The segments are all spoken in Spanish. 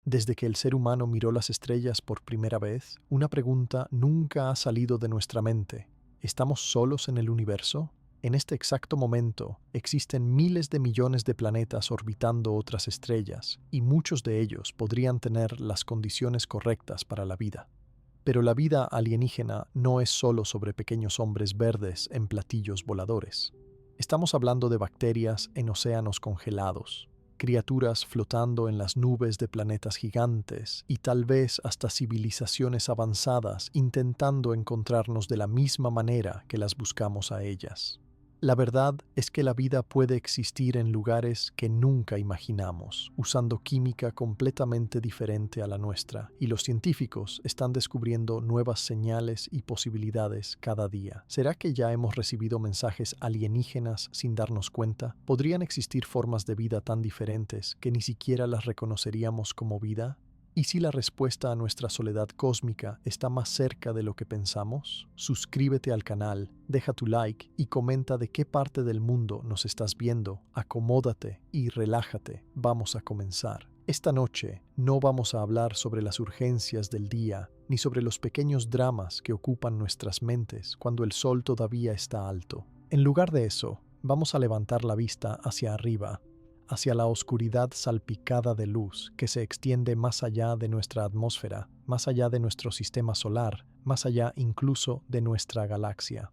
Desde que el ser humano miró las estrellas por primera vez, una pregunta nunca ha salido de nuestra mente. ¿Estamos solos en el universo? En este exacto momento, existen miles de millones de planetas orbitando otras estrellas, y muchos de ellos podrían tener las condiciones correctas para la vida. Pero la vida alienígena no es solo sobre pequeños hombres verdes en platillos voladores. Estamos hablando de bacterias en océanos congelados, criaturas flotando en las nubes de planetas gigantes y tal vez hasta civilizaciones avanzadas intentando encontrarnos de la misma manera que las buscamos a ellas. La verdad es que la vida puede existir en lugares que nunca imaginamos, usando química completamente diferente a la nuestra, y los científicos están descubriendo nuevas señales y posibilidades cada día. ¿Será que ya hemos recibido mensajes alienígenas sin darnos cuenta? ¿Podrían existir formas de vida tan diferentes que ni siquiera las reconoceríamos como vida? ¿Y si la respuesta a nuestra soledad cósmica está más cerca de lo que pensamos? Suscríbete al canal, deja tu like y comenta de qué parte del mundo nos estás viendo. Acomódate y relájate. Vamos a comenzar. Esta noche no vamos a hablar sobre las urgencias del día, ni sobre los pequeños dramas que ocupan nuestras mentes cuando el sol todavía está alto. En lugar de eso, vamos a levantar la vista hacia arriba, hacia la oscuridad salpicada de luz que se extiende más allá de nuestra atmósfera, más allá de nuestro sistema solar, más allá incluso de nuestra galaxia.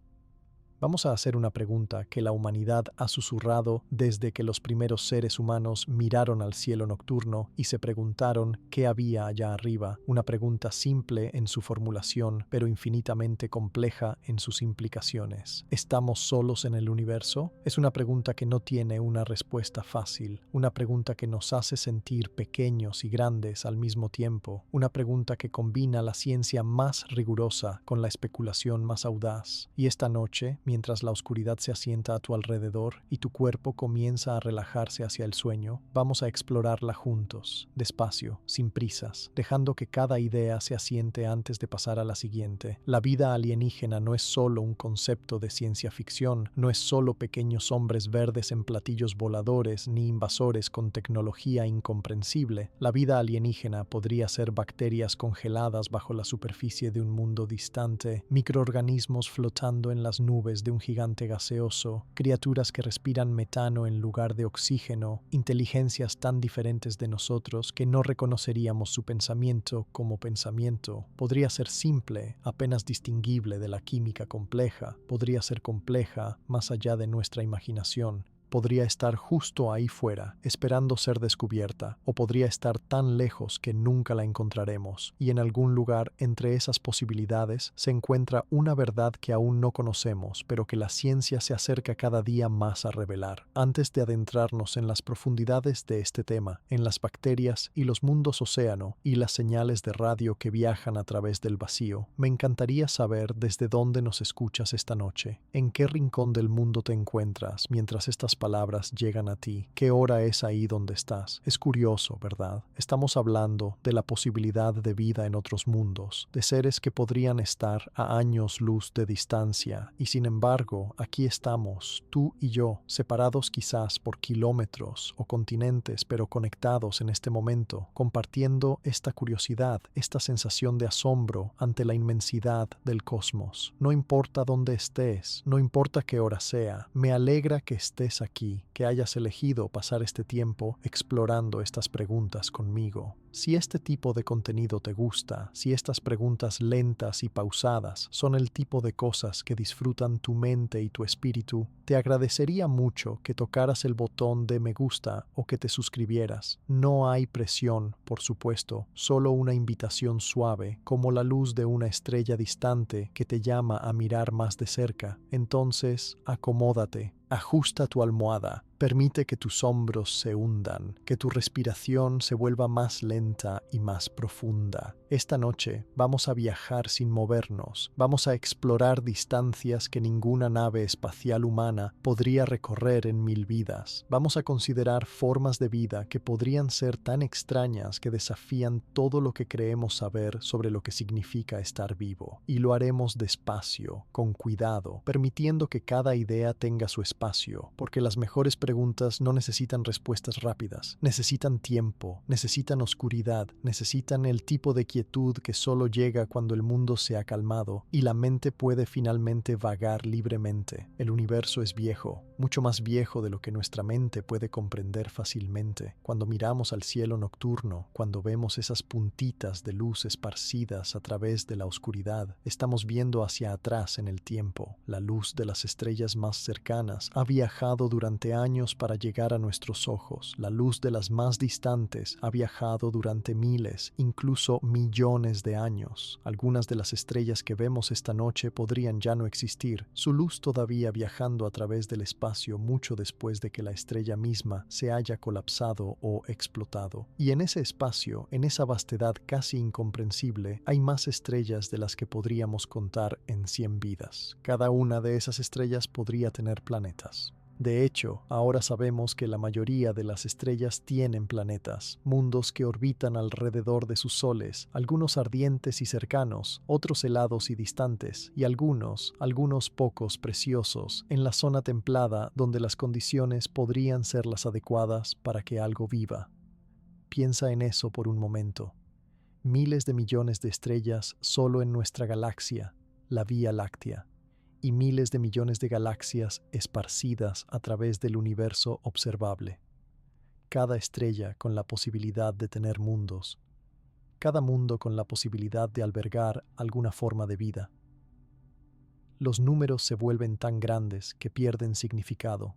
Vamos a hacer una pregunta que la humanidad ha susurrado desde que los primeros seres humanos miraron al cielo nocturno y se preguntaron qué había allá arriba. Una pregunta simple en su formulación, pero infinitamente compleja en sus implicaciones. ¿Estamos solos en el universo? Es una pregunta que no tiene una respuesta fácil, una pregunta que nos hace sentir pequeños y grandes al mismo tiempo, una pregunta que combina la ciencia más rigurosa con la especulación más audaz. Y esta noche, mientras la oscuridad se asienta a tu alrededor y tu cuerpo comienza a relajarse hacia el sueño, vamos a explorarla juntos, despacio, sin prisas, dejando que cada idea se asiente antes de pasar a la siguiente. La vida alienígena no es solo un concepto de ciencia ficción, no es solo pequeños hombres verdes en platillos voladores ni invasores con tecnología incomprensible. La vida alienígena podría ser bacterias congeladas bajo la superficie de un mundo distante, microorganismos flotando en las nubes de un gigante gaseoso, criaturas que respiran metano en lugar de oxígeno, inteligencias tan diferentes de nosotros que no reconoceríamos su pensamiento como pensamiento. Podría ser simple, apenas distinguible de la química compleja, podría ser compleja más allá de nuestra imaginación. Podría estar justo ahí fuera, esperando ser descubierta, o podría estar tan lejos que nunca la encontraremos, y en algún lugar entre esas posibilidades se encuentra una verdad que aún no conocemos, pero que la ciencia se acerca cada día más a revelar. Antes de adentrarnos en las profundidades de este tema, en las bacterias y los mundos océano y las señales de radio que viajan a través del vacío, me encantaría saber desde dónde nos escuchas esta noche, en qué rincón del mundo te encuentras mientras estas palabras llegan a ti. ¿Qué hora es ahí donde estás? Es curioso, ¿verdad? Estamos hablando de la posibilidad de vida en otros mundos, de seres que podrían estar a años luz de distancia, y sin embargo, aquí estamos, tú y yo, separados quizás por kilómetros o continentes, pero conectados en este momento, compartiendo esta curiosidad, esta sensación de asombro ante la inmensidad del cosmos. No importa dónde estés, no importa qué hora sea, me alegra que estés aquí, que hayas elegido pasar este tiempo explorando estas preguntas conmigo. Si este tipo de contenido te gusta, si estas preguntas lentas y pausadas son el tipo de cosas que disfrutan tu mente y tu espíritu, te agradecería mucho que tocaras el botón de me gusta o que te suscribieras. No hay presión, por supuesto, solo una invitación suave, como la luz de una estrella distante que te llama a mirar más de cerca. Entonces, acomódate. Ajusta tu almohada, permite que tus hombros se hundan, que tu respiración se vuelva más lenta y más profunda. Esta noche vamos a viajar sin movernos, vamos a explorar distancias que ninguna nave espacial humana podría recorrer en 1000 vidas. Vamos a considerar formas de vida que podrían ser tan extrañas que desafían todo lo que creemos saber sobre lo que significa estar vivo. Y lo haremos despacio, con cuidado, permitiendo que cada idea tenga su espacio, porque las mejores preguntas no necesitan respuestas rápidas, necesitan tiempo, necesitan oscuridad, necesitan el tipo de quietud que solo llega cuando el mundo se ha calmado y la mente puede finalmente vagar libremente. El universo es viejo, mucho más viejo de lo que nuestra mente puede comprender fácilmente. Cuando miramos al cielo nocturno, cuando vemos esas puntitas de luz esparcidas a través de la oscuridad, estamos viendo hacia atrás en el tiempo. La luz de las estrellas más cercanas ha viajado durante años para llegar a nuestros ojos. La luz de las más distantes ha viajado durante miles, incluso millones de años. Algunas de las estrellas que vemos esta noche podrían ya no existir, su luz todavía viajando a través del espacio mucho después de que la estrella misma se haya colapsado o explotado. Y en ese espacio, en esa vastedad casi incomprensible, hay más estrellas de las que podríamos contar en 100 vidas. Cada una de esas estrellas podría tener planetas. De hecho, ahora sabemos que la mayoría de las estrellas tienen planetas, mundos que orbitan alrededor de sus soles, algunos ardientes y cercanos, otros helados y distantes, y algunos pocos preciosos, en la zona templada donde las condiciones podrían ser las adecuadas para que algo viva. Piensa en eso por un momento. Miles de millones de estrellas solo en nuestra galaxia, la Vía Láctea, y miles de millones de galaxias esparcidas a través del universo observable. Cada estrella con la posibilidad de tener mundos, cada mundo con la posibilidad de albergar alguna forma de vida. Los números se vuelven tan grandes que pierden significado,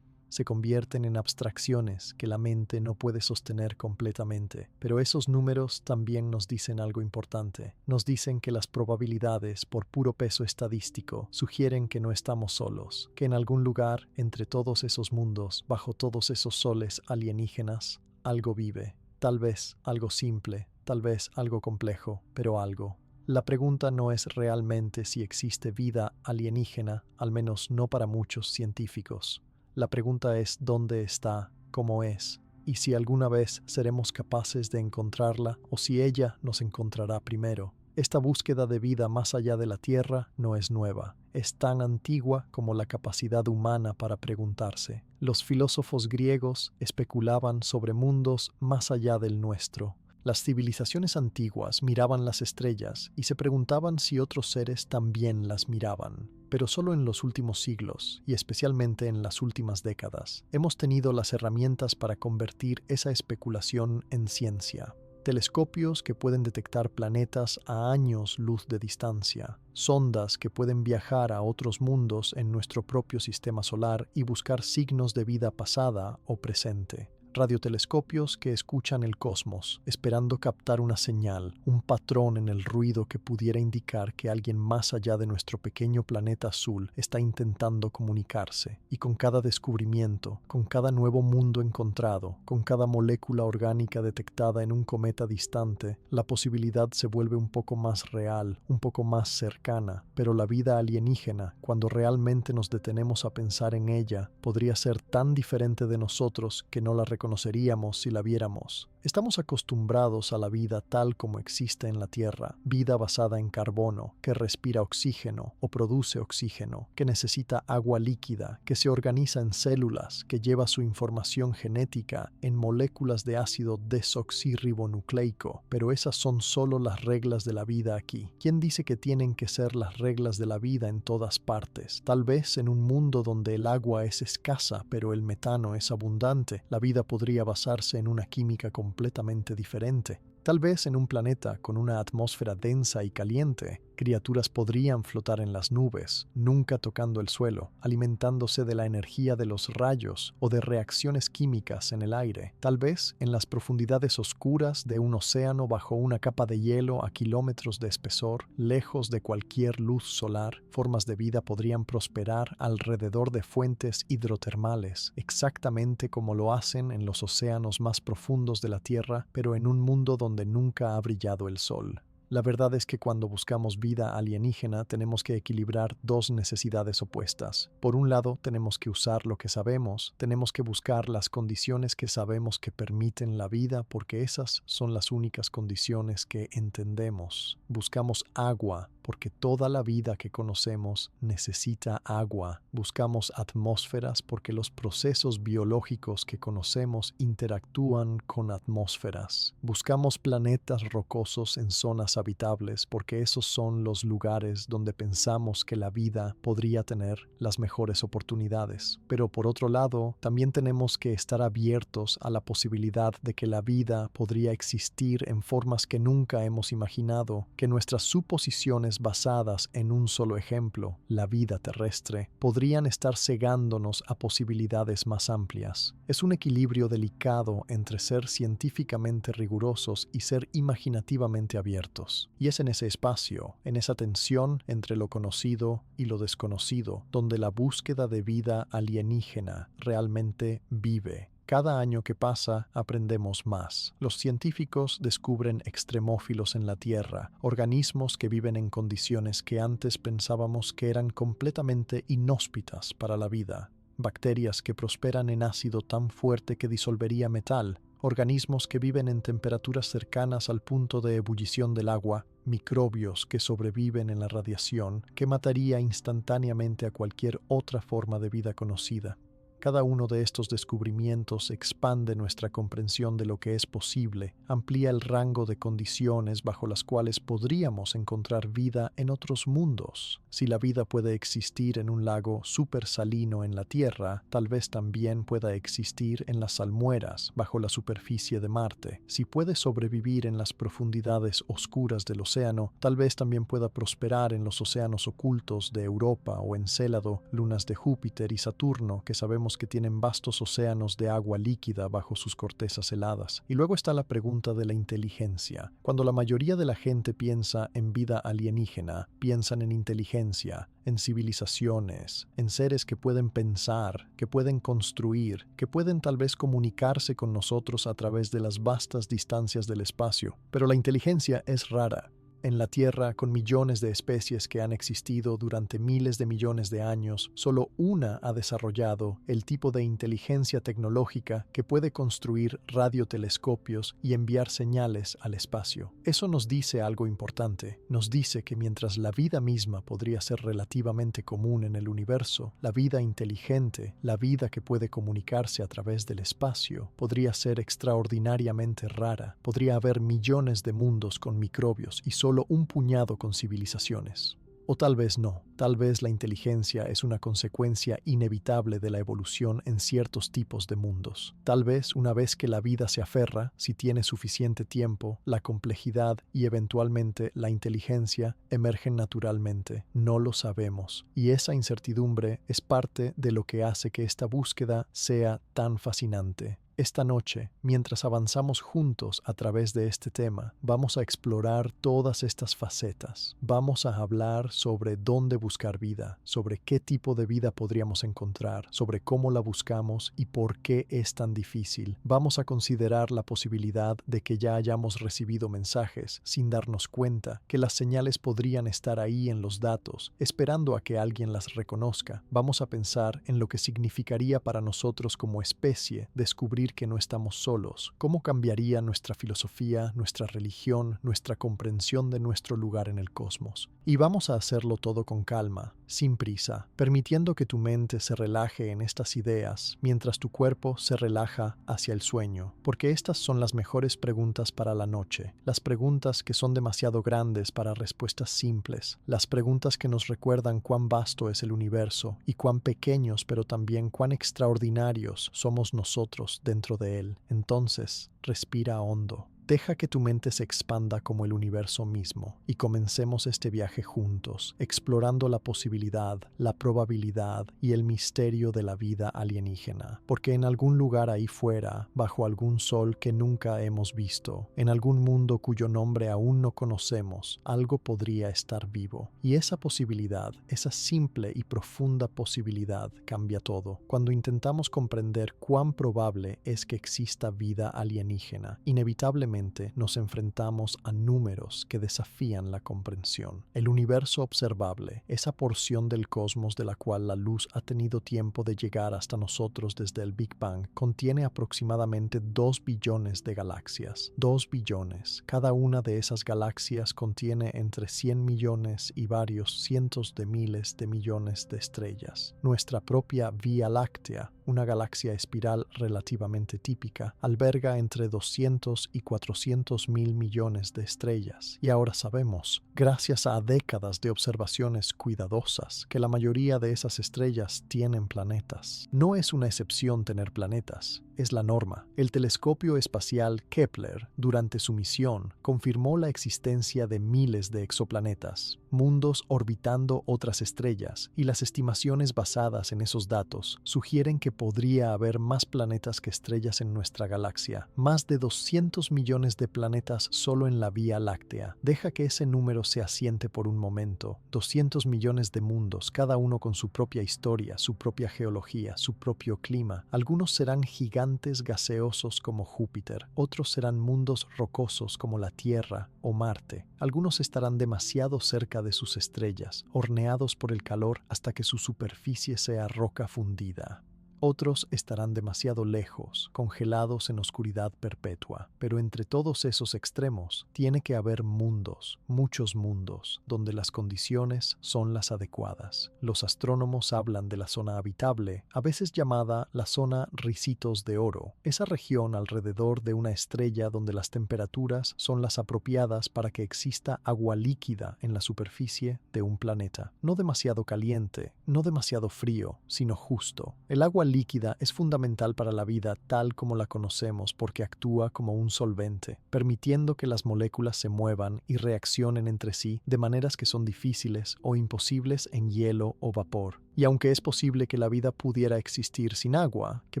se convierten en abstracciones que la mente no puede sostener completamente. Pero esos números también nos dicen algo importante. Nos dicen que las probabilidades, por puro peso estadístico, sugieren que no estamos solos, que en algún lugar, entre todos esos mundos, bajo todos esos soles alienígenas, algo vive. Tal vez algo simple, tal vez algo complejo, pero algo. La pregunta no es realmente si existe vida alienígena, al menos no para muchos científicos. La pregunta es dónde está, cómo es, y si alguna vez seremos capaces de encontrarla o si ella nos encontrará primero. Esta búsqueda de vida más allá de la Tierra no es nueva, es tan antigua como la capacidad humana para preguntarse. Los filósofos griegos especulaban sobre mundos más allá del nuestro. Las civilizaciones antiguas miraban las estrellas y se preguntaban si otros seres también las miraban. Pero solo en los últimos siglos, y especialmente en las últimas décadas, hemos tenido las herramientas para convertir esa especulación en ciencia. Telescopios que pueden detectar planetas a años luz de distancia, sondas que pueden viajar a otros mundos en nuestro propio sistema solar y buscar signos de vida pasada o presente. Radiotelescopios que escuchan el cosmos, esperando captar una señal, un patrón en el ruido que pudiera indicar que alguien más allá de nuestro pequeño planeta azul está intentando comunicarse. Y con cada descubrimiento, con cada nuevo mundo encontrado, con cada molécula orgánica detectada en un cometa distante, la posibilidad se vuelve un poco más real, un poco más cercana. Pero la vida alienígena, cuando realmente nos detenemos a pensar en ella, podría ser tan diferente de nosotros que no la reconoceríamos si la viéramos. Estamos acostumbrados a la vida tal como existe en la Tierra, vida basada en carbono, que respira oxígeno o produce oxígeno, que necesita agua líquida, que se organiza en células, que lleva su información genética en moléculas de ácido desoxirribonucleico. Pero esas son solo las reglas de la vida aquí. ¿Quién dice que tienen que ser las reglas de la vida en todas partes? Tal vez en un mundo donde el agua es escasa, pero el metano es abundante, la vida podría basarse en una química completamente diferente. Tal vez en un planeta con una atmósfera densa y caliente, criaturas podrían flotar en las nubes, nunca tocando el suelo, alimentándose de la energía de los rayos o de reacciones químicas en el aire. Tal vez en las profundidades oscuras de un océano bajo una capa de hielo a kilómetros de espesor, lejos de cualquier luz solar, formas de vida podrían prosperar alrededor de fuentes hidrotermales, exactamente como lo hacen en los océanos más profundos de la Tierra, pero en un mundo donde nunca ha brillado el sol. La verdad es que cuando buscamos vida alienígena tenemos que equilibrar dos necesidades opuestas. Por un lado, tenemos que usar lo que sabemos, tenemos que buscar las condiciones que sabemos que permiten la vida porque esas son las únicas condiciones que entendemos. Buscamos agua, porque toda la vida que conocemos necesita agua. Buscamos atmósferas porque los procesos biológicos que conocemos interactúan con atmósferas. Buscamos planetas rocosos en zonas habitables porque esos son los lugares donde pensamos que la vida podría tener las mejores oportunidades. Pero por otro lado, también tenemos que estar abiertos a la posibilidad de que la vida podría existir en formas que nunca hemos imaginado, que nuestras suposiciones basadas en un solo ejemplo, la vida terrestre, podrían estar cegándonos a posibilidades más amplias. Es un equilibrio delicado entre ser científicamente rigurosos y ser imaginativamente abiertos. Y es en ese espacio, en esa tensión entre lo conocido y lo desconocido, donde la búsqueda de vida alienígena realmente vive. Cada año que pasa aprendemos más. Los científicos descubren extremófilos en la Tierra, organismos que viven en condiciones que antes pensábamos que eran completamente inhóspitas para la vida. Bacterias que prosperan en ácido tan fuerte que disolvería metal, organismos que viven en temperaturas cercanas al punto de ebullición del agua, microbios que sobreviven en la radiación que mataría instantáneamente a cualquier otra forma de vida conocida. Cada uno de estos descubrimientos expande nuestra comprensión de lo que es posible, amplía el rango de condiciones bajo las cuales podríamos encontrar vida en otros mundos. Si la vida puede existir en un lago supersalino en la Tierra, tal vez también pueda existir en las salmueras bajo la superficie de Marte. Si puede sobrevivir en las profundidades oscuras del océano, tal vez también pueda prosperar en los océanos ocultos de Europa o Encélado, lunas de Júpiter y Saturno, que sabemos que tienen vastos océanos de agua líquida bajo sus cortezas heladas. Y luego está la pregunta de la inteligencia. Cuando la mayoría de la gente piensa en vida alienígena, piensan en inteligencia, en civilizaciones, en seres que pueden pensar, que pueden construir, que pueden tal vez comunicarse con nosotros a través de las vastas distancias del espacio. Pero la inteligencia es rara. En la Tierra, con millones de especies que han existido durante miles de millones de años, solo una ha desarrollado el tipo de inteligencia tecnológica que puede construir radiotelescopios y enviar señales al espacio. Eso nos dice algo importante. Nos dice que mientras la vida misma podría ser relativamente común en el universo, la vida inteligente, la vida que puede comunicarse a través del espacio, podría ser extraordinariamente rara. Podría haber millones de mundos con microbios y solo un puñado con civilizaciones. O tal vez no. Tal vez la inteligencia es una consecuencia inevitable de la evolución en ciertos tipos de mundos. Tal vez una vez que la vida se aferra, si tiene suficiente tiempo, la complejidad y eventualmente la inteligencia emergen naturalmente. No lo sabemos. Y esa incertidumbre es parte de lo que hace que esta búsqueda sea tan fascinante. Esta noche, mientras avanzamos juntos a través de este tema, vamos a explorar todas estas facetas. Vamos a hablar sobre dónde buscar vida, sobre qué tipo de vida podríamos encontrar, sobre cómo la buscamos y por qué es tan difícil. Vamos a considerar la posibilidad de que ya hayamos recibido mensajes sin darnos cuenta, que las señales podrían estar ahí en los datos, esperando a que alguien las reconozca. Vamos a pensar en lo que significaría para nosotros como especie descubrir que no estamos solos, cómo cambiaría nuestra filosofía, nuestra religión, nuestra comprensión de nuestro lugar en el cosmos. Y vamos a hacerlo todo con calma, sin prisa, permitiendo que tu mente se relaje en estas ideas mientras tu cuerpo se relaja hacia el sueño, porque estas son las mejores preguntas para la noche, las preguntas que son demasiado grandes para respuestas simples, las preguntas que nos recuerdan cuán vasto es el universo y cuán pequeños pero también cuán extraordinarios somos nosotros dentro de él. Entonces, respira hondo. Deja que tu mente se expanda como el universo mismo y comencemos este viaje juntos, explorando la posibilidad, la probabilidad y el misterio de la vida alienígena. Porque en algún lugar ahí fuera, bajo algún sol que nunca hemos visto, en algún mundo cuyo nombre aún no conocemos, algo podría estar vivo. Y esa posibilidad, esa simple y profunda posibilidad, cambia todo. Cuando intentamos comprender cuán probable es que exista vida alienígena, inevitablemente cotidianamente nos enfrentamos a números que desafían la comprensión. El universo observable, esa porción del cosmos de la cual la luz ha tenido tiempo de llegar hasta nosotros desde el Big Bang, contiene aproximadamente 2 billones de galaxias. 2 billones. Cada una de esas galaxias contiene entre 100 millones y varios cientos de miles de millones de estrellas. Nuestra propia Vía Láctea, una galaxia espiral relativamente típica, alberga entre 200 y 400 mil millones de estrellas. Y ahora sabemos, gracias a décadas de observaciones cuidadosas, que la mayoría de esas estrellas tienen planetas. No es una excepción tener planetas, es la norma. El telescopio espacial Kepler, durante su misión, confirmó la existencia de miles de exoplanetas, mundos orbitando otras estrellas, y las estimaciones basadas en esos datos sugieren que podría haber más planetas que estrellas en nuestra galaxia, más de 200 millones de planetas solo en la Vía Láctea. Deja que ese número se asiente por un momento. 200 millones de mundos, cada uno con su propia historia, su propia geología, su propio clima. Algunos serán gigantes gaseosos como Júpiter, otros serán mundos rocosos como la Tierra o Marte. Algunos estarán demasiado cerca de sus estrellas, horneados por el calor hasta que su superficie sea roca fundida. Otros estarán demasiado lejos, congelados en oscuridad perpetua. Pero entre todos esos extremos, tiene que haber mundos, muchos mundos, donde las condiciones son las adecuadas. Los astrónomos hablan de la zona habitable, a veces llamada la zona Ricitos de Oro, esa región alrededor de una estrella donde las temperaturas son las apropiadas para que exista agua líquida en la superficie de un planeta. No demasiado caliente, no demasiado frío, sino justo. El agua líquida es fundamental para la vida tal como la conocemos porque actúa como un solvente, permitiendo que las moléculas se muevan y reaccionen entre sí de maneras que son difíciles o imposibles en hielo o vapor. Y aunque es posible que la vida pudiera existir sin agua, que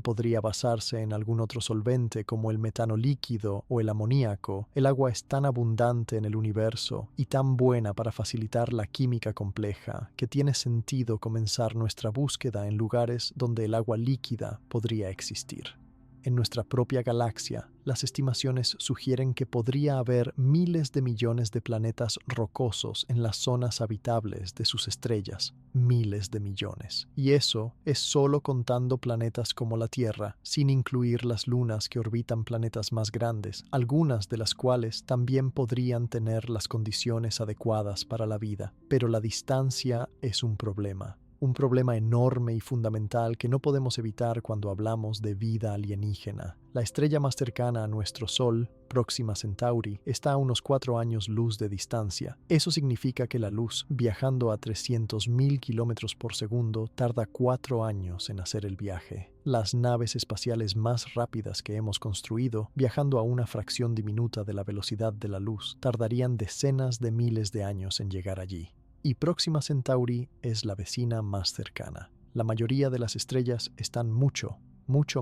podría basarse en algún otro solvente como el metano líquido o el amoníaco, el agua es tan abundante en el universo y tan buena para facilitar la química compleja que tiene sentido comenzar nuestra búsqueda en lugares donde el agua líquida podría existir. En nuestra propia galaxia, las estimaciones sugieren que podría haber miles de millones de planetas rocosos en las zonas habitables de sus estrellas. Miles de millones. Y eso es solo contando planetas como la Tierra, sin incluir las lunas que orbitan planetas más grandes, algunas de las cuales también podrían tener las condiciones adecuadas para la vida. Pero la distancia es un problema. Un problema enorme y fundamental que no podemos evitar cuando hablamos de vida alienígena. La estrella más cercana a nuestro Sol, Próxima Centauri, está a unos 4 años luz de distancia. Eso significa que la luz, viajando a 300.000 kilómetros por segundo, tarda 4 años en hacer el viaje. Las naves espaciales más rápidas que hemos construido, viajando a una fracción diminuta de la velocidad de la luz, tardarían decenas de miles de años en llegar allí. Y Próxima Centauri es la vecina más cercana. La mayoría de las estrellas están mucho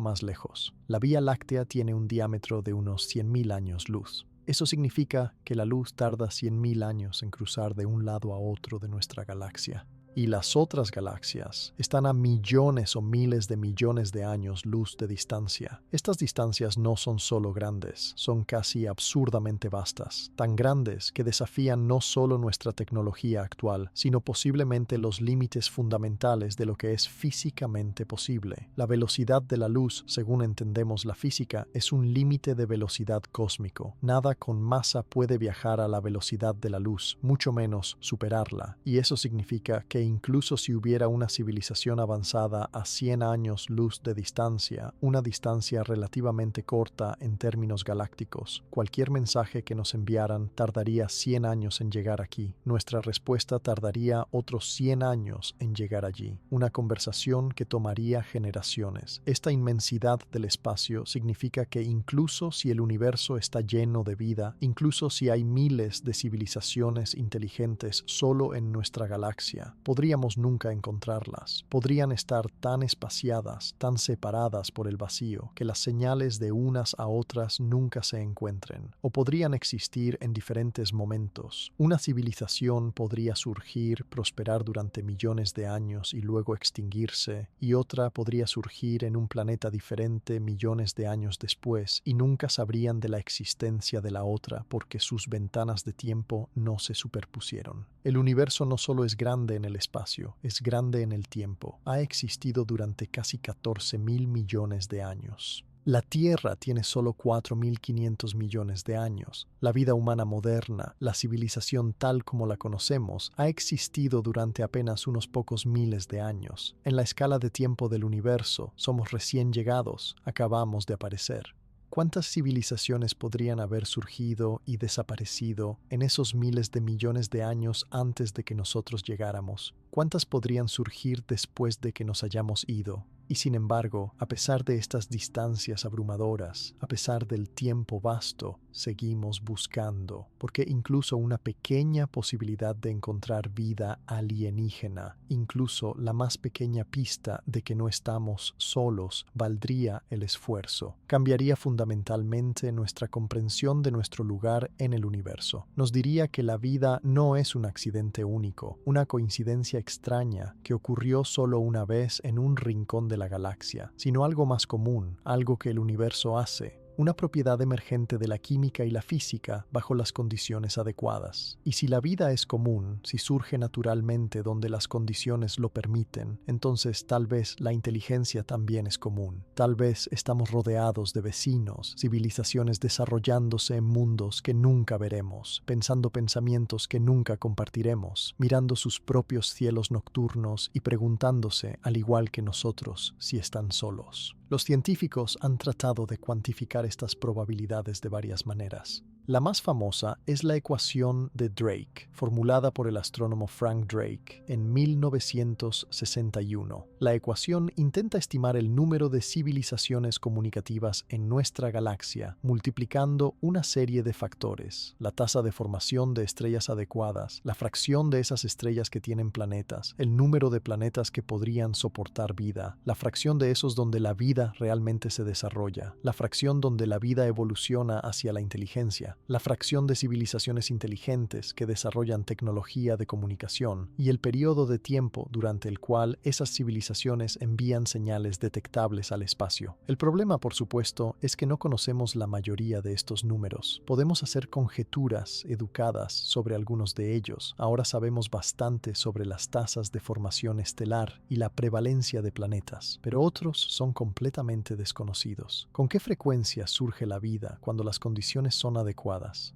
más lejos. La Vía Láctea tiene un diámetro de unos 100.000 años luz. Eso significa que la luz tarda 100.000 años en cruzar de un lado a otro de nuestra galaxia. Y las otras galaxias están a millones o miles de millones de años luz de distancia. Estas distancias no son solo grandes, son casi absurdamente vastas, tan grandes que desafían no solo nuestra tecnología actual, sino posiblemente los límites fundamentales de lo que es físicamente posible. La velocidad de la luz, según entendemos la física, es un límite de velocidad cósmico. Nada con masa puede viajar a la velocidad de la luz, mucho menos superarla, y eso significa que incluso si hubiera una civilización avanzada a 100 años luz de distancia, una distancia relativamente corta en términos galácticos, cualquier mensaje que nos enviaran tardaría 100 años en llegar aquí. Nuestra respuesta tardaría otros 100 años en llegar allí. Una conversación que tomaría generaciones. Esta inmensidad del espacio significa que incluso si el universo está lleno de vida, incluso si hay miles de civilizaciones inteligentes solo en nuestra galaxia, podríamos nunca encontrarlas. Podrían estar tan espaciadas, tan separadas por el vacío, que las señales de unas a otras nunca se encuentren. O podrían existir en diferentes momentos. Una civilización podría surgir, prosperar durante millones de años y luego extinguirse, y otra podría surgir en un planeta diferente millones de años después, y nunca sabrían de la existencia de la otra porque sus ventanas de tiempo no se superpusieron. El universo no solo es grande en el espacio, es grande en el tiempo. Ha existido durante casi 14.000 millones de años. La Tierra tiene solo 4.500 millones de años. La vida humana moderna, la civilización tal como la conocemos, ha existido durante apenas unos pocos miles de años. En la escala de tiempo del universo, somos recién llegados, acabamos de aparecer. ¿Cuántas civilizaciones podrían haber surgido y desaparecido en esos miles de millones de años antes de que nosotros llegáramos? ¿Cuántas podrían surgir después de que nos hayamos ido? Y sin embargo, a pesar de estas distancias abrumadoras, a pesar del tiempo vasto, seguimos buscando, porque incluso una pequeña posibilidad de encontrar vida alienígena, incluso la más pequeña pista de que no estamos solos, valdría el esfuerzo. Cambiaría fundamentalmente nuestra comprensión de nuestro lugar en el universo. Nos diría que la vida no es un accidente único, una coincidencia extraña que ocurrió solo una vez en un rincón de la galaxia, sino algo más común, algo que el universo hace, una propiedad emergente de la química y la física bajo las condiciones adecuadas. Y si la vida es común, si surge naturalmente donde las condiciones lo permiten, entonces tal vez la inteligencia también es común. Tal vez estamos rodeados de vecinos, civilizaciones desarrollándose en mundos que nunca veremos, pensando pensamientos que nunca compartiremos, mirando sus propios cielos nocturnos y preguntándose, al igual que nosotros, si están solos. Los científicos han tratado de cuantificar estas probabilidades de varias maneras. La más famosa es la ecuación de Drake, formulada por el astrónomo Frank Drake en 1961. La ecuación intenta estimar el número de civilizaciones comunicativas en nuestra galaxia, multiplicando una serie de factores: la tasa de formación de estrellas adecuadas, la fracción de esas estrellas que tienen planetas, el número de planetas que podrían soportar vida, la fracción de esos donde la vida realmente se desarrolla, la fracción donde la vida evoluciona hacia la inteligencia, la fracción de civilizaciones inteligentes que desarrollan tecnología de comunicación y el periodo de tiempo durante el cual esas civilizaciones envían señales detectables al espacio. El problema, por supuesto, es que no conocemos la mayoría de estos números. Podemos hacer conjeturas educadas sobre algunos de ellos. Ahora sabemos bastante sobre las tasas de formación estelar y la prevalencia de planetas, pero otros son completamente desconocidos. ¿Con qué frecuencia surge la vida cuando las condiciones son adecuadas?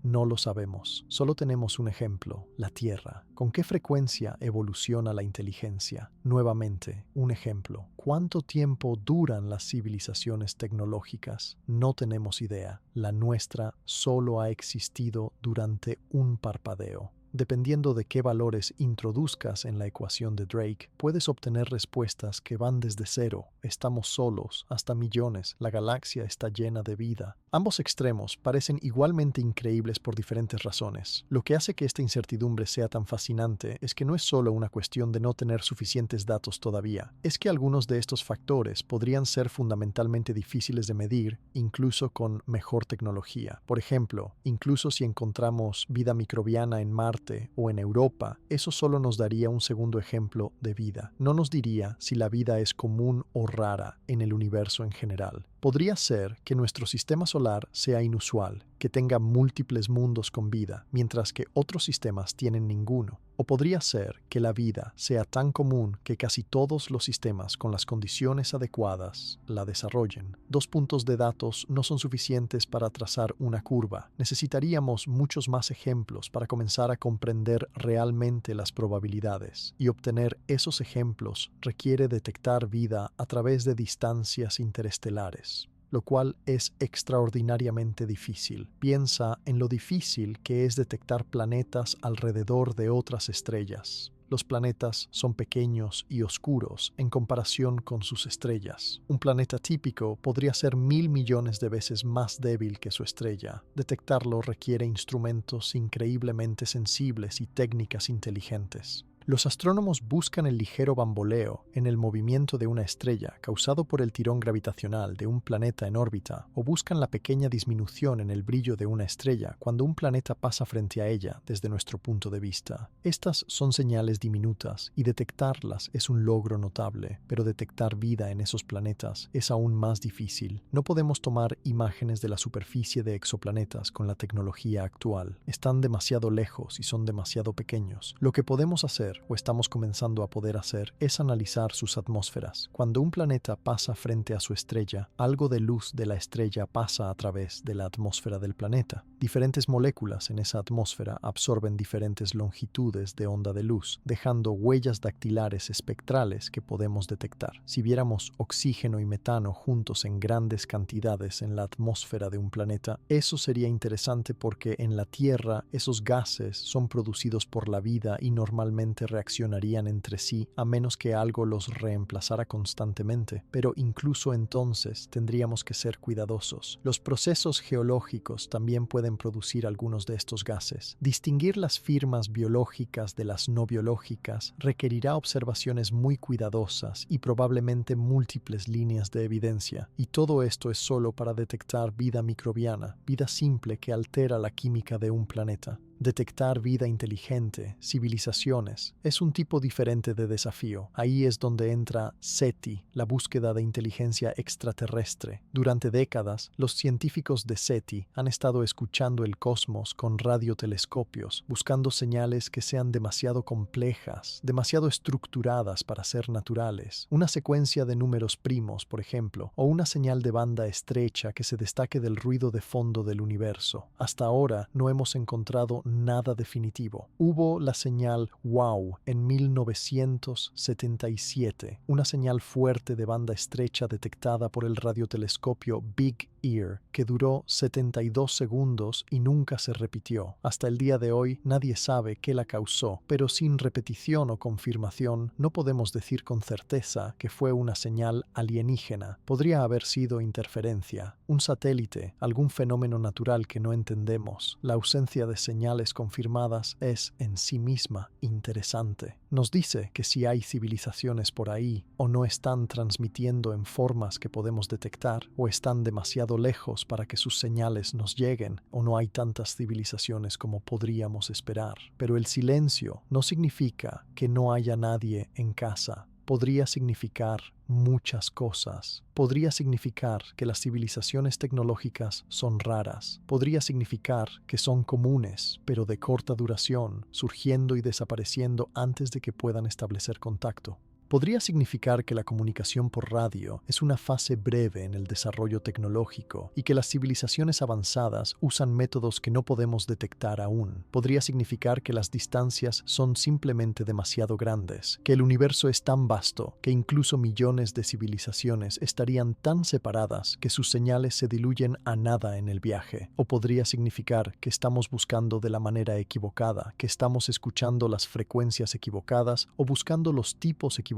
No lo sabemos. Solo tenemos un ejemplo: la Tierra. ¿Con qué frecuencia evoluciona la inteligencia? Nuevamente, un ejemplo. ¿Cuánto tiempo duran las civilizaciones tecnológicas? No tenemos idea. La nuestra solo ha existido durante un parpadeo. Dependiendo de qué valores introduzcas en la ecuación de Drake, puedes obtener respuestas que van desde 0, estamos solos, hasta millones, la galaxia está llena de vida. Ambos extremos parecen igualmente increíbles por diferentes razones. Lo que hace que esta incertidumbre sea tan fascinante es que no es solo una cuestión de no tener suficientes datos todavía, es que algunos de estos factores podrían ser fundamentalmente difíciles de medir, incluso con mejor tecnología. Por ejemplo, incluso si encontramos vida microbiana en Marte o en Europa, eso solo nos daría un segundo ejemplo de vida. No nos diría si la vida es común o rara en el universo en general. Podría ser que nuestro sistema solar sea inusual, que tenga múltiples mundos con vida, mientras que otros sistemas tienen ninguno. O podría ser que la vida sea tan común que casi todos los sistemas con las condiciones adecuadas la desarrollen. 2 puntos de datos no son suficientes para trazar una curva. Necesitaríamos muchos más ejemplos para comenzar a comprender realmente las probabilidades. Y obtener esos ejemplos requiere detectar vida a través de distancias interestelares, lo cual es extraordinariamente difícil. Piensa en lo difícil que es detectar planetas alrededor de otras estrellas. Los planetas son pequeños y oscuros en comparación con sus estrellas. Un planeta típico podría ser 1.000 millones de veces más débil que su estrella. Detectarlo requiere instrumentos increíblemente sensibles y técnicas inteligentes. Los astrónomos buscan el ligero bamboleo en el movimiento de una estrella causado por el tirón gravitacional de un planeta en órbita, o buscan la pequeña disminución en el brillo de una estrella cuando un planeta pasa frente a ella desde nuestro punto de vista. Estas son señales diminutas y detectarlas es un logro notable, pero detectar vida en esos planetas es aún más difícil. No podemos tomar imágenes de la superficie de exoplanetas con la tecnología actual. Están demasiado lejos y son demasiado pequeños. Lo que podemos hacer, o estamos comenzando a poder hacer, es analizar sus atmósferas. Cuando un planeta pasa frente a su estrella, algo de luz de la estrella pasa a través de la atmósfera del planeta. Diferentes moléculas en esa atmósfera absorben diferentes longitudes de onda de luz, dejando huellas dactilares espectrales que podemos detectar. Si viéramos oxígeno y metano juntos en grandes cantidades en la atmósfera de un planeta, eso sería interesante porque en la Tierra esos gases son producidos por la vida y normalmente reaccionarían entre sí a menos que algo los reemplazara constantemente. Pero incluso entonces tendríamos que ser cuidadosos. Los procesos geológicos también pueden producir algunos de estos gases. Distinguir las firmas biológicas de las no biológicas requerirá observaciones muy cuidadosas y probablemente múltiples líneas de evidencia. Y todo esto es solo para detectar vida microbiana, vida simple que altera la química de un planeta. Detectar vida inteligente, civilizaciones, es un tipo diferente de desafío. Ahí es donde entra SETI, la búsqueda de inteligencia extraterrestre. Durante décadas, los científicos de SETI han estado escuchando el cosmos con radiotelescopios, buscando señales que sean demasiado complejas, demasiado estructuradas para ser naturales. Una secuencia de números primos, por ejemplo, o una señal de banda estrecha que se destaque del ruido de fondo del universo. Hasta ahora no hemos encontrado nada definitivo. Hubo la señal WOW en 1977, una señal fuerte de banda estrecha detectada por el radiotelescopio Big Ear, que duró 72 segundos y nunca se repitió. Hasta el día de hoy nadie sabe qué la causó, pero sin repetición o confirmación no podemos decir con certeza que fue una señal alienígena. Podría haber sido interferencia, un satélite, algún fenómeno natural que no entendemos. La ausencia de señales confirmadas es en sí misma interesante. Nos dice que si hay civilizaciones por ahí, o no están transmitiendo en formas que podemos detectar, o están demasiado lejos para que sus señales nos lleguen, o no hay tantas civilizaciones como podríamos esperar. Pero el silencio no significa que no haya nadie en casa. Podría significar muchas cosas. Podría significar que las civilizaciones tecnológicas son raras. Podría significar que son comunes, pero de corta duración, surgiendo y desapareciendo antes de que puedan establecer contacto. Podría significar que la comunicación por radio es una fase breve en el desarrollo tecnológico y que las civilizaciones avanzadas usan métodos que no podemos detectar aún. Podría significar que las distancias son simplemente demasiado grandes, que el universo es tan vasto que incluso millones de civilizaciones estarían tan separadas que sus señales se diluyen a nada en el viaje. O podría significar que estamos buscando de la manera equivocada, que estamos escuchando las frecuencias equivocadas o buscando los tipos equivocados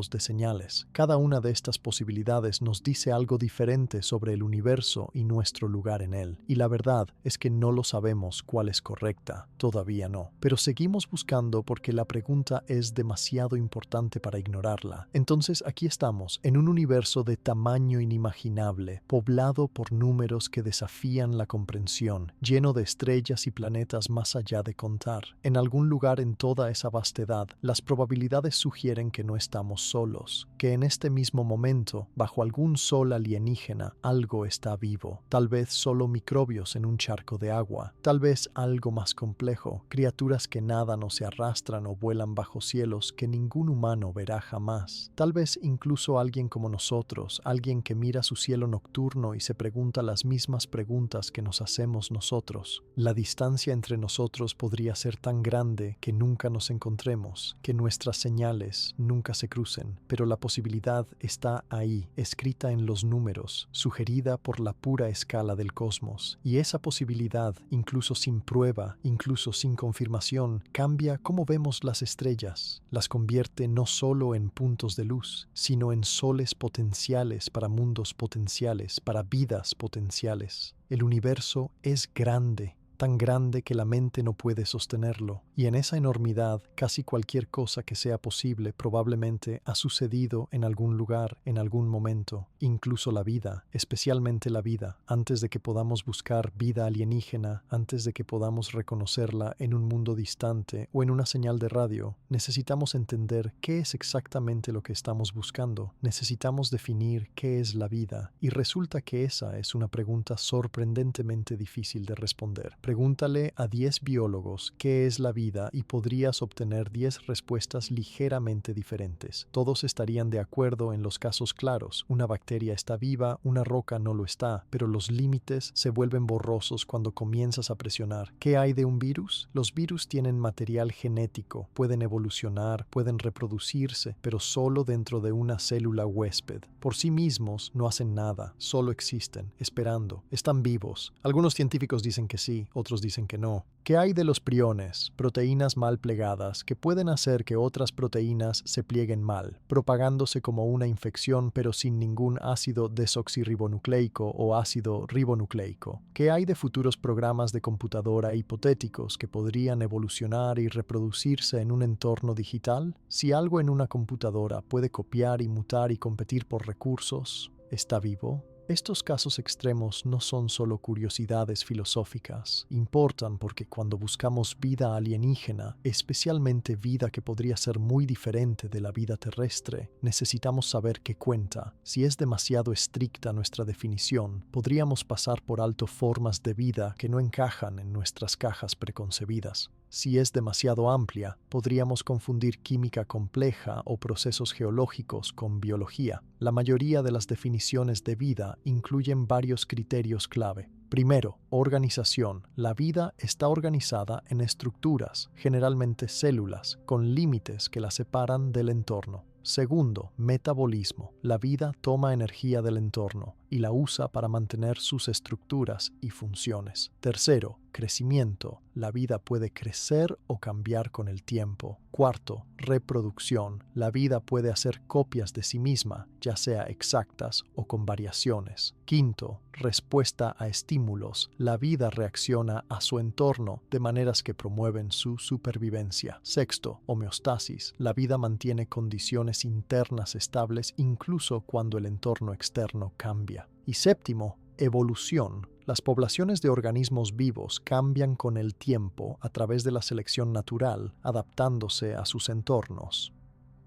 de señales. Cada una de estas posibilidades nos dice algo diferente sobre el universo y nuestro lugar en él. Y la verdad es que no lo sabemos cuál es correcta, todavía no. Pero seguimos buscando porque la pregunta es demasiado importante para ignorarla. Entonces aquí estamos, en un universo de tamaño inimaginable, poblado por números que desafían la comprensión, lleno de estrellas y planetas más allá de contar. En algún lugar en toda esa vastedad, las probabilidades sugieren que no estamos solos, que en este mismo momento, bajo algún sol alienígena, algo está vivo. Tal vez solo microbios en un charco de agua, tal vez algo más complejo, criaturas que nadan o se arrastran o vuelan bajo cielos que ningún humano verá jamás. Tal vez incluso alguien como nosotros, alguien que mira su cielo nocturno y se pregunta las mismas preguntas que nos hacemos nosotros. La distancia entre nosotros podría ser tan grande que nunca nos encontremos, que nuestras señales nunca se crucen, pero la posibilidad está ahí, escrita en los números, sugerida por la pura escala del cosmos. Y esa posibilidad, incluso sin prueba, incluso sin confirmación, cambia cómo vemos las estrellas. Las convierte no solo en puntos de luz, sino en soles potenciales para mundos potenciales, para vidas potenciales. El universo es grande, tan grande que la mente no puede sostenerlo, y en esa enormidad casi cualquier cosa que sea posible probablemente ha sucedido en algún lugar, en algún momento, incluso la vida, especialmente la vida, antes de que podamos buscar vida alienígena, antes de que podamos reconocerla en un mundo distante o en una señal de radio. Necesitamos entender qué es exactamente lo que estamos buscando, necesitamos definir qué es la vida, y resulta que esa es una pregunta sorprendentemente difícil de responder. Pregúntale a 10 biólogos qué es la vida y podrías obtener 10 respuestas ligeramente diferentes. Todos estarían de acuerdo en los casos claros. Una bacteria está viva, una roca no lo está, pero los límites se vuelven borrosos cuando comienzas a presionar. ¿Qué hay de un virus? Los virus tienen material genético, pueden evolucionar, pueden reproducirse, pero solo dentro de una célula huésped. Por sí mismos no hacen nada, solo existen, esperando. Están vivos. Algunos científicos dicen que sí, otros dicen que no. ¿Qué hay de los priones, proteínas mal plegadas, que pueden hacer que otras proteínas se plieguen mal, propagándose como una infección pero sin ningún ácido desoxirribonucleico o ácido ribonucleico? ¿Qué hay de futuros programas de computadora hipotéticos que podrían evolucionar y reproducirse en un entorno digital? Si algo en una computadora puede copiar y mutar y competir por recursos, ¿está vivo? Estos casos extremos no son solo curiosidades filosóficas, importan porque cuando buscamos vida alienígena, especialmente vida que podría ser muy diferente de la vida terrestre, necesitamos saber qué cuenta. Si es demasiado estricta nuestra definición, podríamos pasar por alto formas de vida que no encajan en nuestras cajas preconcebidas. Si es demasiado amplia, podríamos confundir química compleja o procesos geológicos con biología. La mayoría de las definiciones de vida incluyen varios criterios clave. Primero, organización. La vida está organizada en estructuras, generalmente células, con límites que la separan del entorno. Segundo, metabolismo. La vida toma energía del entorno y la usa para mantener sus estructuras y funciones. Tercero, crecimiento. La vida puede crecer o cambiar con el tiempo. Cuarto, reproducción. La vida puede hacer copias de sí misma, ya sea exactas o con variaciones. Quinto, respuesta a estímulos. La vida reacciona a su entorno de maneras que promueven su supervivencia. Sexto, homeostasis. La vida mantiene condiciones internas estables incluso cuando el entorno externo cambia. Y séptimo, evolución. Las poblaciones de organismos vivos cambian con el tiempo a través de la selección natural, adaptándose a sus entornos.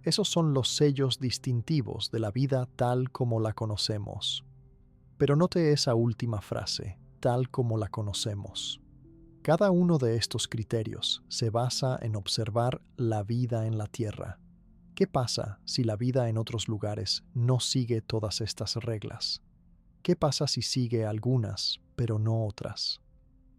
Esos son los sellos distintivos de la vida tal como la conocemos. Pero note esa última frase, tal como la conocemos. Cada uno de estos criterios se basa en observar la vida en la Tierra. ¿Qué pasa si la vida en otros lugares no sigue todas estas reglas? ¿Qué pasa si sigue algunas, pero no otras?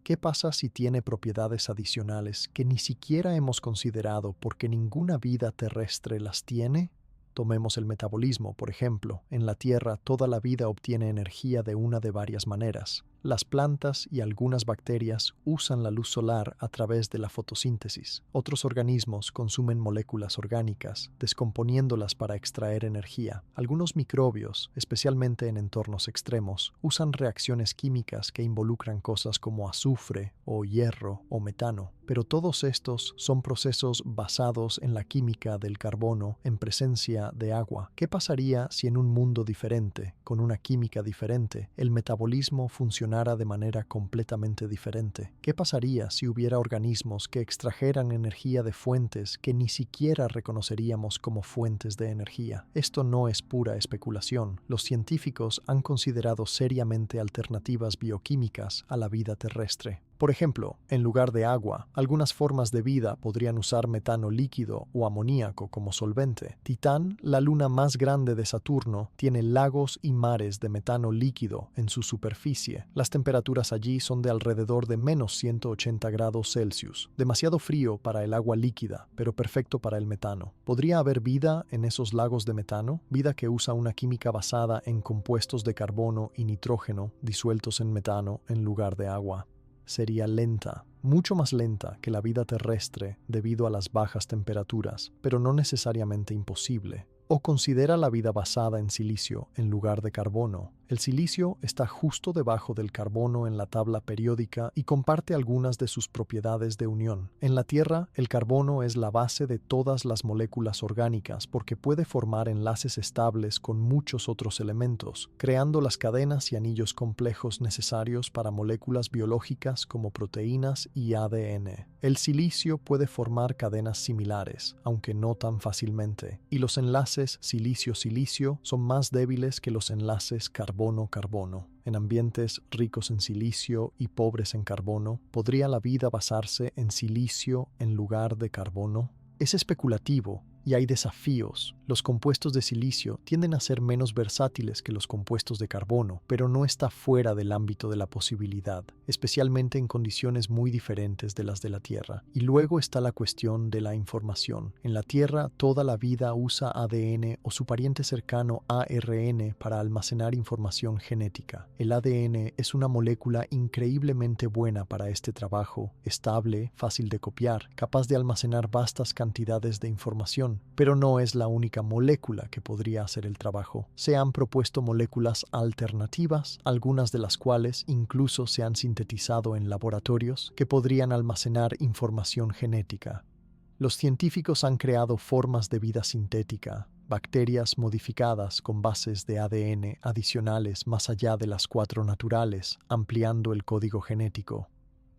¿Qué pasa si tiene propiedades adicionales que ni siquiera hemos considerado porque ninguna vida terrestre las tiene? Tomemos el metabolismo, por ejemplo. En la Tierra toda la vida obtiene energía de una de varias maneras. Las plantas y algunas bacterias usan la luz solar a través de la fotosíntesis. Otros organismos consumen moléculas orgánicas, descomponiéndolas para extraer energía. Algunos microbios, especialmente en entornos extremos, usan reacciones químicas que involucran cosas como azufre o hierro o metano. Pero todos estos son procesos basados en la química del carbono en presencia de agua. ¿Qué pasaría si en un mundo diferente, con una química diferente, el metabolismo funcionara de manera completamente diferente? ¿Qué pasaría si hubiera organismos que extrajeran energía de fuentes que ni siquiera reconoceríamos como fuentes de energía? Esto no es pura especulación. Los científicos han considerado seriamente alternativas bioquímicas a la vida terrestre. Por ejemplo, en lugar de agua, algunas formas de vida podrían usar metano líquido o amoníaco como solvente. Titán, la luna más grande de Saturno, tiene lagos y mares de metano líquido en su superficie. Las temperaturas allí son de alrededor de menos 180 grados Celsius. Demasiado frío para el agua líquida, pero perfecto para el metano. ¿Podría haber vida en esos lagos de metano? Vida que usa una química basada en compuestos de carbono y nitrógeno disueltos en metano en lugar de agua. Sería lenta, mucho más lenta que la vida terrestre debido a las bajas temperaturas, pero no necesariamente imposible. O considera la vida basada en silicio en lugar de carbono. El silicio está justo debajo del carbono en la tabla periódica y comparte algunas de sus propiedades de unión. En la Tierra, el carbono es la base de todas las moléculas orgánicas porque puede formar enlaces estables con muchos otros elementos, creando las cadenas y anillos complejos necesarios para moléculas biológicas como proteínas y ADN. El silicio puede formar cadenas similares, aunque no tan fácilmente, y los enlaces silicio-silicio son más débiles que los enlaces carbono-carbono. En ambientes ricos en silicio y pobres en carbono, ¿podría la vida basarse en silicio en lugar de carbono? Es especulativo y hay desafíos. Los compuestos de silicio tienden a ser menos versátiles que los compuestos de carbono, pero no está fuera del ámbito de la posibilidad, especialmente en condiciones muy diferentes de las de la Tierra. Y luego está la cuestión de la información. En la Tierra, toda la vida usa ADN o su pariente cercano ARN para almacenar información genética. El ADN es una molécula increíblemente buena para este trabajo, estable, fácil de copiar, capaz de almacenar vastas cantidades de información, pero no es la única molécula que podría hacer el trabajo. Se han propuesto moléculas alternativas, algunas de las cuales incluso se han sintetizado en laboratorios, que podrían almacenar información genética. Los científicos han creado formas de vida sintética, bacterias modificadas con bases de ADN adicionales más allá de las 4 naturales, ampliando el código genético.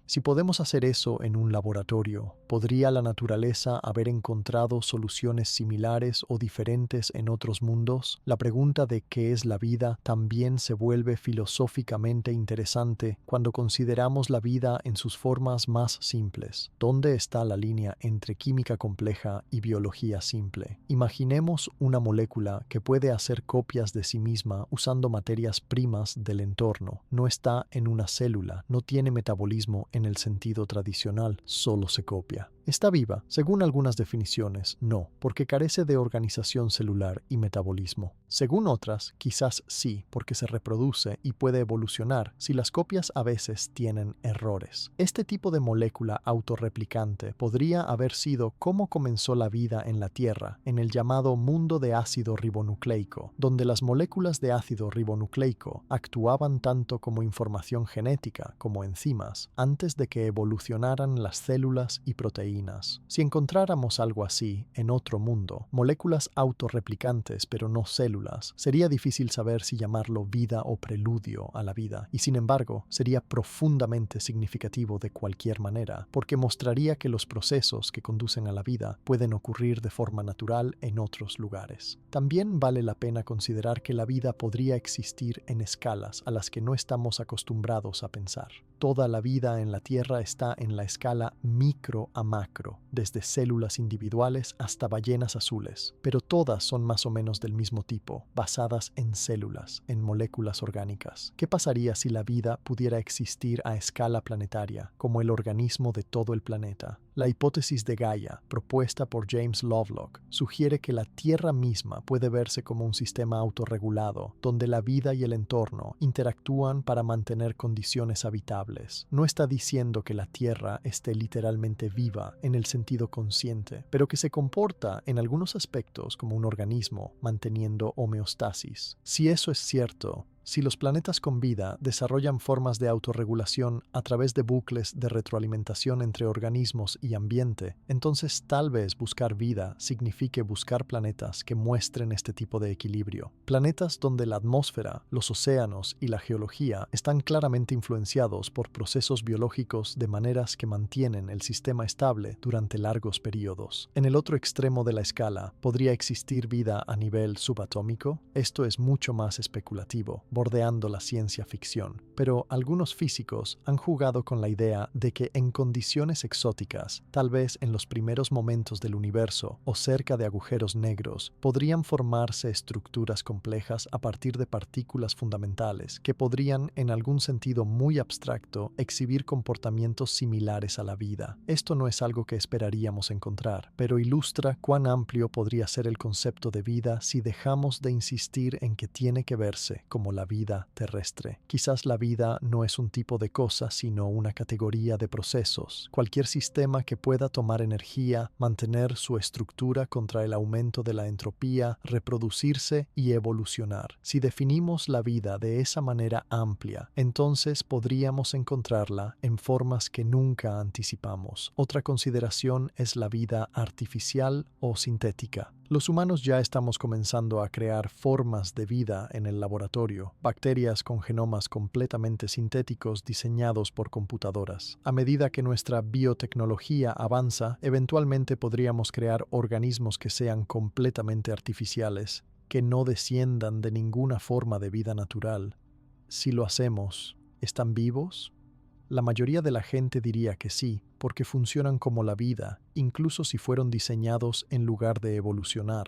Si podemos hacer eso en un laboratorio, ¿podría la naturaleza haber encontrado soluciones similares o diferentes en otros mundos? La pregunta de ¿qué es la vida? También se vuelve filosóficamente interesante cuando consideramos la vida en sus formas más simples. ¿Dónde está la línea entre química compleja y biología simple? Imaginemos una molécula que puede hacer copias de sí misma usando materias primas del entorno. No está en una célula, no tiene metabolismo en el sentido tradicional, solo se copia. ¿Está viva? Según algunas definiciones, no, porque carece de organización celular y metabolismo. Según otras, quizás sí, porque se reproduce y puede evolucionar si las copias a veces tienen errores. Este tipo de molécula autorreplicante podría haber sido cómo comenzó la vida en la Tierra, en el llamado mundo de ácido ribonucleico, donde las moléculas de ácido ribonucleico actuaban tanto como información genética como enzimas, antes de que evolucionaran las células y proteínas. Si encontráramos algo así en otro mundo, moléculas autorreplicantes pero no células, sería difícil saber si llamarlo vida o preludio a la vida, y sin embargo sería profundamente significativo de cualquier manera, porque mostraría que los procesos que conducen a la vida pueden ocurrir de forma natural en otros lugares. También vale la pena considerar que la vida podría existir en escalas a las que no estamos acostumbrados a pensar. Toda la vida en la Tierra está en la escala micro a macro, desde células individuales hasta ballenas azules, pero todas son más o menos del mismo tipo, basadas en células, en moléculas orgánicas. ¿Qué pasaría si la vida pudiera existir a escala planetaria, como el organismo de todo el planeta? La hipótesis de Gaia, propuesta por James Lovelock, sugiere que la Tierra misma puede verse como un sistema autorregulado, donde la vida y el entorno interactúan para mantener condiciones habitables. No está diciendo que la Tierra esté literalmente viva en el sentido consciente, pero que se comporta en algunos aspectos como un organismo, manteniendo homeostasis. Si eso es cierto, si los planetas con vida desarrollan formas de autorregulación a través de bucles de retroalimentación entre organismos y ambiente, entonces tal vez buscar vida signifique buscar planetas que muestren este tipo de equilibrio. Planetas donde la atmósfera, los océanos y la geología están claramente influenciados por procesos biológicos de maneras que mantienen el sistema estable durante largos periodos. En el otro extremo de la escala, ¿podría existir vida a nivel subatómico? Esto es mucho más especulativo, bordeando la ciencia ficción, pero algunos físicos han jugado con la idea de que en condiciones exóticas, tal vez en los primeros momentos del universo o cerca de agujeros negros, podrían formarse estructuras complejas a partir de partículas fundamentales que podrían, en algún sentido muy abstracto, exhibir comportamientos similares a la vida. Esto no es algo que esperaríamos encontrar, pero ilustra cuán amplio podría ser el concepto de vida si dejamos de insistir en que tiene que verse como la la vida terrestre. Quizás la vida no es un tipo de cosa, sino una categoría de procesos. Cualquier sistema que pueda tomar energía, mantener su estructura contra el aumento de la entropía, reproducirse y evolucionar. Si definimos la vida de esa manera amplia, entonces podríamos encontrarla en formas que nunca anticipamos. Otra consideración es la vida artificial o sintética. Los humanos ya estamos comenzando a crear formas de vida en el laboratorio, bacterias con genomas completamente sintéticos diseñados por computadoras. A medida que nuestra biotecnología avanza, eventualmente podríamos crear organismos que sean completamente artificiales, que no desciendan de ninguna forma de vida natural. Si lo hacemos, ¿están vivos? La mayoría de la gente diría que sí, porque funcionan como la vida, incluso si fueron diseñados en lugar de evolucionar.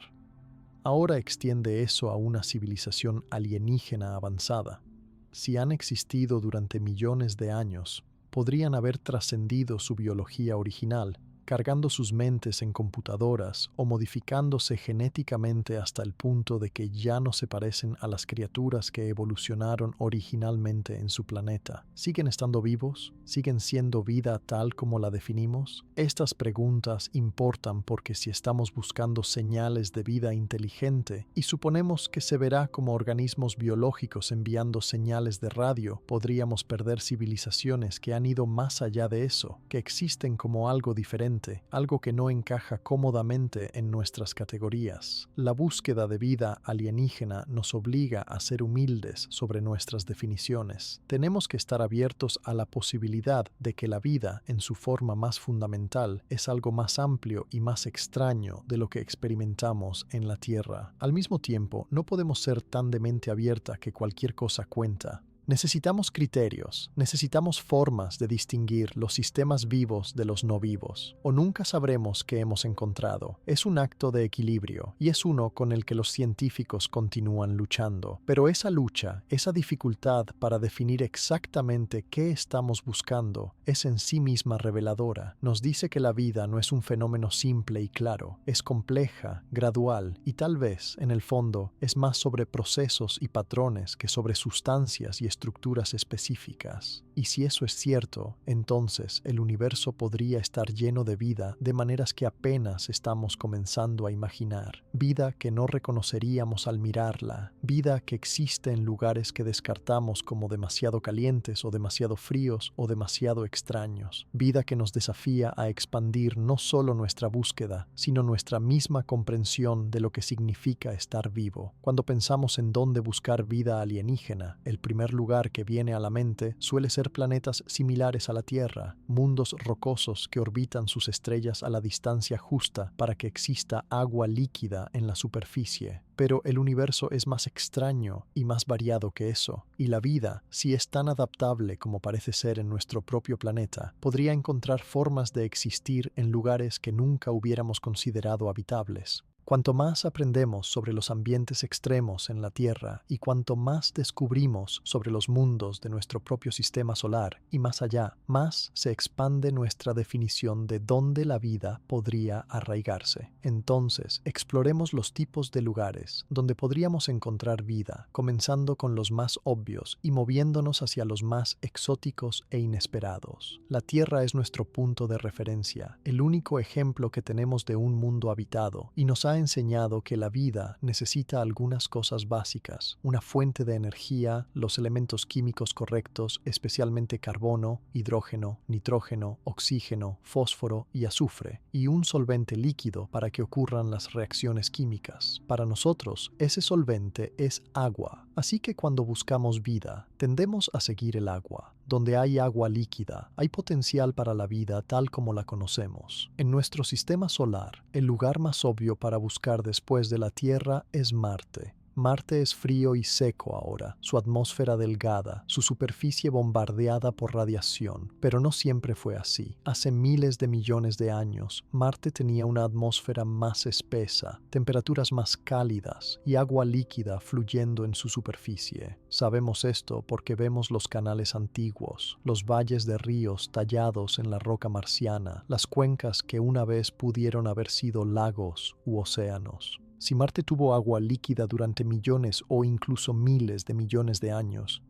Ahora extiende eso a una civilización alienígena avanzada. Si han existido durante millones de años, podrían haber trascendido su biología original, cargando sus mentes en computadoras o modificándose genéticamente hasta el punto de que ya no se parecen a las criaturas que evolucionaron originalmente en su planeta. ¿Siguen estando vivos? ¿Siguen siendo vida tal como la definimos? Estas preguntas importan porque si estamos buscando señales de vida inteligente y suponemos que se verá como organismos biológicos enviando señales de radio, podríamos perder civilizaciones que han ido más allá de eso, que existen como algo diferente, algo que no encaja cómodamente en nuestras categorías. La búsqueda de vida alienígena nos obliga a ser humildes sobre nuestras definiciones. Tenemos que estar abiertos a la posibilidad de que la vida, en su forma más fundamental, es algo más amplio y más extraño de lo que experimentamos en la Tierra. Al mismo tiempo, no podemos ser tan de mente abierta que cualquier cosa cuenta. Necesitamos criterios, necesitamos formas de distinguir los sistemas vivos de los no vivos, o nunca sabremos qué hemos encontrado. Es un acto de equilibrio, y es uno con el que los científicos continúan luchando. Pero esa lucha, esa dificultad para definir exactamente qué estamos buscando, es en sí misma reveladora. Nos dice que la vida no es un fenómeno simple y claro, es compleja, gradual, y tal vez, en el fondo, es más sobre procesos y patrones que sobre sustancias y estructuras específicas. Y si eso es cierto, entonces el universo podría estar lleno de vida de maneras que apenas estamos comenzando a imaginar. Vida que no reconoceríamos al mirarla. Vida que existe en lugares que descartamos como demasiado calientes o demasiado fríos o demasiado extraños. Vida que nos desafía a expandir no solo nuestra búsqueda, sino nuestra misma comprensión de lo que significa estar vivo. Cuando pensamos en dónde buscar vida alienígena, el primer lugar que viene a la mente suele ser planetas similares a la Tierra, mundos rocosos que orbitan sus estrellas a la distancia justa para que exista agua líquida en la superficie. Pero el universo es más extraño y más variado que eso, y la vida, si es tan adaptable como parece ser en nuestro propio planeta, podría encontrar formas de existir en lugares que nunca hubiéramos considerado habitables. Cuanto más aprendemos sobre los ambientes extremos en la Tierra y cuanto más descubrimos sobre los mundos de nuestro propio sistema solar y más allá, más se expande nuestra definición de dónde la vida podría arraigarse. Entonces, exploremos los tipos de lugares donde podríamos encontrar vida, comenzando con los más obvios y moviéndonos hacia los más exóticos e inesperados. La Tierra es nuestro punto de referencia, el único ejemplo que tenemos de un mundo habitado, y nos ha enseñado que la vida necesita algunas cosas básicas: una fuente de energía, los elementos químicos correctos, especialmente carbono, hidrógeno, nitrógeno, oxígeno, fósforo y azufre, y un solvente líquido para que ocurran las reacciones químicas. Para nosotros, ese solvente es agua, así que cuando buscamos vida, tendemos a seguir el agua. Donde hay agua líquida, hay potencial para la vida tal como la conocemos. En nuestro sistema solar, el lugar más obvio para buscar después de la Tierra es Marte. Marte es frío y seco ahora, su atmósfera delgada, su superficie bombardeada por radiación, pero no siempre fue así. Hace miles de millones de años, Marte tenía una atmósfera más espesa, temperaturas más cálidas y agua líquida fluyendo en su superficie. Sabemos esto porque vemos los canales antiguos, los valles de ríos tallados en la roca marciana, las cuencas que una vez pudieron haber sido lagos u océanos. Si Marte tuvo agua líquida durante millones o incluso miles de millones de años,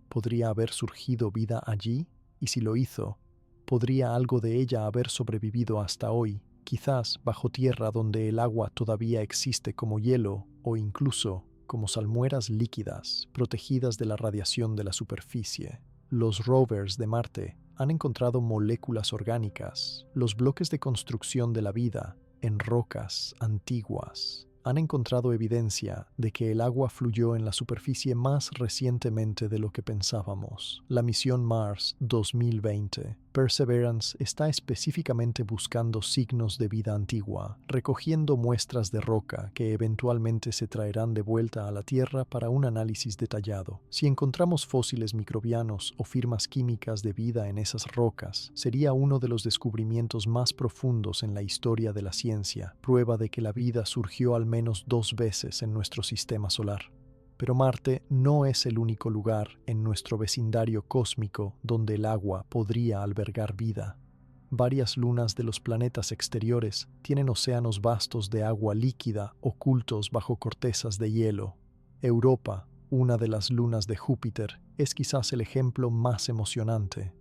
¿podría haber surgido vida allí? Y si lo hizo, ¿podría algo de ella haber sobrevivido hasta hoy, quizás bajo tierra donde el agua todavía existe como hielo o incluso como salmueras líquidas protegidas de la radiación de la superficie? Los rovers de Marte han encontrado moléculas orgánicas, los bloques de construcción de la vida, en rocas antiguas. Han encontrado evidencia de que el agua fluyó en la superficie más recientemente de lo que pensábamos. La misión Mars 2020, Perseverance, está específicamente buscando signos de vida antigua, recogiendo muestras de roca que eventualmente se traerán de vuelta a la Tierra para un análisis detallado. Si encontramos fósiles microbianos o firmas químicas de vida en esas rocas, sería uno de los descubrimientos más profundos en la historia de la ciencia, prueba de que la vida surgió al menos 2 veces en nuestro sistema solar. Pero Marte no es el único lugar en nuestro vecindario cósmico donde el agua podría albergar vida. Varias lunas de los planetas exteriores tienen océanos vastos de agua líquida ocultos bajo cortezas de hielo. Europa, una de las lunas de Júpiter, es quizás el ejemplo más emocionante.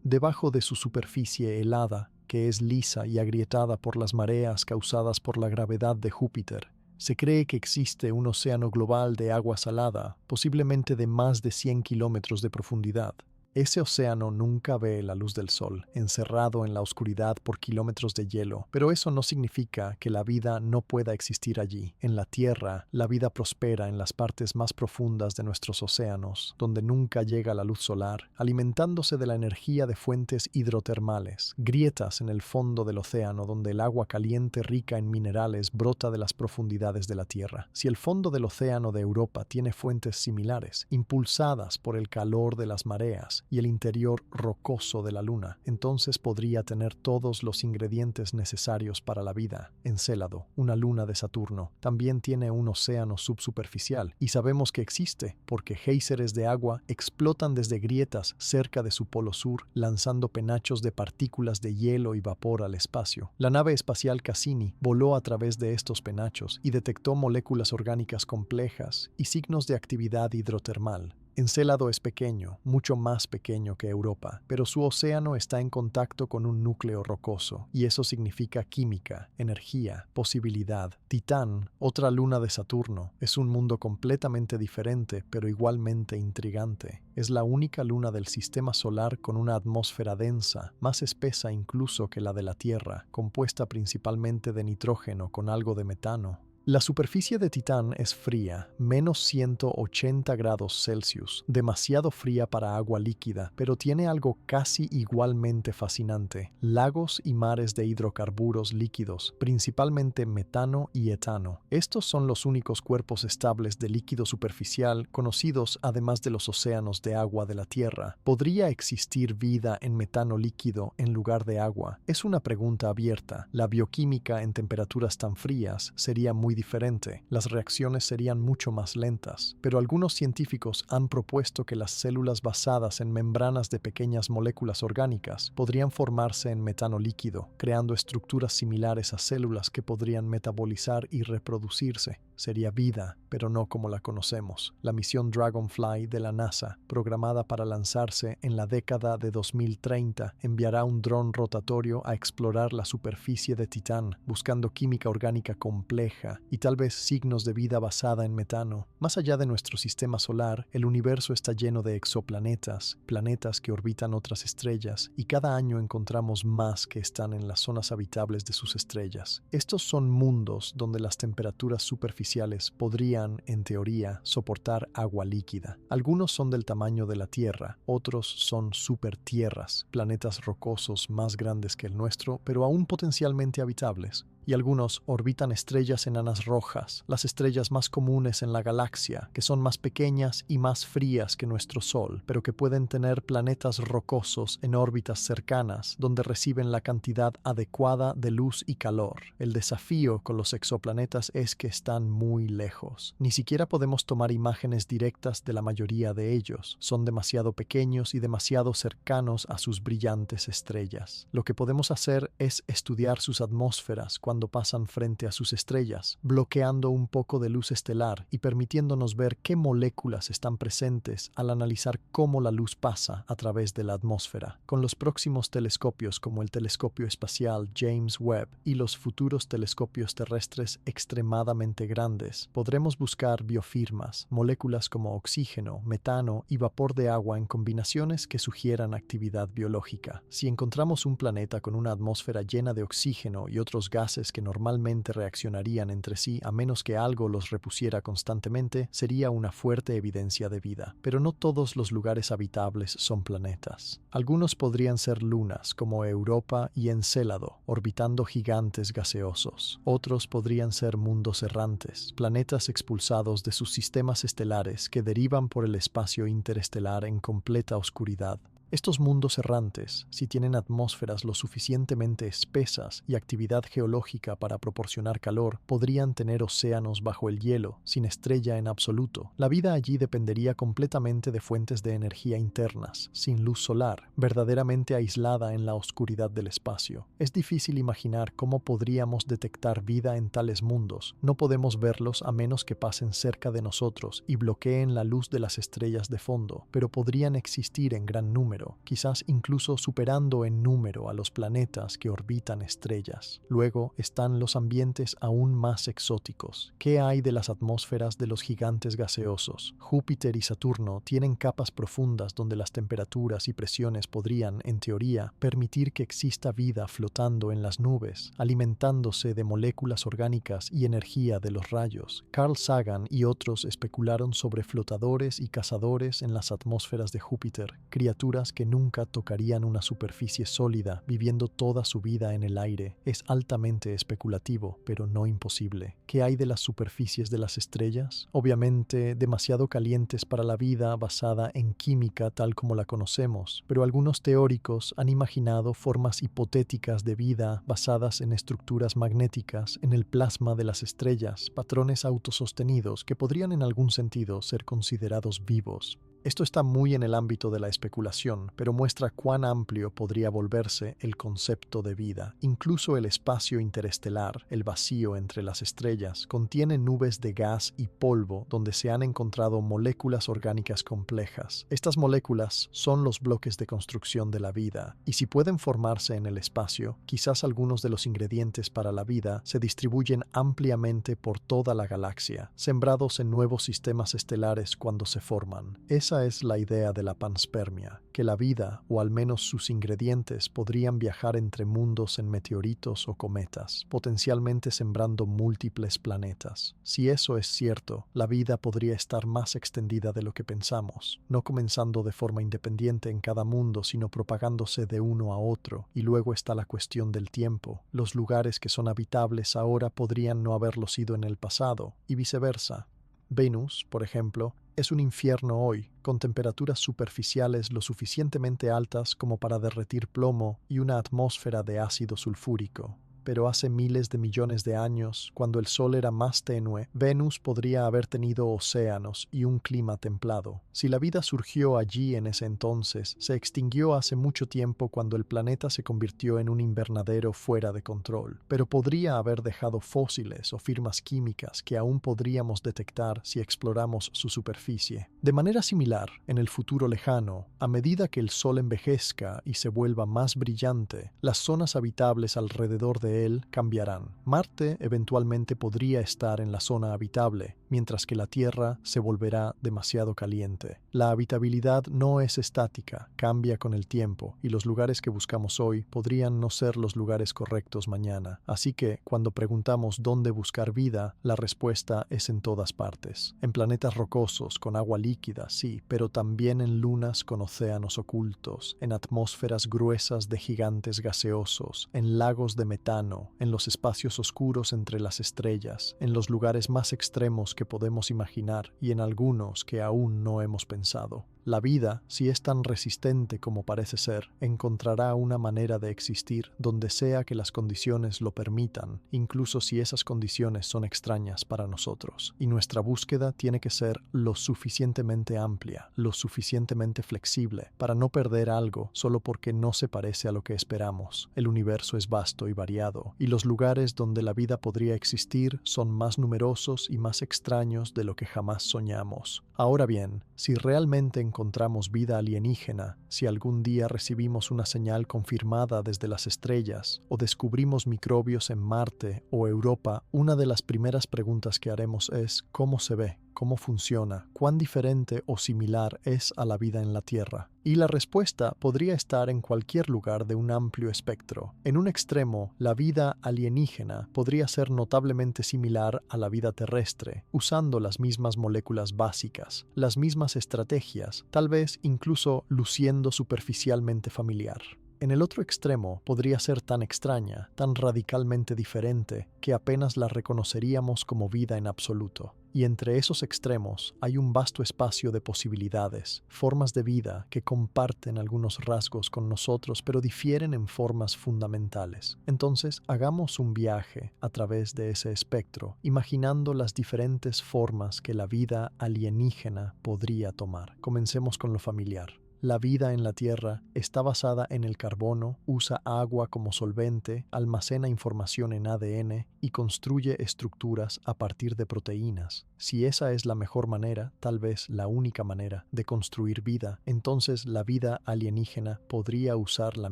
Debajo de su superficie helada, que es lisa y agrietada por las mareas causadas por la gravedad de Júpiter, se cree que existe un océano global de agua salada, posiblemente de más de 100 kilómetros de profundidad. Ese océano nunca ve la luz del sol, encerrado en la oscuridad por kilómetros de hielo, pero eso no significa que la vida no pueda existir allí. En la Tierra, la vida prospera en las partes más profundas de nuestros océanos, donde nunca llega la luz solar, alimentándose de la energía de fuentes hidrotermales, grietas en el fondo del océano donde el agua caliente rica en minerales brota de las profundidades de la Tierra. Si el fondo del océano de Europa tiene fuentes similares, impulsadas por el calor de las mareas, y el interior rocoso de la Luna, entonces podría tener todos los ingredientes necesarios para la vida. Encélado, una luna de Saturno, también tiene un océano subsuperficial, y sabemos que existe porque géiseres de agua explotan desde grietas cerca de su polo sur, lanzando penachos de partículas de hielo y vapor al espacio. La nave espacial Cassini voló a través de estos penachos y detectó moléculas orgánicas complejas y signos de actividad hidrotermal. Encélado es pequeño, mucho más pequeño que Europa, pero su océano está en contacto con un núcleo rocoso, y eso significa química, energía, posibilidad. Titán, otra luna de Saturno, es un mundo completamente diferente, pero igualmente intrigante. Es la única luna del sistema solar con una atmósfera densa, más espesa incluso que la de la Tierra, compuesta principalmente de nitrógeno con algo de metano. La superficie de Titán es fría, menos 180 grados Celsius, demasiado fría para agua líquida, pero tiene algo casi igualmente fascinante: lagos y mares de hidrocarburos líquidos, principalmente metano y etano. Estos son los únicos cuerpos estables de líquido superficial conocidos, además de los océanos de agua de la Tierra. ¿Podría existir vida en metano líquido en lugar de agua? Es una pregunta abierta. La bioquímica en temperaturas tan frías sería muy diferente, las reacciones serían mucho más lentas, pero algunos científicos han propuesto que las células basadas en membranas de pequeñas moléculas orgánicas podrían formarse en metano líquido, creando estructuras similares a células que podrían metabolizar y reproducirse. Sería vida, pero no como la conocemos. La misión Dragonfly de la NASA, programada para lanzarse en la década de 2030, enviará un dron rotatorio a explorar la superficie de Titán, buscando química orgánica compleja y tal vez signos de vida basada en metano. Más allá de nuestro sistema solar, el universo está lleno de exoplanetas, planetas que orbitan otras estrellas, y cada año encontramos más que están en las zonas habitables de sus estrellas. Estos son mundos donde las temperaturas superficiales podrían, en teoría, soportar agua líquida. Algunos son del tamaño de la Tierra, otros son supertierras, planetas rocosos más grandes que el nuestro, pero aún potencialmente habitables. Y algunos orbitan estrellas enanas rojas, las estrellas más comunes en la galaxia, que son más pequeñas y más frías que nuestro Sol, pero que pueden tener planetas rocosos en órbitas cercanas, donde reciben la cantidad adecuada de luz y calor. El desafío con los exoplanetas es que están muy lejos. Ni siquiera podemos tomar imágenes directas de la mayoría de ellos. Son demasiado pequeños y demasiado cercanos a sus brillantes estrellas. Lo que podemos hacer es estudiar sus atmósferas cuando cuando pasan frente a sus estrellas, bloqueando un poco de luz estelar y permitiéndonos ver qué moléculas están presentes al analizar cómo la luz pasa a través de la atmósfera. Con los próximos telescopios como el telescopio espacial James Webb y los futuros telescopios terrestres extremadamente grandes, podremos buscar biofirmas, moléculas como oxígeno, metano y vapor de agua en combinaciones que sugieran actividad biológica. Si encontramos un planeta con una atmósfera llena de oxígeno y otros gases que normalmente reaccionarían entre sí a menos que algo los repusiera constantemente, sería una fuerte evidencia de vida. Pero no todos los lugares habitables son planetas. Algunos podrían ser lunas, como Europa y Encélado, orbitando gigantes gaseosos. Otros podrían ser mundos errantes, planetas expulsados de sus sistemas estelares que derivan por el espacio interestelar en completa oscuridad. Estos mundos errantes, si tienen atmósferas lo suficientemente espesas y actividad geológica para proporcionar calor, podrían tener océanos bajo el hielo, sin estrella en absoluto. La vida allí dependería completamente de fuentes de energía internas, sin luz solar, verdaderamente aislada en la oscuridad del espacio. Es difícil imaginar cómo podríamos detectar vida en tales mundos. No podemos verlos a menos que pasen cerca de nosotros y bloqueen la luz de las estrellas de fondo, pero podrían existir en gran número, quizás incluso superando en número a los planetas que orbitan estrellas. Luego están los ambientes aún más exóticos. ¿Qué hay de las atmósferas de los gigantes gaseosos? Júpiter y Saturno tienen capas profundas donde las temperaturas y presiones podrían, en teoría, permitir que exista vida flotando en las nubes, alimentándose de moléculas orgánicas y energía de los rayos. Carl Sagan y otros especularon sobre flotadores y cazadores en las atmósferas de Júpiter, criaturas que nunca tocarían una superficie sólida, viviendo toda su vida en el aire. Es altamente especulativo, pero no imposible. ¿Qué hay de las superficies de las estrellas? Obviamente, demasiado calientes para la vida basada en química tal como la conocemos, pero algunos teóricos han imaginado formas hipotéticas de vida basadas en estructuras magnéticas en el plasma de las estrellas, patrones autosostenidos que podrían en algún sentido ser considerados vivos. Esto está muy en el ámbito de la especulación, pero muestra cuán amplio podría volverse el concepto de vida. Incluso el espacio interestelar, el vacío entre las estrellas, contiene nubes de gas y polvo donde se han encontrado moléculas orgánicas complejas. Estas moléculas son los bloques de construcción de la vida, y si pueden formarse en el espacio, quizás algunos de los ingredientes para la vida se distribuyen ampliamente por toda la galaxia, sembrados en nuevos sistemas estelares cuando se forman. Esa es la idea de la panspermia, que la vida, o al menos sus ingredientes, podrían viajar entre mundos en meteoritos o cometas, potencialmente sembrando múltiples planetas. Si eso es cierto, la vida podría estar más extendida de lo que pensamos, no comenzando de forma independiente en cada mundo, sino propagándose de uno a otro. Y luego está la cuestión del tiempo. Los lugares que son habitables ahora podrían no haberlo sido en el pasado, y viceversa. Venus, por ejemplo, es un infierno hoy, con temperaturas superficiales lo suficientemente altas como para derretir plomo y una atmósfera de ácido sulfúrico. Pero hace miles de millones de años, cuando el Sol era más tenue, Venus podría haber tenido océanos y un clima templado. Si la vida surgió allí en ese entonces, se extinguió hace mucho tiempo cuando el planeta se convirtió en un invernadero fuera de control, pero podría haber dejado fósiles o firmas químicas que aún podríamos detectar si exploramos su superficie. De manera similar, en el futuro lejano, a medida que el Sol envejezca y se vuelva más brillante, las zonas habitables alrededor de él cambiarán. Marte eventualmente podría estar en la zona habitable, mientras que la Tierra se volverá demasiado caliente. La habitabilidad no es estática, cambia con el tiempo, y los lugares que buscamos hoy podrían no ser los lugares correctos mañana. Así que, cuando preguntamos dónde buscar vida, la respuesta es en todas partes. En planetas rocosos, con agua líquida, sí, pero también en lunas con océanos ocultos, en atmósferas gruesas de gigantes gaseosos, en lagos de metano, en los espacios oscuros entre las estrellas, en los lugares más extremos que podemos imaginar y en algunos que aún no hemos pensado. La vida, si es tan resistente como parece ser, encontrará una manera de existir donde sea que las condiciones lo permitan, incluso si esas condiciones son extrañas para nosotros. Y nuestra búsqueda tiene que ser lo suficientemente amplia, lo suficientemente flexible, para no perder algo solo porque no se parece a lo que esperamos. El universo es vasto y variado, y los lugares donde la vida podría existir son más numerosos y más extraños de lo que jamás soñamos. Ahora bien, si realmente encontramos vida alienígena, si algún día recibimos una señal confirmada desde las estrellas o descubrimos microbios en Marte o Europa, una de las primeras preguntas que haremos es ¿cómo se ve? ¿Cómo funciona? ¿Cuán diferente o similar es a la vida en la Tierra? Y la respuesta podría estar en cualquier lugar de un amplio espectro. En un extremo, la vida alienígena podría ser notablemente similar a la vida terrestre, usando las mismas moléculas básicas, las mismas estrategias, tal vez incluso luciendo superficialmente familiar. En el otro extremo podría ser tan extraña, tan radicalmente diferente, que apenas la reconoceríamos como vida en absoluto. Y entre esos extremos hay un vasto espacio de posibilidades, formas de vida que comparten algunos rasgos con nosotros, pero difieren en formas fundamentales. Entonces, hagamos un viaje a través de ese espectro, imaginando las diferentes formas que la vida alienígena podría tomar. Comencemos con lo familiar. La vida en la Tierra está basada en el carbono, usa agua como solvente, almacena información en ADN y construye estructuras a partir de proteínas. Si esa es la mejor manera, tal vez la única manera, de construir vida, entonces la vida alienígena podría usar la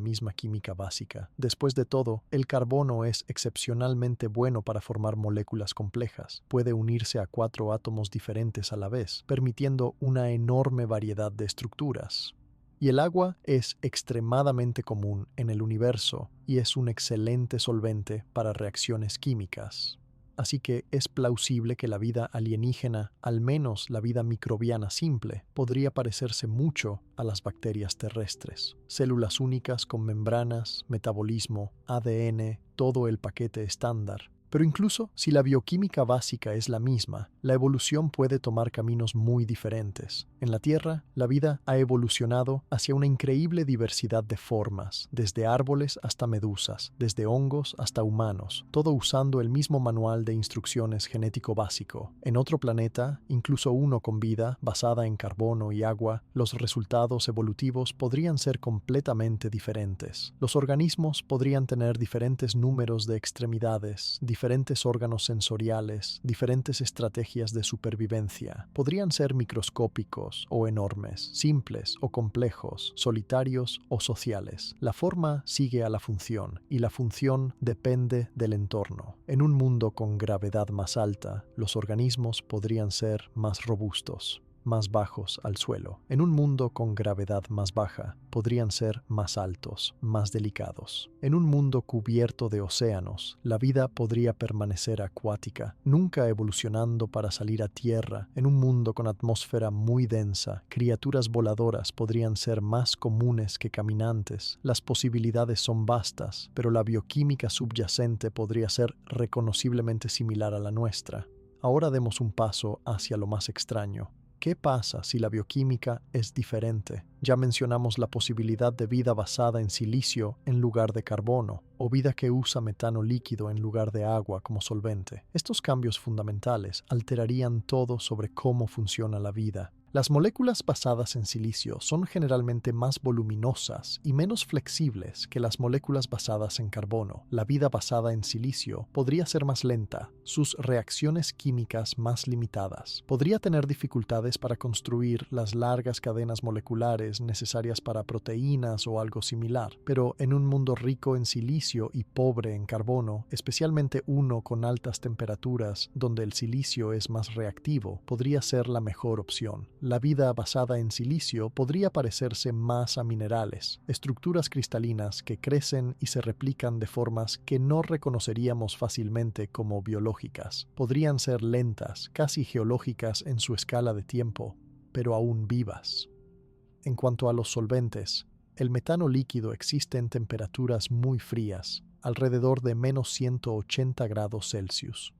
misma química básica. Después de todo, el carbono es excepcionalmente bueno para formar moléculas complejas. Puede unirse a 4 átomos diferentes a la vez, permitiendo una enorme variedad de estructuras. Y el agua es extremadamente común en el universo y es un excelente solvente para reacciones químicas. Así que es plausible que la vida alienígena, al menos la vida microbiana simple, podría parecerse mucho a las bacterias terrestres. Células únicas con membranas, metabolismo, ADN, todo el paquete estándar. Pero incluso si la bioquímica básica es la misma, la evolución puede tomar caminos muy diferentes. En la Tierra, la vida ha evolucionado hacia una increíble diversidad de formas, desde árboles hasta medusas, desde hongos hasta humanos, todo usando el mismo manual de instrucciones genético básico. En otro planeta, incluso uno con vida, basada en carbono y agua, los resultados evolutivos podrían ser completamente diferentes. Los organismos podrían tener diferentes números de extremidades, diferentes órganos sensoriales, diferentes estrategias de supervivencia. Podrían ser microscópicos o enormes, simples o complejos, solitarios o sociales. La forma sigue a la función, y la función depende del entorno. En un mundo con gravedad más alta, los organismos podrían ser más robustos, más bajos al suelo. En un mundo con gravedad más baja, podrían ser más altos, más delicados. En un mundo cubierto de océanos, la vida podría permanecer acuática, nunca evolucionando para salir a tierra. En un mundo con atmósfera muy densa, criaturas voladoras podrían ser más comunes que caminantes. Las posibilidades son vastas, pero la bioquímica subyacente podría ser reconociblemente similar a la nuestra. Ahora demos un paso hacia lo más extraño. ¿Qué pasa si la bioquímica es diferente? Ya mencionamos la posibilidad de vida basada en silicio en lugar de carbono, o vida que usa metano líquido en lugar de agua como solvente. Estos cambios fundamentales alterarían todo sobre cómo funciona la vida. Las moléculas basadas en silicio son generalmente más voluminosas y menos flexibles que las moléculas basadas en carbono. La vida basada en silicio podría ser más lenta, sus reacciones químicas más limitadas. Podría tener dificultades para construir las largas cadenas moleculares necesarias para proteínas o algo similar, pero en un mundo rico en silicio y pobre en carbono, especialmente uno con altas temperaturas donde el silicio es más reactivo, podría ser la mejor opción. La vida basada en silicio podría parecerse más a minerales, estructuras cristalinas que crecen y se replican de formas que no reconoceríamos fácilmente como biológicas. Podrían ser lentas, casi geológicas en su escala de tiempo, pero aún vivas. En cuanto a los solventes, el metano líquido existe en temperaturas muy frías, alrededor de -180 grados Celsius.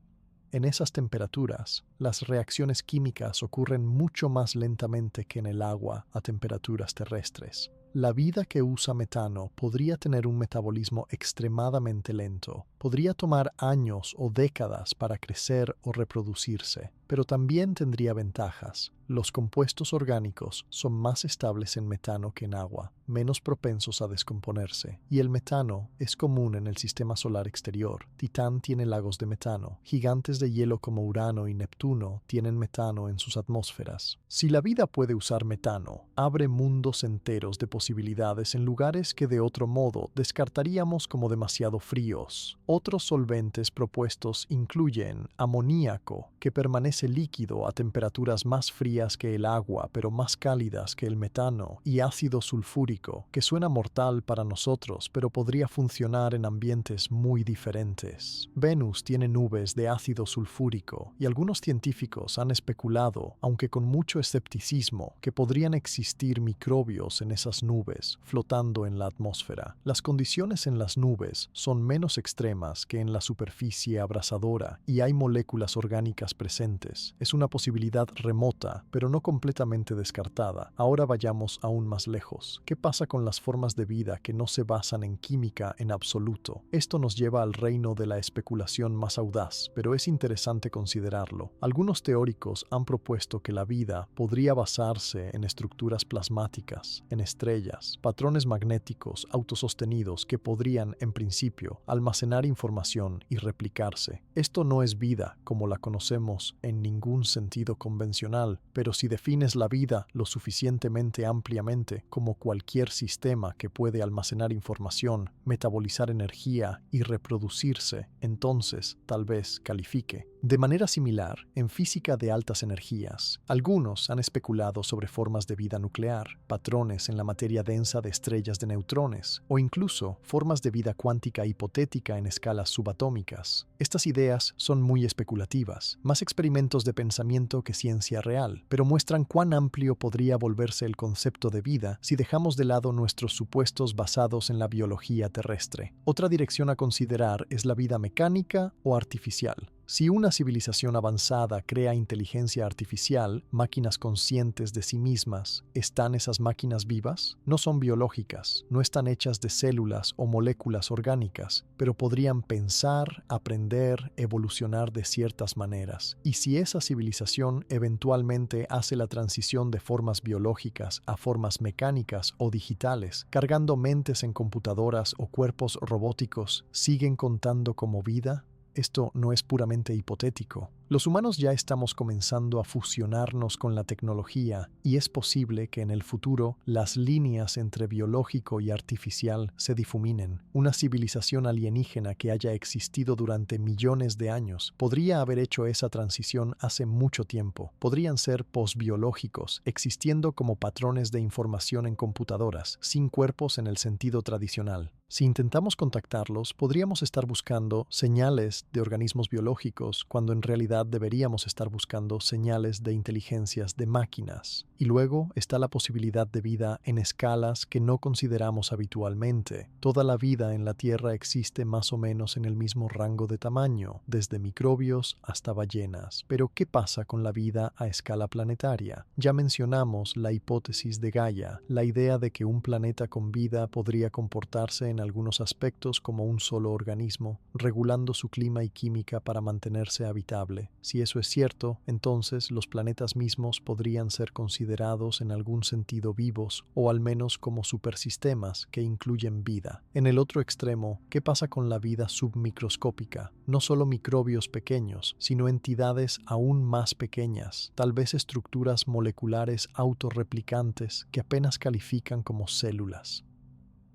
En esas temperaturas, las reacciones químicas ocurren mucho más lentamente que en el agua a temperaturas terrestres. La vida que usa metano podría tener un metabolismo extremadamente lento. Podría tomar años o décadas para crecer o reproducirse, pero también tendría ventajas. Los compuestos orgánicos son más estables en metano que en agua, menos propensos a descomponerse, y el metano es común en el sistema solar exterior. Titán tiene lagos de metano. Gigantes de hielo como Urano y Neptuno tienen metano en sus atmósferas. Si la vida puede usar metano, abre mundos enteros de posibilidades en lugares que de otro modo descartaríamos como demasiado fríos. Otros solventes propuestos incluyen amoníaco, que permanece líquido a temperaturas más frías que el agua, pero más cálidas que el metano, y ácido sulfúrico, que suena mortal para nosotros, pero podría funcionar en ambientes muy diferentes. Venus tiene nubes de ácido sulfúrico, y algunos científicos han especulado, aunque con mucho escepticismo, que podrían existir microbios en esas nubes, flotando en la atmósfera. Las condiciones en las nubes son menos extremas que en la superficie abrasadora, y hay moléculas orgánicas presentes. Es una posibilidad remota, pero no completamente descartada. Ahora vayamos aún más lejos. ¿Qué pasa con las formas de vida que no se basan en química en absoluto? Esto nos lleva al reino de la especulación más audaz, pero es interesante considerarlo. Algunos teóricos han propuesto que la vida podría basarse en estructuras plasmáticas, en estrellas, patrones magnéticos autosostenidos que podrían, en principio, almacenar información y replicarse. Esto no es vida como la conocemos en ningún sentido convencional, pero si defines la vida lo suficientemente ampliamente como cualquier sistema que puede almacenar información, metabolizar energía y reproducirse, entonces tal vez califique. De manera similar, en física de altas energías, algunos han especulado sobre formas de vida nuclear, patrones en la materia densa de estrellas de neutrones, o incluso formas de vida cuántica hipotética en escalas subatómicas. Estas ideas son muy especulativas, más experimentos de pensamiento que ciencia real, pero muestran cuán amplio podría volverse el concepto de vida si dejamos de lado nuestros supuestos basados en la biología terrestre. Otra dirección a considerar es la vida mecánica o artificial. Si una civilización avanzada crea inteligencia artificial, máquinas conscientes de sí mismas, ¿están esas máquinas vivas? No son biológicas, no están hechas de células o moléculas orgánicas, pero podrían pensar, aprender, evolucionar de ciertas maneras. Y si esa civilización eventualmente hace la transición de formas biológicas a formas mecánicas o digitales, cargando mentes en computadoras o cuerpos robóticos, ¿siguen contando como vida? Esto no es puramente hipotético. Los humanos ya estamos comenzando a fusionarnos con la tecnología y es posible que en el futuro las líneas entre biológico y artificial se difuminen. Una civilización alienígena que haya existido durante millones de años podría haber hecho esa transición hace mucho tiempo. Podrían ser posbiológicos, existiendo como patrones de información en computadoras, sin cuerpos en el sentido tradicional. Si intentamos contactarlos, podríamos estar buscando señales de organismos biológicos cuando en realidad deberíamos estar buscando señales de inteligencias de máquinas. Y luego está la posibilidad de vida en escalas que no consideramos habitualmente. Toda la vida en la Tierra existe más o menos en el mismo rango de tamaño, desde microbios hasta ballenas. Pero ¿qué pasa con la vida a escala planetaria? Ya mencionamos la hipótesis de Gaia, la idea de que un planeta con vida podría comportarse en algunos aspectos como un solo organismo, regulando su clima y química para mantenerse habitable. Si eso es cierto, entonces los planetas mismos podrían ser considerados en algún sentido vivos, o al menos como supersistemas que incluyen vida. En el otro extremo, ¿qué pasa con la vida submicroscópica? No solo microbios pequeños, sino entidades aún más pequeñas, tal vez estructuras moleculares autorreplicantes que apenas califican como células.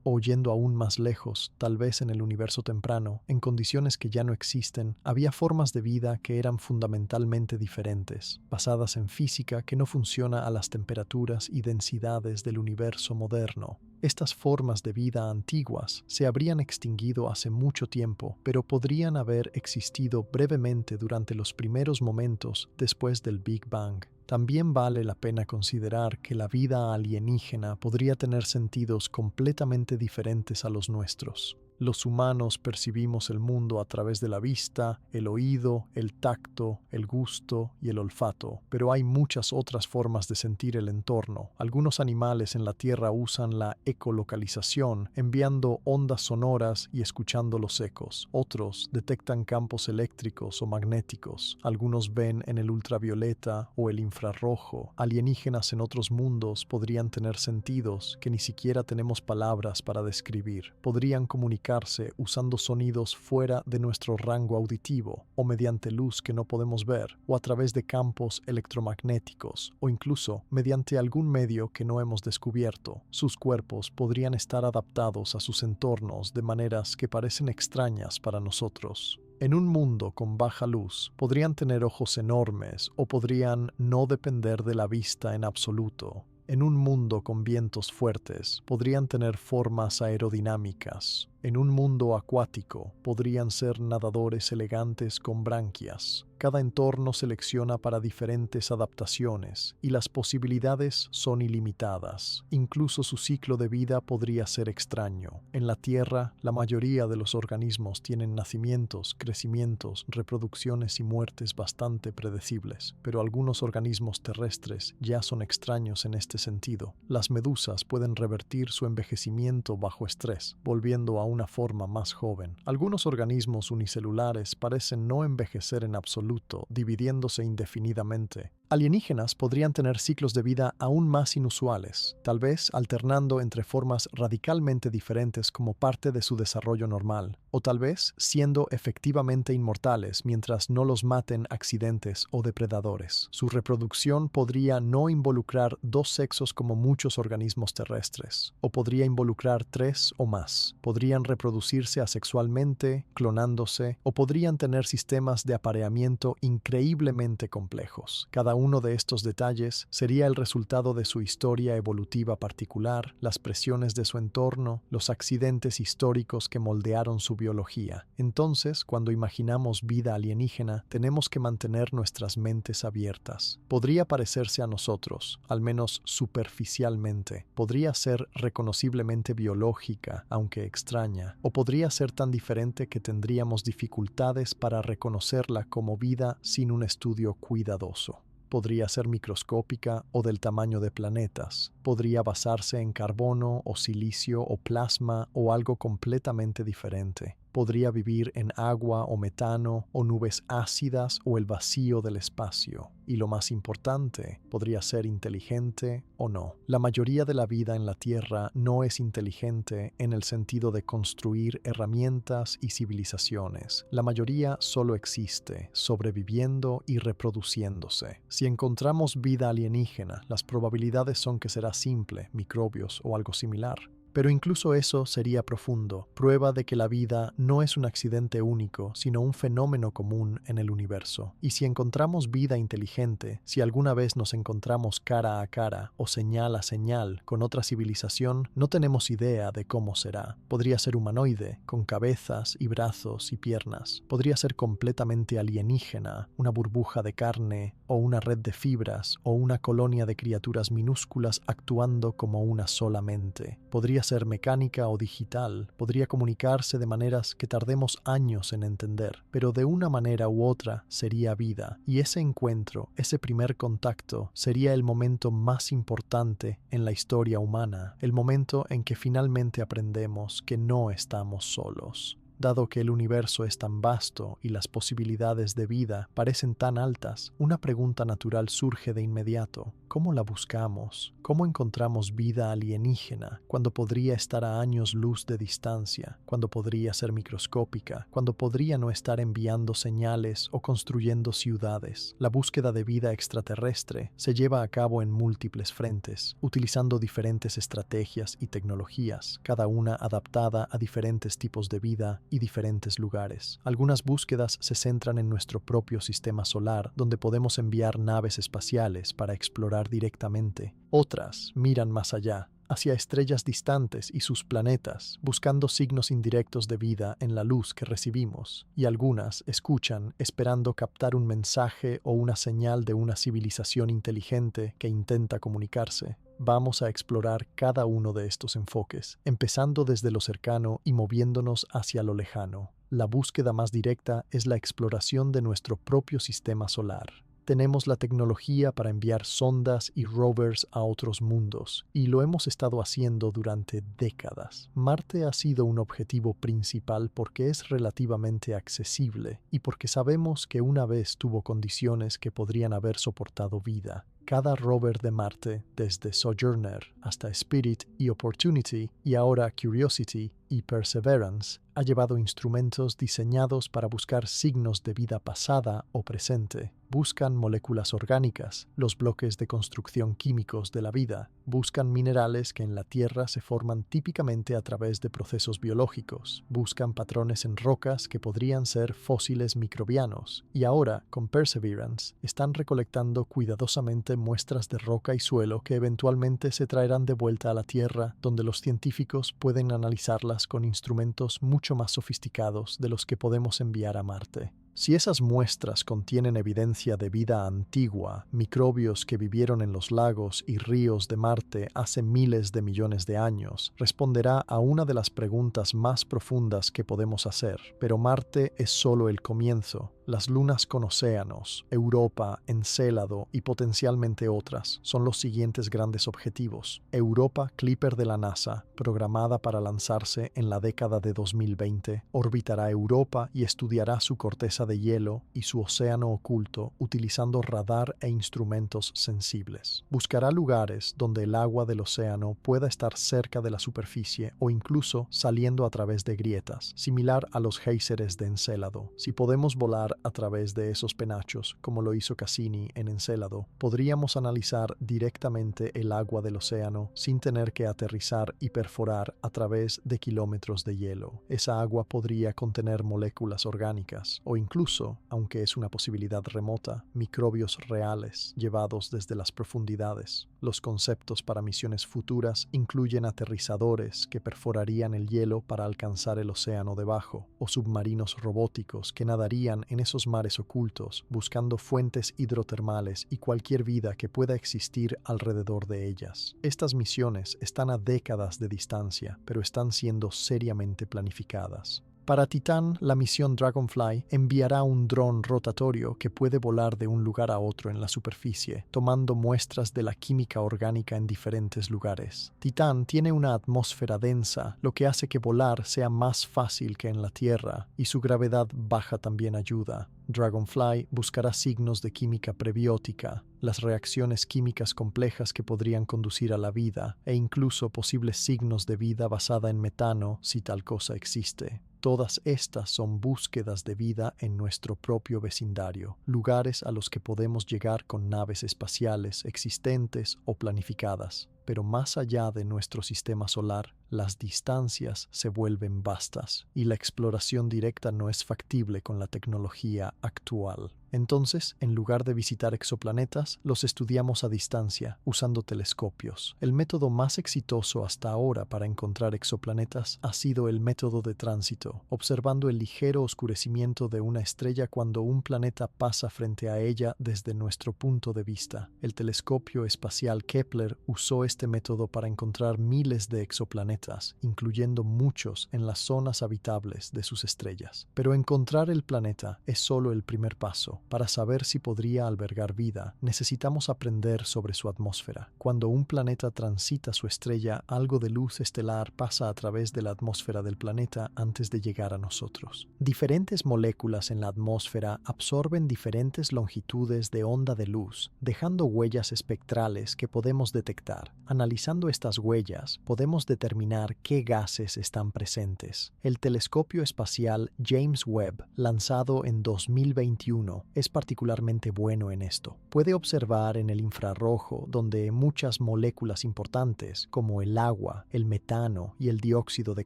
O yendo aún más lejos, tal vez en el universo temprano, en condiciones que ya no existen, había formas de vida que eran fundamentalmente diferentes, basadas en física que no funciona a las temperaturas y densidades del universo moderno. Estas formas de vida antiguas se habrían extinguido hace mucho tiempo, pero podrían haber existido brevemente durante los primeros momentos después del Big Bang. También vale la pena considerar que la vida alienígena podría tener sentidos completamente diferentes a los nuestros. Los humanos percibimos el mundo a través de la vista, el oído, el tacto, el gusto y el olfato, pero hay muchas otras formas de sentir el entorno. Algunos animales en la Tierra usan la ecolocalización, enviando ondas sonoras y escuchando los ecos. Otros detectan campos eléctricos o magnéticos. Algunos ven en el ultravioleta o el infrarrojo. Alienígenas en otros mundos podrían tener sentidos que ni siquiera tenemos palabras para describir. Podrían comunicarse usando sonidos fuera de nuestro rango auditivo, o mediante luz que no podemos ver, o a través de campos electromagnéticos, o incluso mediante algún medio que no hemos descubierto. Sus cuerpos podrían estar adaptados a sus entornos de maneras que parecen extrañas para nosotros. En un mundo con baja luz, podrían tener ojos enormes o podrían no depender de la vista en absoluto. En un mundo con vientos fuertes, podrían tener formas aerodinámicas. En un mundo acuático, podrían ser nadadores elegantes con branquias. Cada entorno selecciona para diferentes adaptaciones y las posibilidades son ilimitadas. Incluso su ciclo de vida podría ser extraño. En la Tierra, la mayoría de los organismos tienen nacimientos, crecimientos, reproducciones y muertes bastante predecibles, pero algunos organismos terrestres ya son extraños en este sentido. Las medusas pueden revertir su envejecimiento bajo estrés, volviendo a una forma más joven. Algunos organismos unicelulares parecen no envejecer en absoluto, dividiéndose indefinidamente. Alienígenas podrían tener ciclos de vida aún más inusuales, tal vez alternando entre formas radicalmente diferentes como parte de su desarrollo normal, o tal vez siendo efectivamente inmortales mientras no los maten accidentes o depredadores. Su reproducción podría no involucrar dos sexos como muchos organismos terrestres, o podría involucrar 3 o más. Podrían reproducirse asexualmente, clonándose, o podrían tener sistemas de apareamiento increíblemente complejos. Cada uno de estos detalles sería el resultado de su historia evolutiva particular, las presiones de su entorno, los accidentes históricos que moldearon su biología. Entonces, cuando imaginamos vida alienígena, tenemos que mantener nuestras mentes abiertas. Podría parecerse a nosotros, al menos superficialmente. Podría ser reconociblemente biológica, aunque extraña, o podría ser tan diferente que tendríamos dificultades para reconocerla como vida sin un estudio cuidadoso. Podría ser microscópica o del tamaño de planetas. Podría basarse en carbono o silicio o plasma o algo completamente diferente. Podría vivir en agua o metano o nubes ácidas o el vacío del espacio. Y lo más importante, podría ser inteligente o no. La mayoría de la vida en la Tierra no es inteligente en el sentido de construir herramientas y civilizaciones. La mayoría solo existe, sobreviviendo y reproduciéndose. Si encontramos vida alienígena, las probabilidades son que será simple, microbios o algo similar. Pero incluso eso sería profundo, prueba de que la vida no es un accidente único, sino un fenómeno común en el universo. Y si encontramos vida inteligente, si alguna vez nos encontramos cara a cara o señal a señal con otra civilización, no tenemos idea de cómo será. Podría ser humanoide, con cabezas y brazos y piernas. Podría ser completamente alienígena, una burbuja de carne o una red de fibras o una colonia de criaturas minúsculas actuando como una sola mente. Podría ser mecánica o digital, podría comunicarse de maneras que tardemos años en entender, pero de una manera u otra sería vida, y ese encuentro, ese primer contacto, sería el momento más importante en la historia humana, el momento en que finalmente aprendemos que no estamos solos. Dado que el universo es tan vasto y las posibilidades de vida parecen tan altas, una pregunta natural surge de inmediato. ¿Cómo la buscamos? ¿Cómo encontramos vida alienígena cuando podría estar a años luz de distancia, cuando podría ser microscópica, cuando podría no estar enviando señales o construyendo ciudades? La búsqueda de vida extraterrestre se lleva a cabo en múltiples frentes, utilizando diferentes estrategias y tecnologías, cada una adaptada a diferentes tipos de vida y diferentes lugares. Algunas búsquedas se centran en nuestro propio sistema solar, donde podemos enviar naves espaciales para explorar directamente. Otras miran más allá, hacia estrellas distantes y sus planetas, buscando signos indirectos de vida en la luz que recibimos, y algunas escuchan esperando captar un mensaje o una señal de una civilización inteligente que intenta comunicarse. Vamos a explorar cada uno de estos enfoques, empezando desde lo cercano y moviéndonos hacia lo lejano. La búsqueda más directa es la exploración de nuestro propio sistema solar. Tenemos la tecnología para enviar sondas y rovers a otros mundos, y lo hemos estado haciendo durante décadas. Marte ha sido un objetivo principal porque es relativamente accesible y porque sabemos que una vez tuvo condiciones que podrían haber soportado vida. Cada rover de Marte, desde Sojourner hasta Spirit y Opportunity, y ahora Curiosity y Perseverance, ha llevado instrumentos diseñados para buscar signos de vida pasada o presente. Buscan moléculas orgánicas, los bloques de construcción químicos de la vida. Buscan minerales que en la Tierra se forman típicamente a través de procesos biológicos. Buscan patrones en rocas que podrían ser fósiles microbianos. Y ahora, con Perseverance, están recolectando cuidadosamente muestras de roca y suelo que eventualmente se traerán de vuelta a la Tierra, donde los científicos pueden analizarlas con instrumentos mucho más sofisticados de los que podemos enviar a Marte. Si esas muestras contienen evidencia de vida antigua, microbios que vivieron en los lagos y ríos de Marte hace miles de millones de años, responderá a una de las preguntas más profundas que podemos hacer. Pero Marte es solo el comienzo. Las lunas con océanos, Europa, Encélado y potencialmente otras son los siguientes grandes objetivos. Europa Clipper de la NASA, programada para lanzarse en la década de 2020, orbitará Europa y estudiará su corteza de hielo y su océano oculto utilizando radar e instrumentos sensibles. Buscará lugares donde el agua del océano pueda estar cerca de la superficie o incluso saliendo a través de grietas, similar a los géiseres de Encélado. Si podemos volar a través de esos penachos, como lo hizo Cassini en Encélado, podríamos analizar directamente el agua del océano sin tener que aterrizar y perforar a través de kilómetros de hielo. Esa agua podría contener moléculas orgánicas o incluso, aunque es una posibilidad remota, microbios reales llevados desde las profundidades. Los conceptos para misiones futuras incluyen aterrizadores que perforarían el hielo para alcanzar el océano debajo, o submarinos robóticos que nadarían en esos mares ocultos buscando fuentes hidrotermales y cualquier vida que pueda existir alrededor de ellas. Estas misiones están a décadas de distancia, pero están siendo seriamente planificadas. Para Titán, la misión Dragonfly enviará un dron rotatorio que puede volar de un lugar a otro en la superficie, tomando muestras de la química orgánica en diferentes lugares. Titán tiene una atmósfera densa, lo que hace que volar sea más fácil que en la Tierra, y su gravedad baja también ayuda. Dragonfly buscará signos de química prebiótica, las reacciones químicas complejas que podrían conducir a la vida, e incluso posibles signos de vida basada en metano si tal cosa existe. Todas estas son búsquedas de vida en nuestro propio vecindario, lugares a los que podemos llegar con naves espaciales existentes o planificadas. Pero más allá de nuestro sistema solar, las distancias se vuelven vastas y la exploración directa no es factible con la tecnología actual. Entonces, en lugar de visitar exoplanetas, los estudiamos a distancia, usando telescopios. El método más exitoso hasta ahora para encontrar exoplanetas ha sido el método de tránsito, observando el ligero oscurecimiento de una estrella cuando un planeta pasa frente a ella desde nuestro punto de vista. El telescopio espacial Kepler usó este método para encontrar miles de exoplanetas, incluyendo muchos en las zonas habitables de sus estrellas. Pero encontrar el planeta es solo el primer paso. Para saber si podría albergar vida, necesitamos aprender sobre su atmósfera. Cuando un planeta transita su estrella, algo de luz estelar pasa a través de la atmósfera del planeta antes de llegar a nosotros. Diferentes moléculas en la atmósfera absorben diferentes longitudes de onda de luz, dejando huellas espectrales que podemos detectar. Analizando estas huellas, podemos determinar qué gases están presentes. El telescopio espacial James Webb, lanzado en 2021, es particularmente bueno en esto. Puede observar en el infrarrojo donde muchas moléculas importantes, como el agua, el metano y el dióxido de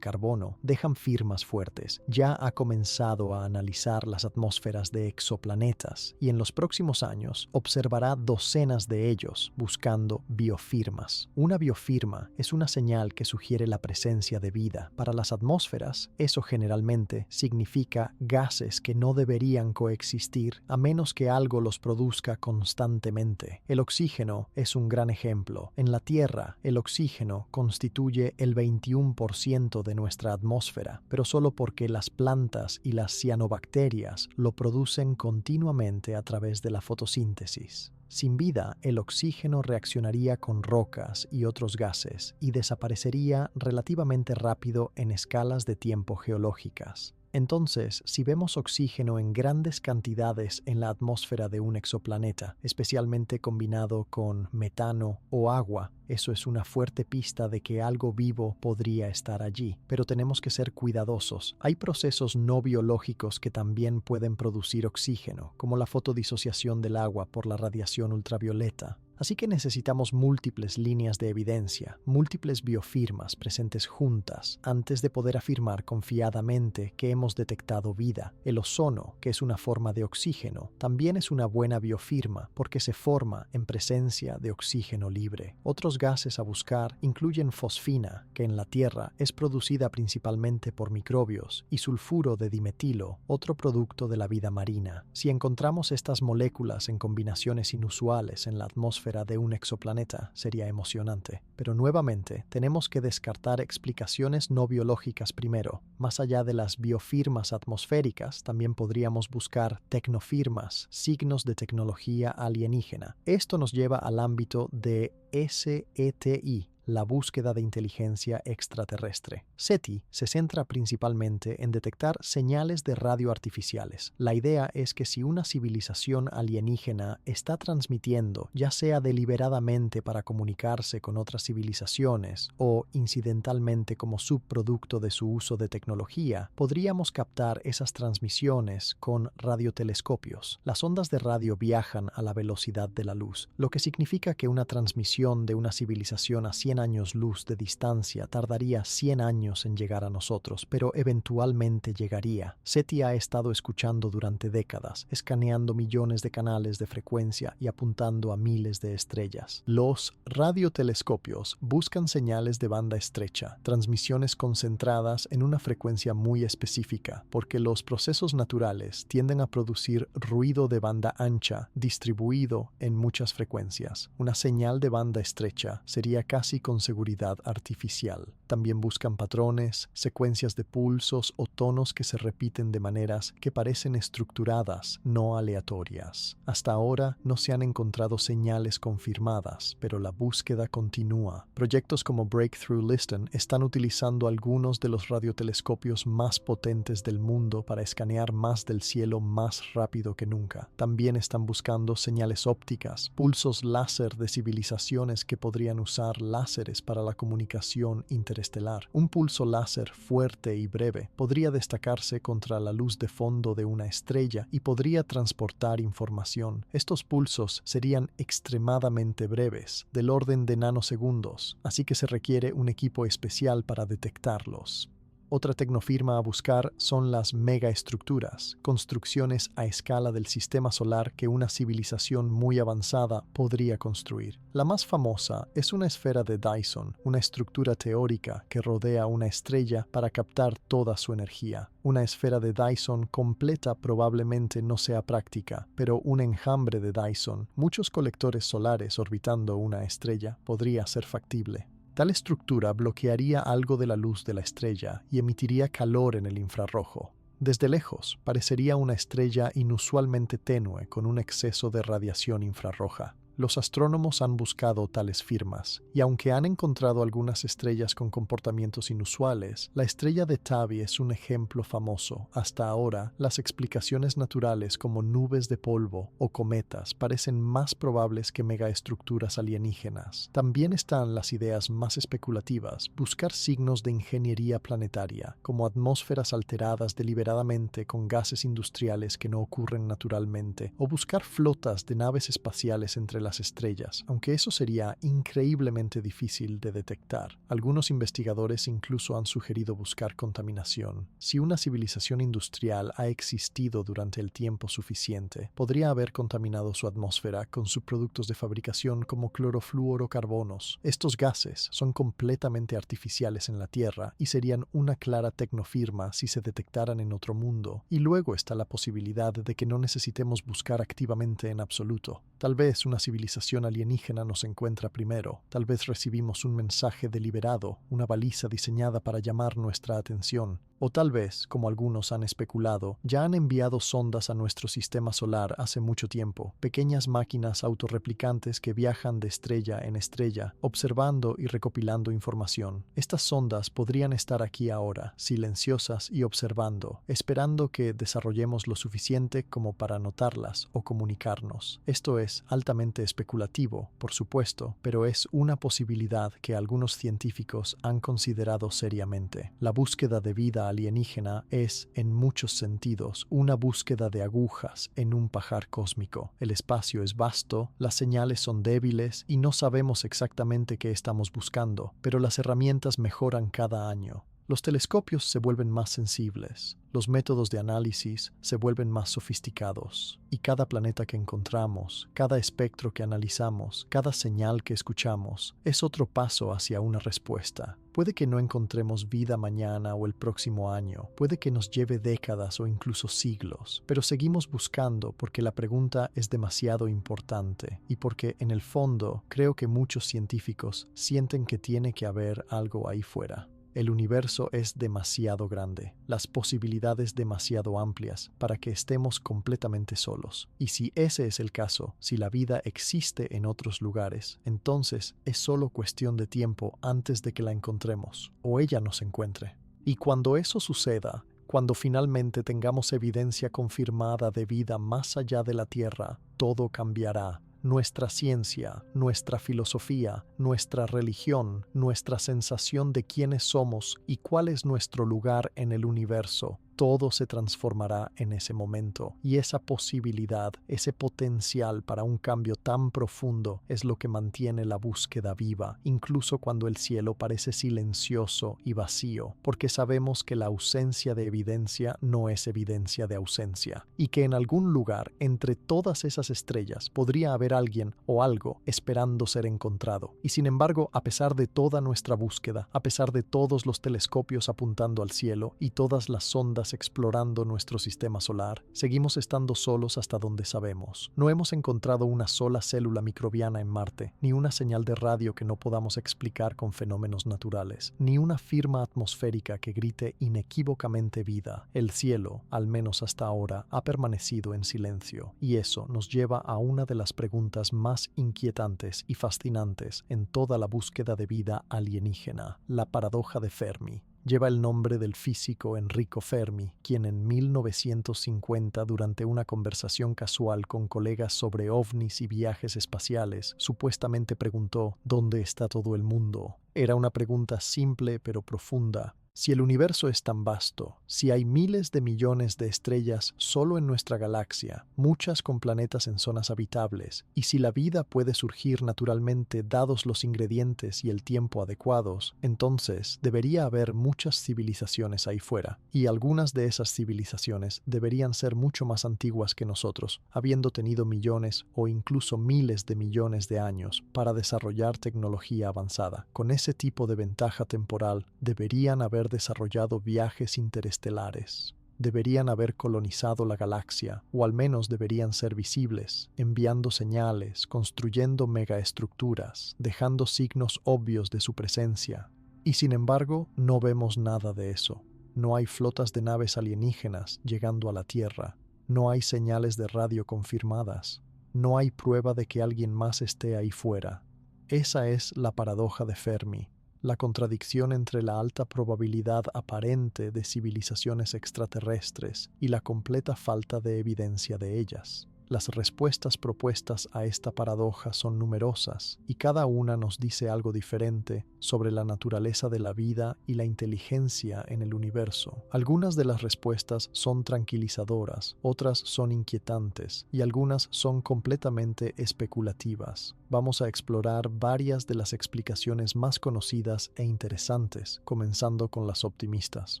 carbono, dejan firmas fuertes. Ya ha comenzado a analizar las atmósferas de exoplanetas y en los próximos años observará docenas de ellos buscando biofirmas. Una biofirma es una señal que sugiere la presencia de vida. Para las atmósferas, eso generalmente significa gases que no deberían coexistir a menos que algo los produzca constantemente. El oxígeno es un gran ejemplo. En la Tierra, el oxígeno constituye el 21% de nuestra atmósfera, pero solo porque las plantas y las cianobacterias lo producen continuamente a través de la fotosíntesis. Sin vida, el oxígeno reaccionaría con rocas y otros gases y desaparecería relativamente rápido en escalas de tiempo geológicas. Entonces, si vemos oxígeno en grandes cantidades en la atmósfera de un exoplaneta, especialmente combinado con metano o agua, eso es una fuerte pista de que algo vivo podría estar allí. Pero tenemos que ser cuidadosos. Hay procesos no biológicos que también pueden producir oxígeno, como la fotodisociación del agua por la radiación ultravioleta. Así que necesitamos múltiples líneas de evidencia, múltiples biofirmas presentes juntas antes de poder afirmar confiadamente que hemos detectado vida. El ozono, que es una forma de oxígeno, también es una buena biofirma porque se forma en presencia de oxígeno libre. Otros gases a buscar incluyen fosfina, que en la Tierra es producida principalmente por microbios, y sulfuro de dimetilo, otro producto de la vida marina. Si encontramos estas moléculas en combinaciones inusuales en la atmósfera de un exoplaneta, sería emocionante. Pero nuevamente, tenemos que descartar explicaciones no biológicas primero. Más allá de las biofirmas atmosféricas, también podríamos buscar tecnofirmas, signos de tecnología alienígena. Esto nos lleva al ámbito de SETI, la búsqueda de inteligencia extraterrestre. SETI se centra principalmente en detectar señales de radio artificiales. La idea es que si una civilización alienígena está transmitiendo, ya sea deliberadamente para comunicarse con otras civilizaciones o incidentalmente como subproducto de su uso de tecnología, podríamos captar esas transmisiones con radiotelescopios. Las ondas de radio viajan a la velocidad de la luz, lo que significa que una transmisión de una civilización a 100 años luz de distancia tardaría 100 años en llegar a nosotros, pero eventualmente llegaría. SETI ha estado escuchando durante décadas, escaneando millones de canales de frecuencia y apuntando a miles de estrellas. Los radiotelescopios buscan señales de banda estrecha, transmisiones concentradas en una frecuencia muy específica, porque los procesos naturales tienden a producir ruido de banda ancha distribuido en muchas frecuencias. Una señal de banda estrecha sería casi con seguridad artificial. También buscan patrones, secuencias de pulsos o tonos que se repiten de maneras que parecen estructuradas, no aleatorias. Hasta ahora no se han encontrado señales confirmadas, pero la búsqueda continúa. Proyectos como Breakthrough Listen están utilizando algunos de los radiotelescopios más potentes del mundo para escanear más del cielo más rápido que nunca. También están buscando señales ópticas, pulsos láser de civilizaciones que podrían usar láseres para la comunicación interestelar. Un pulso láser fuerte y breve podría destacarse contra la luz de fondo de una estrella y podría transportar información. Estos pulsos serían extremadamente breves, del orden de nanosegundos, así que se requiere un equipo especial para detectarlos. Otra tecnofirma a buscar son las megaestructuras, construcciones a escala del sistema solar que una civilización muy avanzada podría construir. La más famosa es una esfera de Dyson, una estructura teórica que rodea una estrella para captar toda su energía. Una esfera de Dyson completa probablemente no sea práctica, pero un enjambre de Dyson, muchos colectores solares orbitando una estrella, podría ser factible. Tal estructura bloquearía algo de la luz de la estrella y emitiría calor en el infrarrojo. Desde lejos, parecería una estrella inusualmente tenue con un exceso de radiación infrarroja. Los astrónomos han buscado tales firmas, y aunque han encontrado algunas estrellas con comportamientos inusuales, la estrella de Tabi es un ejemplo famoso. Hasta ahora, las explicaciones naturales como nubes de polvo o cometas parecen más probables que megaestructuras alienígenas. También están las ideas más especulativas, buscar signos de ingeniería planetaria, como atmósferas alteradas deliberadamente con gases industriales que no ocurren naturalmente, o buscar flotas de naves espaciales entre las las estrellas, aunque eso sería increíblemente difícil de detectar. Algunos investigadores incluso han sugerido buscar contaminación. Si una civilización industrial ha existido durante el tiempo suficiente, podría haber contaminado su atmósfera con subproductos de fabricación como clorofluorocarbonos. Estos gases son completamente artificiales en la Tierra y serían una clara tecnofirma si se detectaran en otro mundo. Y luego está la posibilidad de que no necesitemos buscar activamente en absoluto. Tal vez una civilización alienígena nos encuentra primero. Tal vez recibimos un mensaje deliberado, una baliza diseñada para llamar nuestra atención. O tal vez, como algunos han especulado, ya han enviado sondas a nuestro sistema solar hace mucho tiempo, pequeñas máquinas autorreplicantes que viajan de estrella en estrella, observando y recopilando información. Estas sondas podrían estar aquí ahora, silenciosas y observando, esperando que desarrollemos lo suficiente como para notarlas o comunicarnos. Esto es altamente especulativo, por supuesto, pero es una posibilidad que algunos científicos han considerado seriamente. La búsqueda de vida alienígena es, en muchos sentidos, una búsqueda de agujas en un pajar cósmico. El espacio es vasto, las señales son débiles y no sabemos exactamente qué estamos buscando, pero las herramientas mejoran cada año. Los telescopios se vuelven más sensibles, los métodos de análisis se vuelven más sofisticados, y cada planeta que encontramos, cada espectro que analizamos, cada señal que escuchamos, es otro paso hacia una respuesta. Puede que no encontremos vida mañana o el próximo año, puede que nos lleve décadas o incluso siglos, pero seguimos buscando porque la pregunta es demasiado importante y porque, en el fondo, creo que muchos científicos sienten que tiene que haber algo ahí fuera. El universo es demasiado grande, las posibilidades demasiado amplias para que estemos completamente solos. Y si ese es el caso, si la vida existe en otros lugares, entonces es solo cuestión de tiempo antes de que la encontremos, o ella nos encuentre. Y cuando eso suceda, cuando finalmente tengamos evidencia confirmada de vida más allá de la Tierra, todo cambiará. Nuestra ciencia, nuestra filosofía, nuestra religión, nuestra sensación de quiénes somos y cuál es nuestro lugar en el universo, todo se transformará en ese momento. Y esa posibilidad, ese potencial para un cambio tan profundo es lo que mantiene la búsqueda viva, incluso cuando el cielo parece silencioso y vacío, porque sabemos que la ausencia de evidencia no es evidencia de ausencia, y que en algún lugar entre todas esas estrellas podría haber alguien o algo esperando ser encontrado. Y sin embargo, a pesar de toda nuestra búsqueda, a pesar de todos los telescopios apuntando al cielo y todas las sondas explorando nuestro sistema solar, seguimos estando solos hasta donde sabemos. No hemos encontrado una sola célula microbiana en Marte, ni una señal de radio que no podamos explicar con fenómenos naturales, ni una firma atmosférica que grite inequívocamente vida. El cielo, al menos hasta ahora, ha permanecido en silencio, y eso nos lleva a una de las preguntas más inquietantes y fascinantes en toda la búsqueda de vida alienígena, la paradoja de Fermi. Lleva el nombre del físico Enrico Fermi, quien en 1950, durante una conversación casual con colegas sobre ovnis y viajes espaciales, supuestamente preguntó ¿dónde está todo el mundo? Era una pregunta simple pero profunda. Si el universo es tan vasto, si hay miles de millones de estrellas solo en nuestra galaxia, muchas con planetas en zonas habitables, y si la vida puede surgir naturalmente dados los ingredientes y el tiempo adecuados, entonces debería haber muchas civilizaciones ahí fuera, y algunas de esas civilizaciones deberían ser mucho más antiguas que nosotros, habiendo tenido millones o incluso miles de millones de años para desarrollar tecnología avanzada. Con ese tipo de ventaja temporal, deberían haber desarrollado viajes interestelares. Deberían haber colonizado la galaxia, o al menos deberían ser visibles, enviando señales, construyendo megaestructuras, dejando signos obvios de su presencia. Y sin embargo, no vemos nada de eso. No hay flotas de naves alienígenas llegando a la Tierra. No hay señales de radio confirmadas. No hay prueba de que alguien más esté ahí fuera. Esa es la paradoja de Fermi. La contradicción entre la alta probabilidad aparente de civilizaciones extraterrestres y la completa falta de evidencia de ellas. Las respuestas propuestas a esta paradoja son numerosas y cada una nos dice algo diferente sobre la naturaleza de la vida y la inteligencia en el universo. Algunas de las respuestas son tranquilizadoras, otras son inquietantes y algunas son completamente especulativas. Vamos a explorar varias de las explicaciones más conocidas e interesantes, comenzando con las optimistas.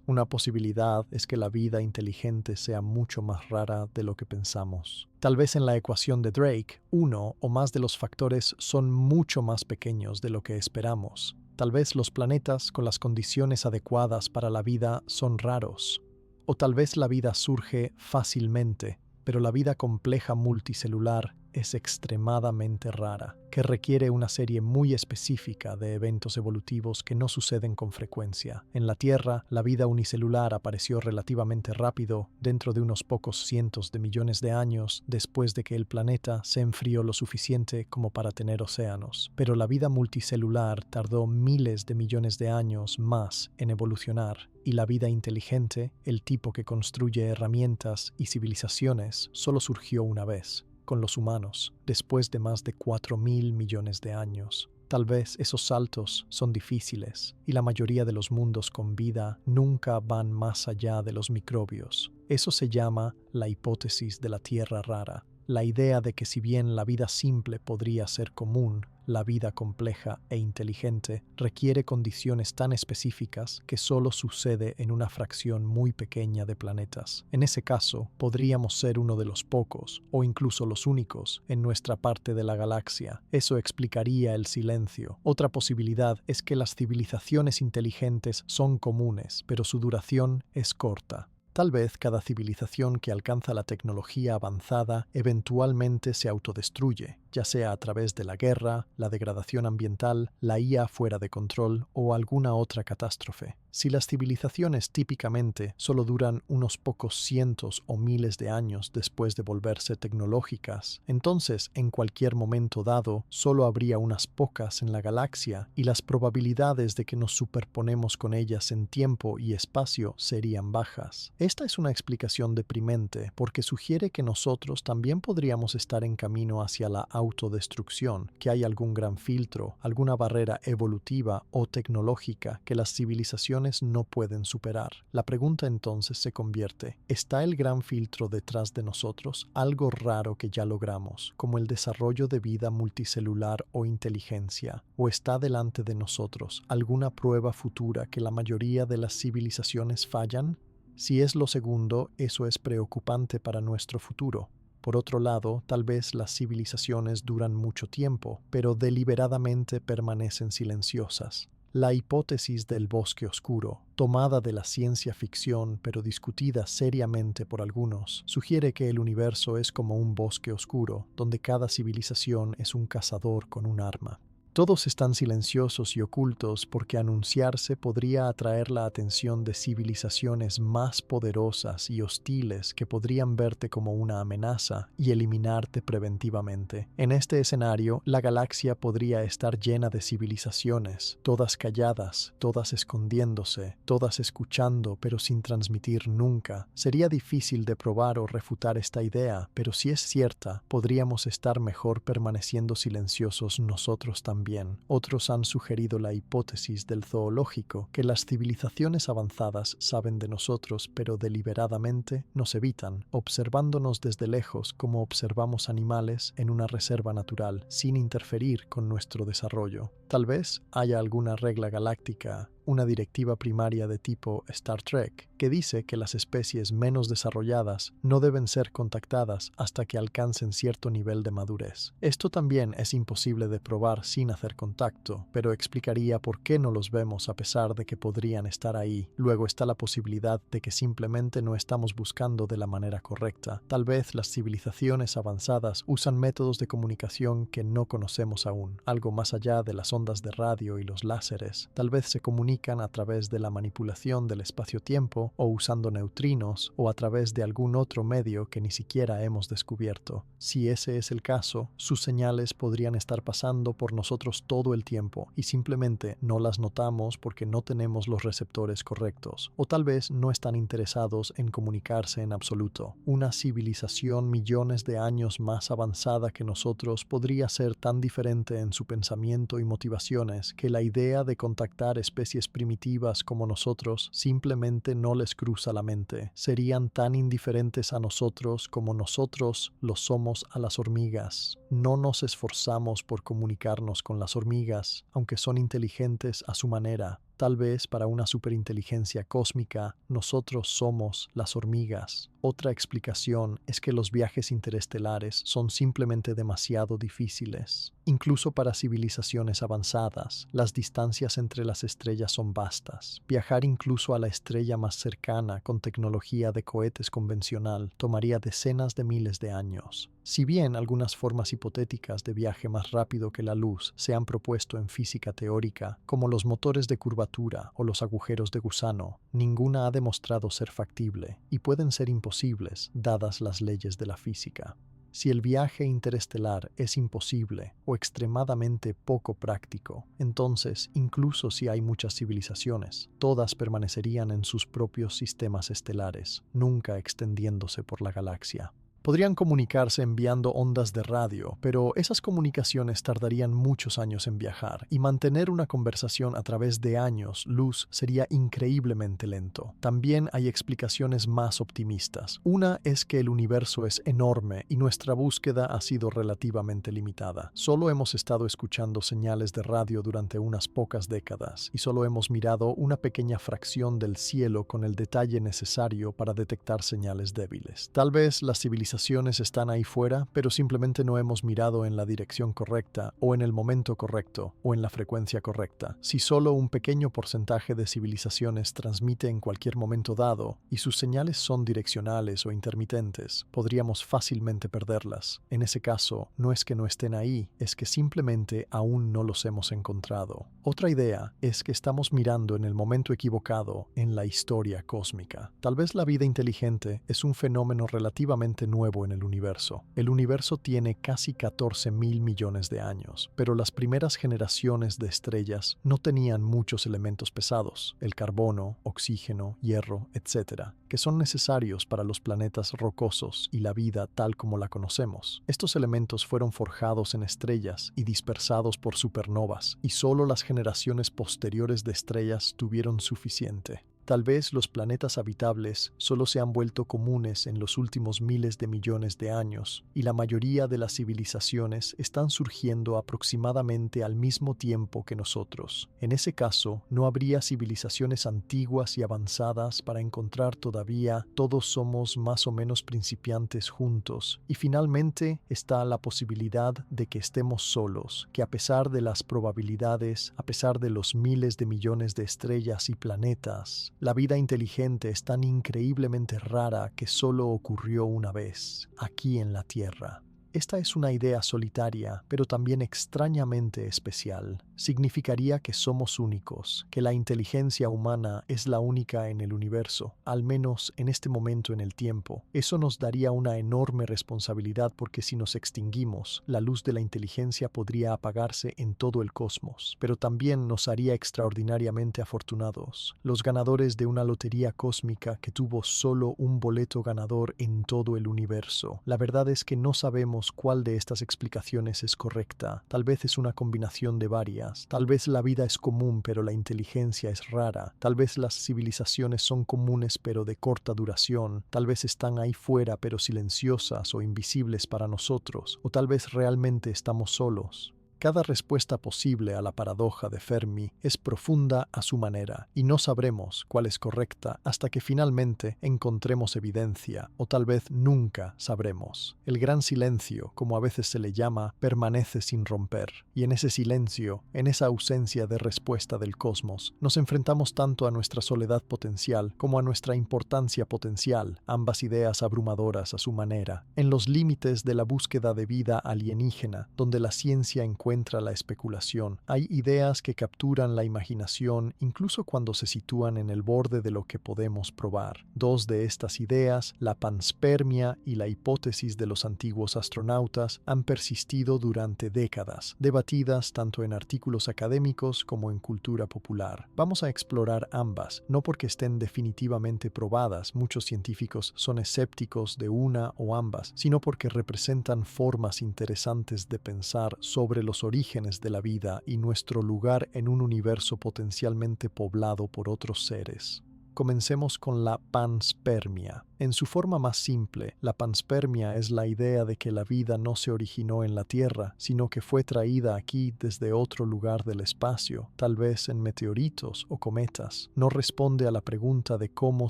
Una posibilidad es que la vida inteligente sea mucho más rara de lo que pensamos. Tal vez en la ecuación de Drake, uno o más de los factores son mucho más pequeños de lo que esperamos. Tal vez los planetas con las condiciones adecuadas para la vida son raros. O tal vez la vida surge fácilmente, pero la vida compleja multicelular es extremadamente rara, que requiere una serie muy específica de eventos evolutivos que no suceden con frecuencia. En la Tierra, la vida unicelular apareció relativamente rápido, dentro de unos pocos cientos de millones de años después de que el planeta se enfrió lo suficiente como para tener océanos. Pero la vida multicelular tardó miles de millones de años más en evolucionar, y la vida inteligente, el tipo que construye herramientas y civilizaciones, solo surgió una vez, con los humanos, después de más de 4.000 millones de años. Tal vez esos saltos son difíciles y la mayoría de los mundos con vida nunca van más allá de los microbios. Eso se llama la hipótesis de la Tierra rara. La idea de que si bien la vida simple podría ser común, la vida compleja e inteligente requiere condiciones tan específicas que solo sucede en una fracción muy pequeña de planetas. En ese caso, podríamos ser uno de los pocos, o incluso los únicos, en nuestra parte de la galaxia. Eso explicaría el silencio. Otra posibilidad es que las civilizaciones inteligentes son comunes, pero su duración es corta. Tal vez cada civilización que alcanza la tecnología avanzada eventualmente se autodestruye, ya sea a través de la guerra, la degradación ambiental, la IA fuera de control o alguna otra catástrofe. Si las civilizaciones típicamente solo duran unos pocos cientos o miles de años después de volverse tecnológicas, entonces en cualquier momento dado solo habría unas pocas en la galaxia y las probabilidades de que nos superponemos con ellas en tiempo y espacio serían bajas. Esta es una explicación deprimente porque sugiere que nosotros también podríamos estar en camino hacia la autodestrucción, que hay algún gran filtro, alguna barrera evolutiva o tecnológica que las civilizaciones no pueden superar. La pregunta entonces se convierte: ¿está el gran filtro detrás de nosotros, algo raro que ya logramos, como el desarrollo de vida multicelular o inteligencia? ¿O está delante de nosotros alguna prueba futura que la mayoría de las civilizaciones fallan? Si es lo segundo, eso es preocupante para nuestro futuro. Por otro lado, tal vez las civilizaciones duran mucho tiempo, pero deliberadamente permanecen silenciosas. La hipótesis del bosque oscuro, tomada de la ciencia ficción pero discutida seriamente por algunos, sugiere que el universo es como un bosque oscuro, donde cada civilización es un cazador con un arma. Todos están silenciosos y ocultos porque anunciarse podría atraer la atención de civilizaciones más poderosas y hostiles que podrían verte como una amenaza y eliminarte preventivamente. En este escenario, la galaxia podría estar llena de civilizaciones, todas calladas, todas escondiéndose, todas escuchando pero sin transmitir nunca. Sería difícil de probar o refutar esta idea, pero si es cierta, podríamos estar mejor permaneciendo silenciosos nosotros también. Otros han sugerido la hipótesis del zoológico, que las civilizaciones avanzadas saben de nosotros, pero deliberadamente nos evitan, observándonos desde lejos como observamos animales en una reserva natural, sin interferir con nuestro desarrollo. Tal vez haya alguna regla galáctica, una directiva primaria de tipo Star Trek, que dice que las especies menos desarrolladas no deben ser contactadas hasta que alcancen cierto nivel de madurez. Esto también es imposible de probar sin hacer contacto, pero explicaría por qué no los vemos a pesar de que podrían estar ahí. Luego está la posibilidad de que simplemente no estamos buscando de la manera correcta. Tal vez las civilizaciones avanzadas usan métodos de comunicación que no conocemos aún, algo más allá de las ondas de radio y los láseres. Tal vez se comunican comunican a través de la manipulación del espacio-tiempo o usando neutrinos o a través de algún otro medio que ni siquiera hemos descubierto. Si ese es el caso, sus señales podrían estar pasando por nosotros todo el tiempo y simplemente no las notamos porque no tenemos los receptores correctos, o tal vez no están interesados en comunicarse en absoluto. Una civilización millones de años más avanzada que nosotros podría ser tan diferente en su pensamiento y motivaciones que la idea de contactar especies primitivas como nosotros simplemente no les cruza la mente. Serían tan indiferentes a nosotros como nosotros lo somos a las hormigas. No nos esforzamos por comunicarnos con las hormigas, aunque son inteligentes a su manera. Tal vez para una superinteligencia cósmica, nosotros somos las hormigas. Otra explicación es que los viajes interestelares son simplemente demasiado difíciles. Incluso para civilizaciones avanzadas, las distancias entre las estrellas son vastas. Viajar incluso a la estrella más cercana con tecnología de cohetes convencional tomaría decenas de miles de años. Si bien algunas formas hipotéticas de viaje más rápido que la luz se han propuesto en física teórica, como los motores de curvatura o los agujeros de gusano, ninguna ha demostrado ser factible y pueden ser imposibles dadas las leyes de la física. Si el viaje interestelar es imposible o extremadamente poco práctico, entonces, incluso si hay muchas civilizaciones, todas permanecerían en sus propios sistemas estelares, nunca extendiéndose por la galaxia. Podrían comunicarse enviando ondas de radio, pero esas comunicaciones tardarían muchos años en viajar, y mantener una conversación a través de años luz sería increíblemente lento. También hay explicaciones más optimistas. Una es que el universo es enorme y nuestra búsqueda ha sido relativamente limitada. Solo hemos estado escuchando señales de radio durante unas pocas décadas, y solo hemos mirado una pequeña fracción del cielo con el detalle necesario para detectar señales débiles. Tal vez las civilizaciones están ahí fuera, pero simplemente no hemos mirado en la dirección correcta, o en el momento correcto, o en la frecuencia correcta. Si solo un pequeño porcentaje de civilizaciones transmite en cualquier momento dado, y sus señales son direccionales o intermitentes, podríamos fácilmente perderlas. En ese caso, no es que no estén ahí, es que simplemente aún no los hemos encontrado. Otra idea es que estamos mirando en el momento equivocado en la historia cósmica. Tal vez la vida inteligente es un fenómeno relativamente nuevo en el universo. El universo tiene casi 14.000 millones de años, pero las primeras generaciones de estrellas no tenían muchos elementos pesados, el carbono, oxígeno, hierro, etc., que son necesarios para los planetas rocosos y la vida tal como la conocemos. Estos elementos fueron forjados en estrellas y dispersados por supernovas, y solo las generaciones posteriores de estrellas tuvieron suficiente. Tal vez los planetas habitables solo se han vuelto comunes en los últimos miles de millones de años, y la mayoría de las civilizaciones están surgiendo aproximadamente al mismo tiempo que nosotros. En ese caso, no habría civilizaciones antiguas y avanzadas para encontrar todavía. Todos somos más o menos principiantes juntos, y finalmente está la posibilidad de que estemos solos, que a pesar de las probabilidades, a pesar de los miles de millones de estrellas y planetas, la vida inteligente es tan increíblemente rara que solo ocurrió una vez, aquí en la Tierra. Esta es una idea solitaria, pero también extrañamente especial. Significaría que somos únicos, que la inteligencia humana es la única en el universo, al menos en este momento en el tiempo. Eso nos daría una enorme responsabilidad porque si nos extinguimos, la luz de la inteligencia podría apagarse en todo el cosmos, pero también nos haría extraordinariamente afortunados. Los ganadores de una lotería cósmica que tuvo solo un boleto ganador en todo el universo. La verdad es que no sabemos cuál de estas explicaciones es correcta. Tal vez es una combinación de varias. Tal vez la vida es común pero la inteligencia es rara. Tal vez las civilizaciones son comunes pero de corta duración. Tal vez están ahí fuera pero silenciosas o invisibles para nosotros. O tal vez realmente estamos solos. Cada respuesta posible a la paradoja de Fermi es profunda a su manera, y no sabremos cuál es correcta hasta que finalmente encontremos evidencia, o tal vez nunca sabremos. El gran silencio, como a veces se le llama, permanece sin romper, y en ese silencio, en esa ausencia de respuesta del cosmos, nos enfrentamos tanto a nuestra soledad potencial como a nuestra importancia potencial, ambas ideas abrumadoras a su manera, en los límites de la búsqueda de vida alienígena, donde la ciencia encuentra encuentra la especulación. Hay ideas que capturan la imaginación incluso cuando se sitúan en el borde de lo que podemos probar. Dos de estas ideas, la panspermia y la hipótesis de los antiguos astronautas, han persistido durante décadas, debatidas tanto en artículos académicos como en cultura popular. Vamos a explorar ambas, no porque estén definitivamente probadas, muchos científicos son escépticos de una o ambas, sino porque representan formas interesantes de pensar sobre los orígenes de la vida y nuestro lugar en un universo potencialmente poblado por otros seres. Comencemos con la panspermia. En su forma más simple, la panspermia es la idea de que la vida no se originó en la Tierra, sino que fue traída aquí desde otro lugar del espacio, tal vez en meteoritos o cometas. No responde a la pregunta de cómo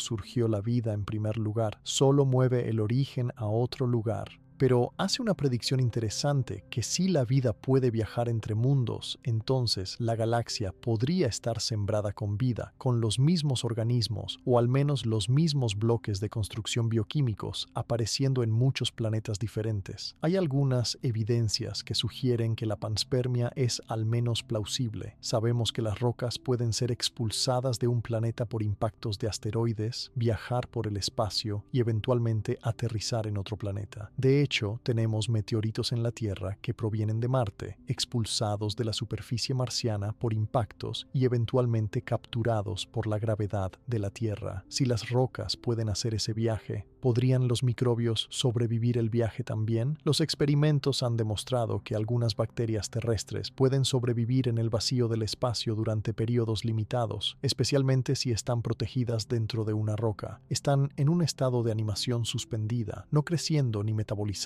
surgió la vida en primer lugar, solo mueve el origen a otro lugar. Pero hace una predicción interesante que si la vida puede viajar entre mundos, entonces la galaxia podría estar sembrada con vida, con los mismos organismos o al menos los mismos bloques de construcción bioquímicos apareciendo en muchos planetas diferentes. Hay algunas evidencias que sugieren que la panspermia es al menos plausible. Sabemos que las rocas pueden ser expulsadas de un planeta por impactos de asteroides, viajar por el espacio y eventualmente aterrizar en otro planeta. De hecho, tenemos meteoritos en la Tierra que provienen de Marte, expulsados de la superficie marciana por impactos y eventualmente capturados por la gravedad de la Tierra. Si las rocas pueden hacer ese viaje, ¿podrían los microbios sobrevivir el viaje también? Los experimentos han demostrado que algunas bacterias terrestres pueden sobrevivir en el vacío del espacio durante periodos limitados, especialmente si están protegidas dentro de una roca. Están en un estado de animación suspendida, no creciendo ni metabolizando,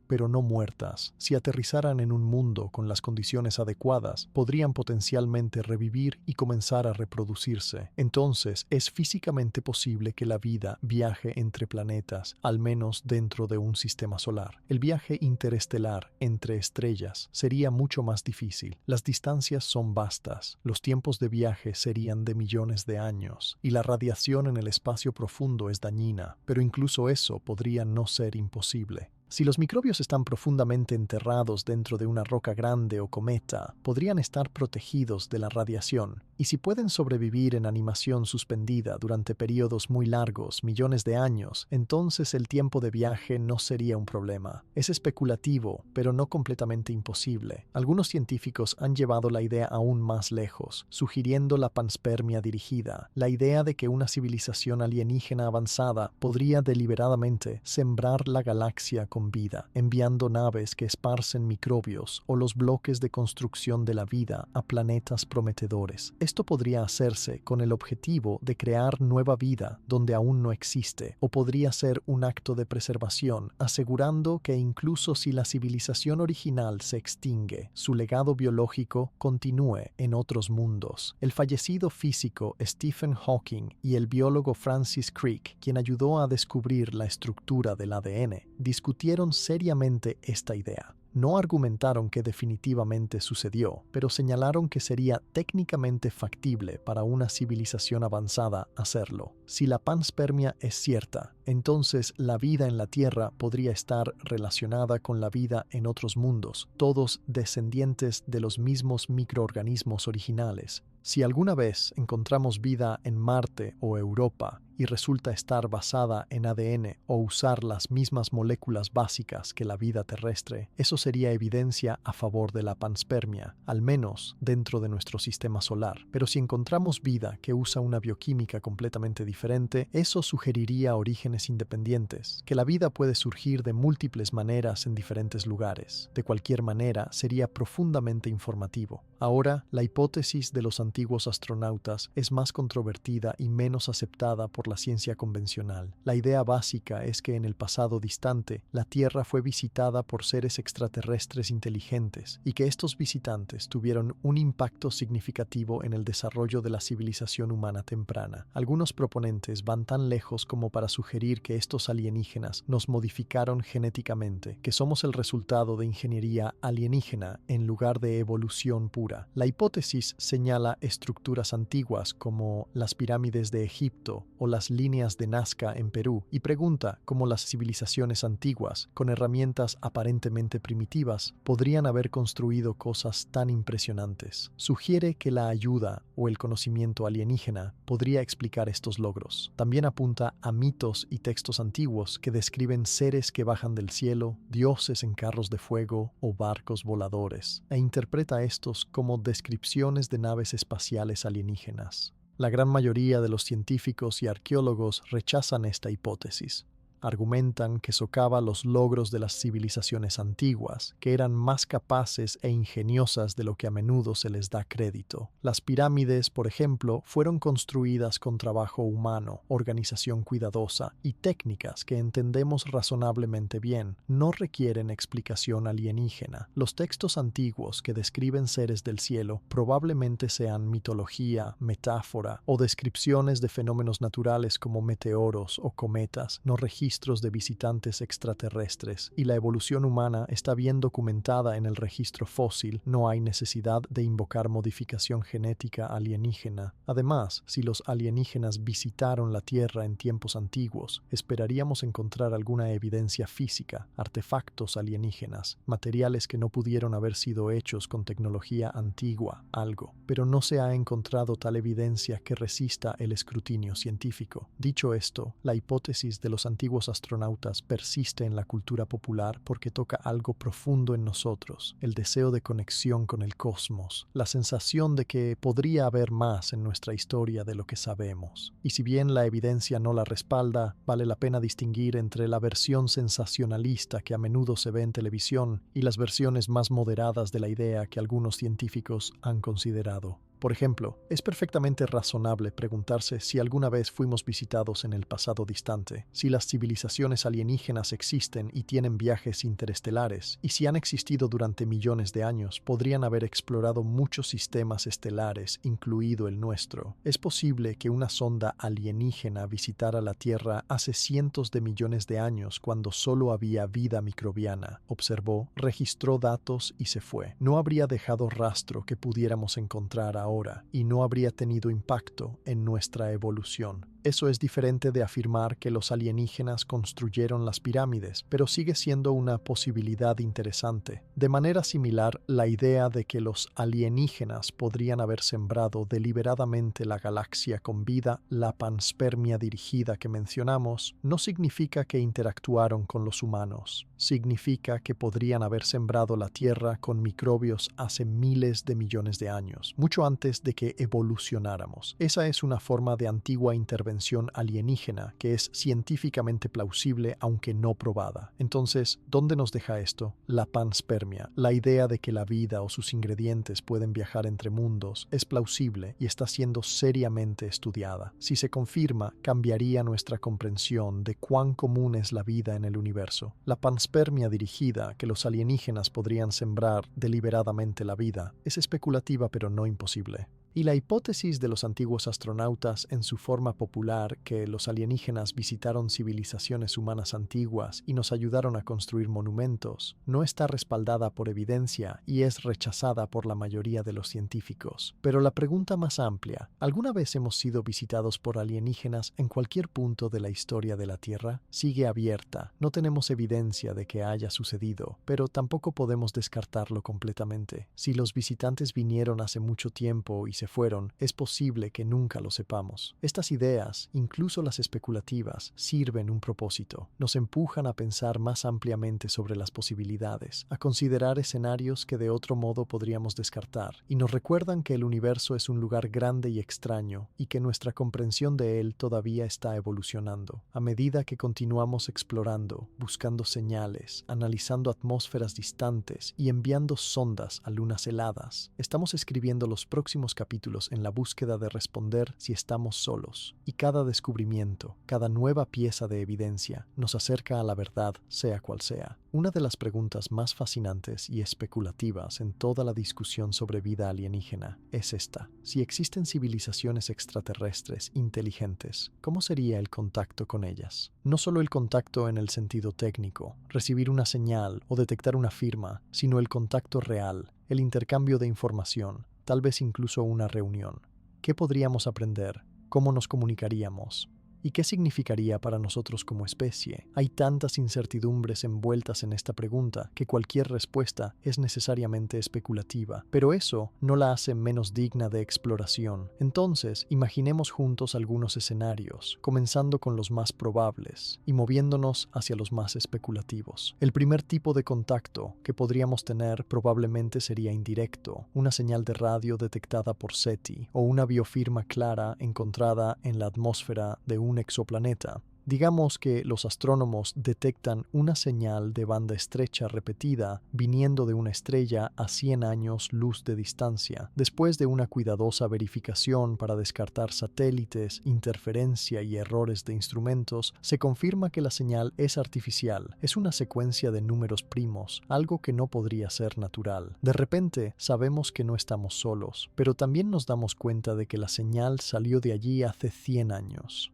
pero no muertas. Si aterrizaran en un mundo con las condiciones adecuadas, podrían potencialmente revivir y comenzar a reproducirse. Entonces, es físicamente posible que la vida viaje entre planetas, al menos dentro de un sistema solar. El viaje interestelar entre estrellas sería mucho más difícil. Las distancias son vastas, los tiempos de viaje serían de millones de años, y la radiación en el espacio profundo es dañina, pero incluso eso podría no ser imposible. Si los microbios están profundamente enterrados dentro de una roca grande o cometa, podrían estar protegidos de la radiación, y si pueden sobrevivir en animación suspendida durante periodos muy largos, millones de años, entonces el tiempo de viaje no sería un problema. Es especulativo, pero no completamente imposible. Algunos científicos han llevado la idea aún más lejos, sugiriendo la panspermia dirigida, la idea de que una civilización alienígena avanzada podría deliberadamente sembrar la galaxia con vida, enviando naves que esparcen microbios o los bloques de construcción de la vida a planetas prometedores. Esto podría hacerse con el objetivo de crear nueva vida donde aún no existe, o podría ser un acto de preservación, asegurando que incluso si la civilización original se extingue, su legado biológico continúe en otros mundos. El fallecido físico Stephen Hawking y el biólogo Francis Crick, quien ayudó a descubrir la estructura del ADN, discutieron seriamente esta idea. No argumentaron que definitivamente sucedió, pero señalaron que sería técnicamente factible para una civilización avanzada hacerlo. Si la panspermia es cierta, entonces la vida en la Tierra podría estar relacionada con la vida en otros mundos, todos descendientes de los mismos microorganismos originales. Si alguna vez encontramos vida en Marte o Europa y resulta estar basada en ADN o usar las mismas moléculas básicas que la vida terrestre, eso sería evidencia a favor de la panspermia, al menos dentro de nuestro sistema solar. Pero si encontramos vida que usa una bioquímica completamente diferente, eso sugeriría orígenes independientes, que la vida puede surgir de múltiples maneras en diferentes lugares. De cualquier manera, sería profundamente informativo. Ahora, la hipótesis de los antiguos astronautas es más controvertida y menos aceptada por la ciencia convencional. La idea básica es que en el pasado distante, la Tierra fue visitada por seres extraterrestres inteligentes y que estos visitantes tuvieron un impacto significativo en el desarrollo de la civilización humana temprana. Algunos proponentes van tan lejos como para sugerir sugerir que estos alienígenas nos modificaron genéticamente, que somos el resultado de ingeniería alienígena en lugar de evolución pura. La hipótesis señala estructuras antiguas como las pirámides de Egipto o las líneas de Nazca en Perú y pregunta cómo las civilizaciones antiguas, con herramientas aparentemente primitivas, podrían haber construido cosas tan impresionantes. Sugiere que la ayuda o el conocimiento alienígena podría explicar estos logros. También apunta a mitos y textos antiguos que describen seres que bajan del cielo, dioses en carros de fuego o barcos voladores, e interpreta estos como descripciones de naves espaciales alienígenas. La gran mayoría de los científicos y arqueólogos rechazan esta hipótesis. Argumentan que socava los logros de las civilizaciones antiguas, que eran más capaces e ingeniosas de lo que a menudo se les da crédito. Las pirámides, por ejemplo, fueron construidas con trabajo humano, organización cuidadosa y técnicas que entendemos razonablemente bien. No requieren explicación alienígena. Los textos antiguos que describen seres del cielo probablemente sean mitología, metáfora o descripciones de fenómenos naturales como meteoros o cometas, no registros de visitantes extraterrestres, y la evolución humana está bien documentada en el registro fósil. No hay necesidad de invocar modificación genética alienígena. Además, si los alienígenas visitaron la Tierra en tiempos antiguos, esperaríamos encontrar alguna evidencia física, artefactos alienígenas, materiales que no pudieron haber sido hechos con tecnología antigua, algo, pero no se ha encontrado tal evidencia que resista el escrutinio científico. Dicho esto, la hipótesis de los antiguos astronautas persiste en la cultura popular porque toca algo profundo en nosotros, el deseo de conexión con el cosmos, la sensación de que podría haber más en nuestra historia de lo que sabemos. Y si bien la evidencia no la respalda, vale la pena distinguir entre la versión sensacionalista que a menudo se ve en televisión y las versiones más moderadas de la idea que algunos científicos han considerado. Por ejemplo, es perfectamente razonable preguntarse si alguna vez fuimos visitados en el pasado distante, si las civilizaciones alienígenas existen y tienen viajes interestelares, y si han existido durante millones de años, podrían haber explorado muchos sistemas estelares, incluido el nuestro. Es posible que una sonda alienígena visitara la Tierra hace cientos de millones de años cuando solo había vida microbiana. Observó, registró datos y se fue. No habría dejado rastro que pudiéramos encontrar ahora y no habría tenido impacto en nuestra evolución. Eso es diferente de afirmar que los alienígenas construyeron las pirámides, pero sigue siendo una posibilidad interesante. De manera similar, la idea de que los alienígenas podrían haber sembrado deliberadamente la galaxia con vida, la panspermia dirigida que mencionamos, no significa que interactuaron con los humanos. Significa que podrían haber sembrado la Tierra con microbios hace miles de millones de años, mucho antes de que evolucionáramos. Esa es una forma de antigua intervención alienígena que es científicamente plausible aunque no probada. Entonces, ¿dónde nos deja esto? La panspermia, la idea de que la vida o sus ingredientes pueden viajar entre mundos, es plausible y está siendo seriamente estudiada. Si se confirma, cambiaría nuestra comprensión de cuán común es la vida en el universo. La panspermia dirigida, que los alienígenas podrían sembrar deliberadamente la vida, es especulativa pero no imposible. Y la hipótesis de los antiguos astronautas en su forma popular, que los alienígenas visitaron civilizaciones humanas antiguas y nos ayudaron a construir monumentos, no está respaldada por evidencia y es rechazada por la mayoría de los científicos. Pero la pregunta más amplia, ¿alguna vez hemos sido visitados por alienígenas en cualquier punto de la historia de la Tierra? Sigue abierta. No tenemos evidencia de que haya sucedido, pero tampoco podemos descartarlo completamente. Si los visitantes vinieron hace mucho tiempo y se fueron, es posible que nunca lo sepamos. Estas ideas, incluso las especulativas, sirven un propósito. Nos empujan a pensar más ampliamente sobre las posibilidades, a considerar escenarios que de otro modo podríamos descartar, y nos recuerdan que el universo es un lugar grande y extraño, y que nuestra comprensión de él todavía está evolucionando. A medida que continuamos explorando, buscando señales, analizando atmósferas distantes y enviando sondas a lunas heladas, estamos escribiendo los próximos capítulos capítulos en la búsqueda de responder si estamos solos, y cada descubrimiento, cada nueva pieza de evidencia, nos acerca a la verdad, sea cual sea. Una de las preguntas más fascinantes y especulativas en toda la discusión sobre vida alienígena es esta: si existen civilizaciones extraterrestres inteligentes, ¿cómo sería el contacto con ellas? No solo el contacto en el sentido técnico, recibir una señal o detectar una firma, sino el contacto real, el intercambio de información, tal vez incluso una reunión. ¿Qué podríamos aprender? ¿Cómo nos comunicaríamos? ¿Y qué significaría para nosotros como especie? Hay tantas incertidumbres envueltas en esta pregunta que cualquier respuesta es necesariamente especulativa, pero eso no la hace menos digna de exploración. Entonces, imaginemos juntos algunos escenarios, comenzando con los más probables y moviéndonos hacia los más especulativos. El primer tipo de contacto que podríamos tener probablemente sería indirecto, una señal de radio detectada por SETI o una biofirma clara encontrada en la atmósfera de un exoplaneta. Digamos que los astrónomos detectan una señal de banda estrecha repetida viniendo de una estrella a 100 años luz de distancia. Después de una cuidadosa verificación para descartar satélites, interferencia y errores de instrumentos, se confirma que la señal es artificial. Es una secuencia de números primos, algo que no podría ser natural. De repente, sabemos que no estamos solos, pero también nos damos cuenta de que la señal salió de allí hace 100 años.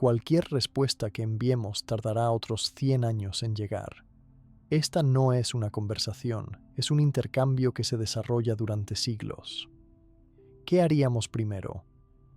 Cualquier respuesta que enviemos tardará otros 100 años en llegar. Esta no es una conversación, es un intercambio que se desarrolla durante siglos. ¿Qué haríamos primero?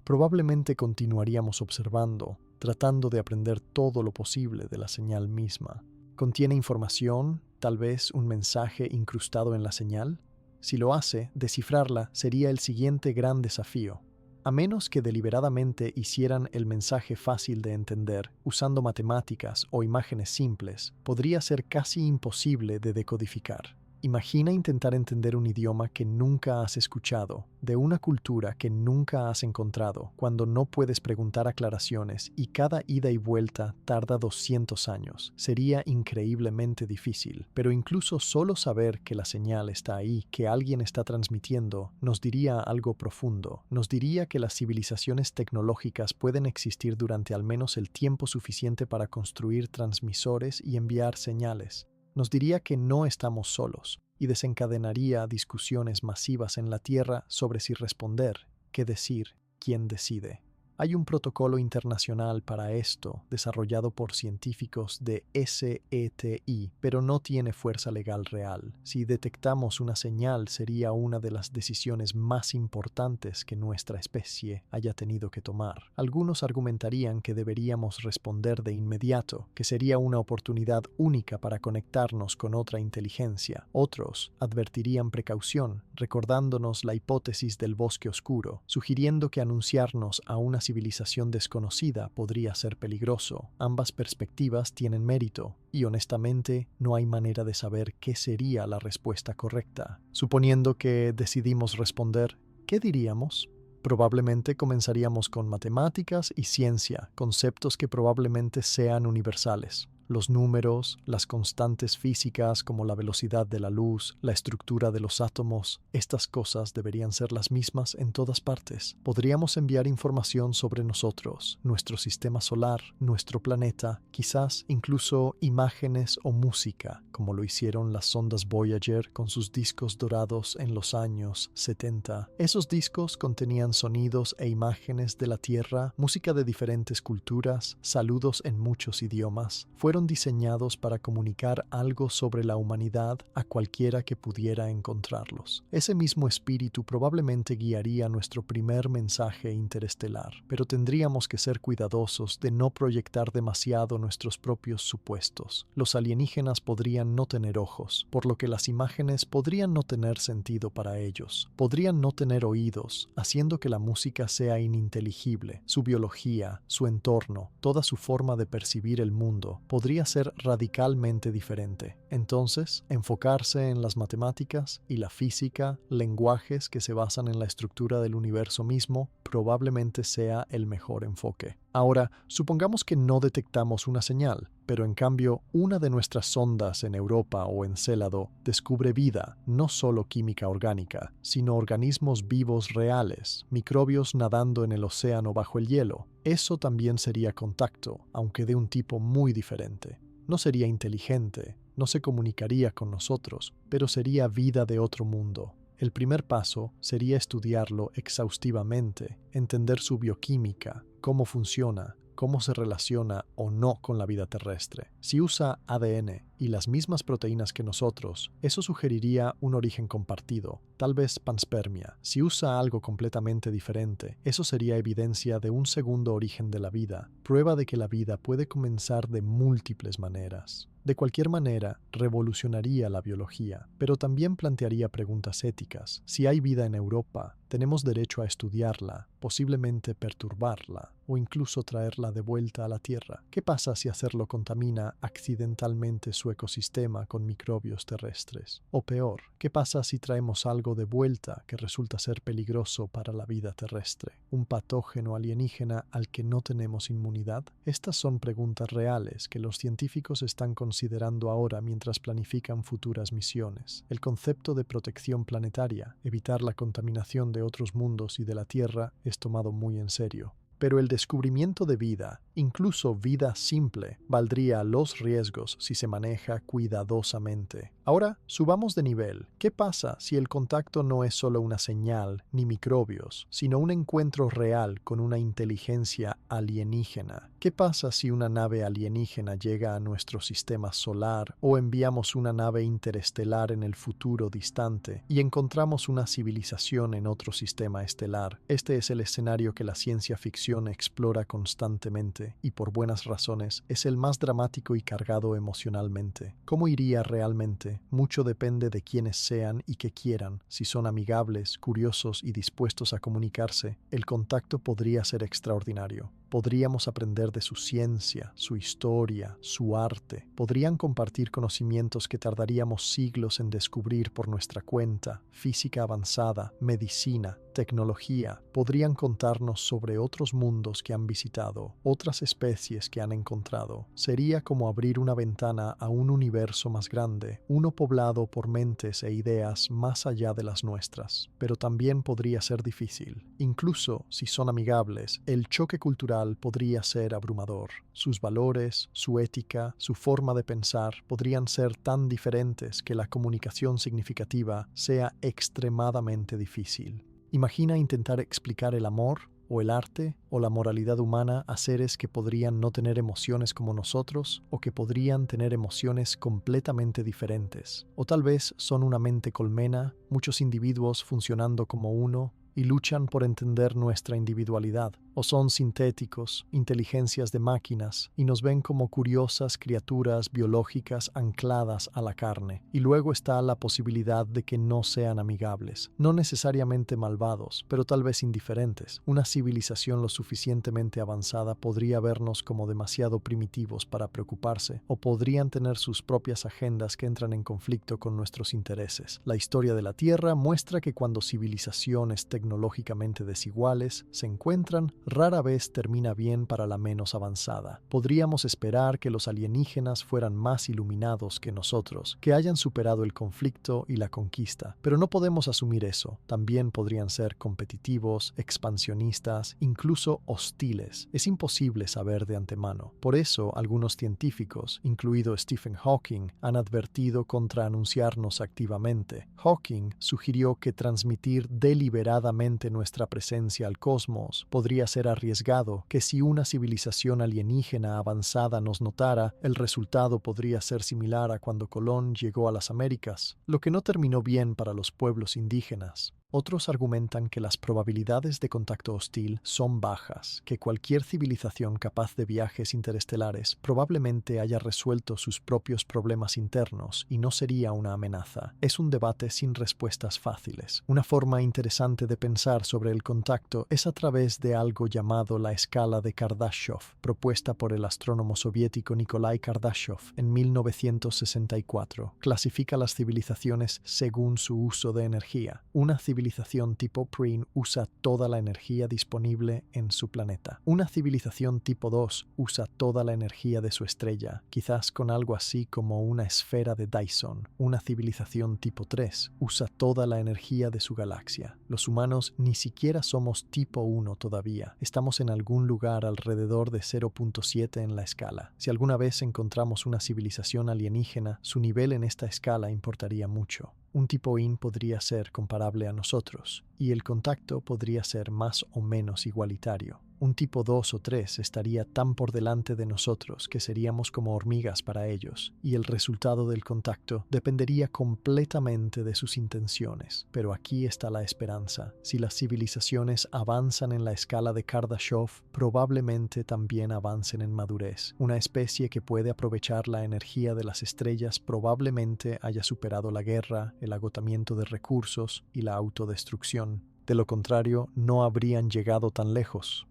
Probablemente continuaríamos observando, tratando de aprender todo lo posible de la señal misma. ¿Contiene información, tal vez un mensaje incrustado en la señal? Si lo hace, descifrarla sería el siguiente gran desafío. A menos que deliberadamente hicieran el mensaje fácil de entender, usando matemáticas o imágenes simples, podría ser casi imposible de decodificar. Imagina intentar entender un idioma que nunca has escuchado, de una cultura que nunca has encontrado, cuando no puedes preguntar aclaraciones y cada ida y vuelta tarda 200 años. Sería increíblemente difícil, pero incluso solo saber que la señal está ahí, que alguien está transmitiendo, nos diría algo profundo. Nos diría que las civilizaciones tecnológicas pueden existir durante al menos el tiempo suficiente para construir transmisores y enviar señales. Nos diría que no estamos solos y desencadenaría discusiones masivas en la Tierra sobre si responder, qué decir, quién decide. Hay un protocolo internacional para esto, desarrollado por científicos de SETI, pero no tiene fuerza legal real. Si detectamos una señal, sería una de las decisiones más importantes que nuestra especie haya tenido que tomar. Algunos argumentarían que deberíamos responder de inmediato, que sería una oportunidad única para conectarnos con otra inteligencia. Otros advertirían precaución, recordándonos la hipótesis del bosque oscuro, sugiriendo que anunciarnos a una civilización desconocida podría ser peligroso. Ambas perspectivas tienen mérito, y honestamente no hay manera de saber qué sería la respuesta correcta. Suponiendo que decidimos responder, ¿qué diríamos? Probablemente comenzaríamos con matemáticas y ciencia, conceptos que probablemente sean universales. Los números, las constantes físicas como la velocidad de la luz, la estructura de los átomos, estas cosas deberían ser las mismas en todas partes. Podríamos enviar información sobre nosotros, nuestro sistema solar, nuestro planeta, quizás incluso imágenes o música, como lo hicieron las sondas Voyager con sus discos dorados en los años 70. Esos discos contenían sonidos e imágenes de la Tierra, música de diferentes culturas, saludos en muchos idiomas. Fueron diseñados para comunicar algo sobre la humanidad a cualquiera que pudiera encontrarlos. Ese mismo espíritu probablemente guiaría nuestro primer mensaje interestelar, pero tendríamos que ser cuidadosos de no proyectar demasiado nuestros propios supuestos. Los alienígenas podrían no tener ojos, por lo que las imágenes podrían no tener sentido para ellos. Podrían no tener oídos, haciendo que la música sea ininteligible. Su biología, su entorno, toda su forma de percibir el mundo podría ser radicalmente diferente. Entonces, enfocarse en las matemáticas y la física, lenguajes que se basan en la estructura del universo mismo, probablemente sea el mejor enfoque. Ahora, supongamos que no detectamos una señal, pero en cambio una de nuestras sondas en Europa o en Célado descubre vida, no solo química orgánica, sino organismos vivos reales, microbios nadando en el océano bajo el hielo. Eso también sería contacto, aunque de un tipo muy diferente. No sería inteligente, no se comunicaría con nosotros, pero sería vida de otro mundo. El primer paso sería estudiarlo exhaustivamente, entender su bioquímica, cómo funciona, cómo se relaciona o no con la vida terrestre. Si usa ADN y las mismas proteínas que nosotros, eso sugeriría un origen compartido, tal vez panspermia. Si usa algo completamente diferente, eso sería evidencia de un segundo origen de la vida, prueba de que la vida puede comenzar de múltiples maneras. De cualquier manera, revolucionaría la biología, pero también plantearía preguntas éticas. Si hay vida en Europa, tenemos derecho a estudiarla, posiblemente perturbarla o incluso traerla de vuelta a la Tierra. ¿Qué pasa si hacerlo contamina accidentalmente su ecosistema con microbios terrestres? O peor, ¿qué pasa si traemos algo de vuelta que resulta ser peligroso para la vida terrestre? ¿Un patógeno alienígena al que no tenemos inmunidad? Estas son preguntas reales que los científicos están considerando ahora mientras planifican futuras misiones. El concepto de protección planetaria, evitar la contaminación de otros mundos y de la Tierra, es tomado muy en serio. Pero el descubrimiento de vida, incluso vida simple, valdría los riesgos si se maneja cuidadosamente. Ahora, subamos de nivel. ¿Qué pasa si el contacto no es solo una señal ni microbios, sino un encuentro real con una inteligencia alienígena? ¿Qué pasa si una nave alienígena llega a nuestro sistema solar o enviamos una nave interestelar en el futuro distante y encontramos una civilización en otro sistema estelar? Este es el escenario que la ciencia ficción explora constantemente y por buenas razones es el más dramático y cargado emocionalmente. ¿Cómo iría realmente? Mucho depende de quiénes sean y qué quieran. Si son amigables, curiosos y dispuestos a comunicarse, el contacto podría ser extraordinario. Podríamos aprender de su ciencia, su historia, su arte. Podrían compartir conocimientos que tardaríamos siglos en descubrir por nuestra cuenta, física avanzada, medicina, tecnología. Podrían contarnos sobre otros mundos que han visitado, otras especies que han encontrado. Sería como abrir una ventana a un universo más grande, uno poblado por mentes e ideas más allá de las nuestras. Pero también podría ser difícil. Incluso si son amigables, el choque cultural podría ser abrumador. Sus valores, su ética, su forma de pensar podrían ser tan diferentes que la comunicación significativa sea extremadamente difícil. Imagina intentar explicar el amor, o el arte, o la moralidad humana a seres que podrían no tener emociones como nosotros, o que podrían tener emociones completamente diferentes. O tal vez son una mente colmena, muchos individuos funcionando como uno, y luchan por entender nuestra individualidad, o son sintéticos, inteligencias de máquinas, y nos ven como curiosas criaturas biológicas ancladas a la carne. Y luego está la posibilidad de que no sean amigables, no necesariamente malvados, pero tal vez indiferentes. Una civilización lo suficientemente avanzada podría vernos como demasiado primitivos para preocuparse, o podrían tener sus propias agendas que entran en conflicto con nuestros intereses. La historia de la Tierra muestra que cuando civilizaciones tecnológicamente desiguales se encuentran, rara vez termina bien para la menos avanzada. Podríamos esperar que los alienígenas fueran más iluminados que nosotros, que hayan superado el conflicto y la conquista, pero no podemos asumir eso. También podrían ser competitivos, expansionistas, incluso hostiles. Es imposible saber de antemano. Por eso, algunos científicos, incluido Stephen Hawking, han advertido contra anunciarnos activamente. Hawking sugirió que transmitir deliberadamente nuestra presencia al cosmos podría ser arriesgado, que si una civilización alienígena avanzada nos notara, el resultado podría ser similar a cuando Colón llegó a las Américas, lo que no terminó bien para los pueblos indígenas. Otros argumentan que las probabilidades de contacto hostil son bajas, que cualquier civilización capaz de viajes interestelares probablemente haya resuelto sus propios problemas internos y no sería una amenaza. Es un debate sin respuestas fáciles. Una forma interesante de pensar sobre el contacto es a través de algo llamado la escala de Kardashev, propuesta por el astrónomo soviético Nikolai Kardashev en 1964. Clasifica las civilizaciones según su uso de energía. Una civilización civilización tipo Preen usa toda la energía disponible en su planeta. Una civilización tipo 2 usa toda la energía de su estrella, quizás con algo así como una esfera de Dyson. Una civilización tipo 3 usa toda la energía de su galaxia. Los humanos ni siquiera somos tipo 1 todavía. Estamos en algún lugar alrededor de 0.7 en la escala. Si alguna vez encontramos una civilización alienígena, su nivel en esta escala importaría mucho. Un tipo IN podría ser comparable a nosotros, y el contacto podría ser más o menos igualitario. Un tipo 2 o 3 estaría tan por delante de nosotros que seríamos como hormigas para ellos, y el resultado del contacto dependería completamente de sus intenciones. Pero aquí está la esperanza. Si las civilizaciones avanzan en la escala de Kardashev, probablemente también avancen en madurez. Una especie que puede aprovechar la energía de las estrellas probablemente haya superado la guerra, el agotamiento de recursos y la autodestrucción. De lo contrario, no habrían llegado tan lejos.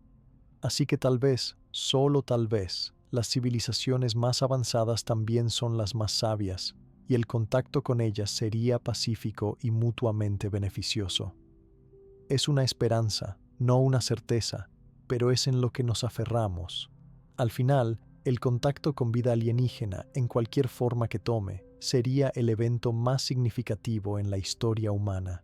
Así que tal vez, solo tal vez, las civilizaciones más avanzadas también son las más sabias, y el contacto con ellas sería pacífico y mutuamente beneficioso. Es una esperanza, no una certeza, pero es en lo que nos aferramos. Al final, el contacto con vida alienígena, en cualquier forma que tome, sería el evento más significativo en la historia humana.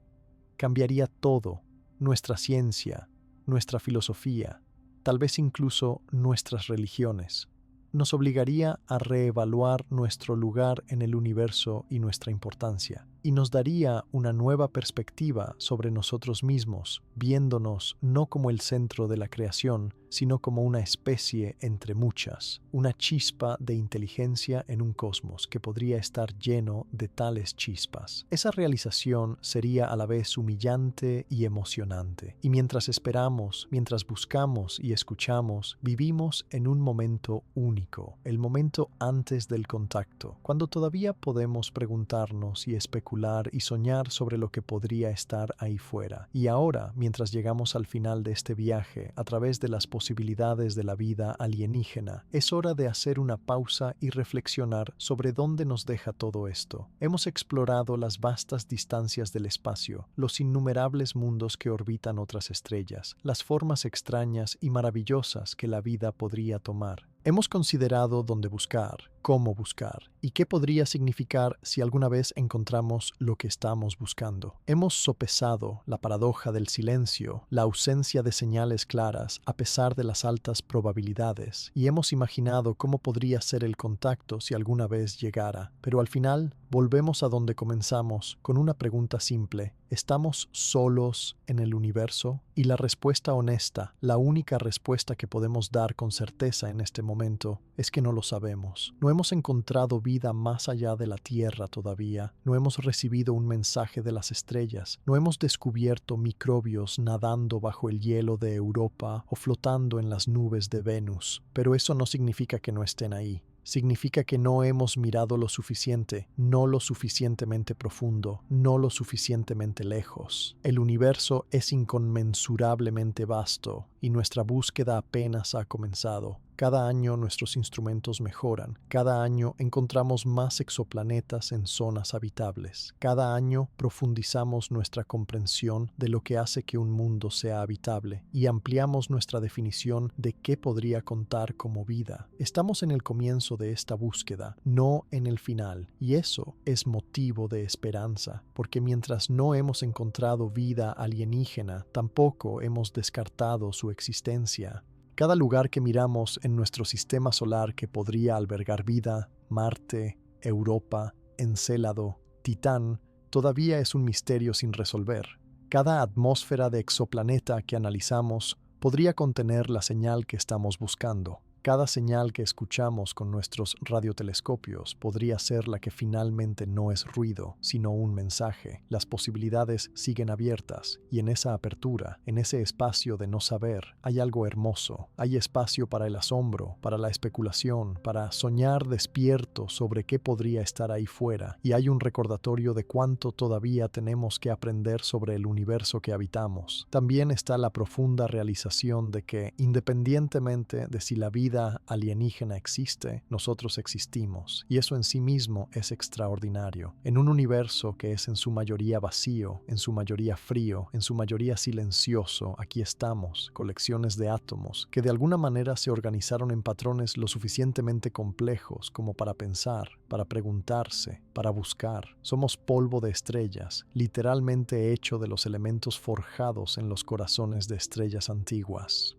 Cambiaría todo, nuestra ciencia, nuestra filosofía, tal vez incluso nuestras religiones. Nos obligaría a reevaluar nuestro lugar en el universo y nuestra importancia, y nos daría una nueva perspectiva sobre nosotros mismos, viéndonos no como el centro de la creación, sino como una especie entre muchas, una chispa de inteligencia en un cosmos que podría estar lleno de tales chispas. Esa realización sería a la vez humillante y emocionante, y mientras esperamos, mientras buscamos y escuchamos, vivimos en un momento único, el momento antes del contacto, cuando todavía podemos preguntarnos y especular y soñar sobre lo que podría estar ahí fuera. Y ahora, mientras llegamos al final de este viaje, a través de las posibilidades de la vida alienígena, es hora de hacer una pausa y reflexionar sobre dónde nos deja todo esto. Hemos explorado las vastas distancias del espacio, los innumerables mundos que orbitan otras estrellas, las formas extrañas y maravillosas que la vida podría tomar. Hemos considerado dónde buscar, cómo buscar y qué podría significar si alguna vez encontramos lo que estamos buscando. Hemos sopesado la paradoja del silencio, la ausencia de señales claras a pesar de las altas probabilidades, y hemos imaginado cómo podría ser el contacto si alguna vez llegara. Pero al final, volvemos a donde comenzamos, con una pregunta simple: ¿estamos solos en el universo? Y la respuesta honesta, la única respuesta que podemos dar con certeza en este momento, es que no lo sabemos. No hemos encontrado vida más allá de la Tierra todavía, no hemos recibido un mensaje de las estrellas, no hemos descubierto microbios nadando bajo el hielo de Europa o flotando en las nubes de Venus, pero eso no significa que no estén ahí. Significa que no hemos mirado lo suficiente, no lo suficientemente profundo, no lo suficientemente lejos. El universo es inconmensurablemente vasto y nuestra búsqueda apenas ha comenzado. Cada año nuestros instrumentos mejoran, cada año encontramos más exoplanetas en zonas habitables, cada año profundizamos nuestra comprensión de lo que hace que un mundo sea habitable y ampliamos nuestra definición de qué podría contar como vida. Estamos en el comienzo de esta búsqueda, no en el final, y eso es motivo de esperanza, porque mientras no hemos encontrado vida alienígena, tampoco hemos descartado su existencia. Cada lugar que miramos en nuestro sistema solar que podría albergar vida, Marte, Europa, Encélado, Titán, todavía es un misterio sin resolver. Cada atmósfera de exoplaneta que analizamos podría contener la señal que estamos buscando. Cada señal que escuchamos con nuestros radiotelescopios podría ser la que finalmente no es ruido, sino un mensaje. Las posibilidades siguen abiertas, y en esa apertura, en ese espacio de no saber, hay algo hermoso. Hay espacio para el asombro, para la especulación, para soñar despierto sobre qué podría estar ahí fuera, y hay un recordatorio de cuánto todavía tenemos que aprender sobre el universo que habitamos. También está la profunda realización de que, independientemente de si la vida vida alienígena existe, nosotros existimos, y eso en sí mismo es extraordinario. En un universo que es en su mayoría vacío, en su mayoría frío, en su mayoría silencioso, aquí estamos, colecciones de átomos, que de alguna manera se organizaron en patrones lo suficientemente complejos como para pensar, para preguntarse, para buscar. Somos polvo de estrellas, literalmente hecho de los elementos forjados en los corazones de estrellas antiguas.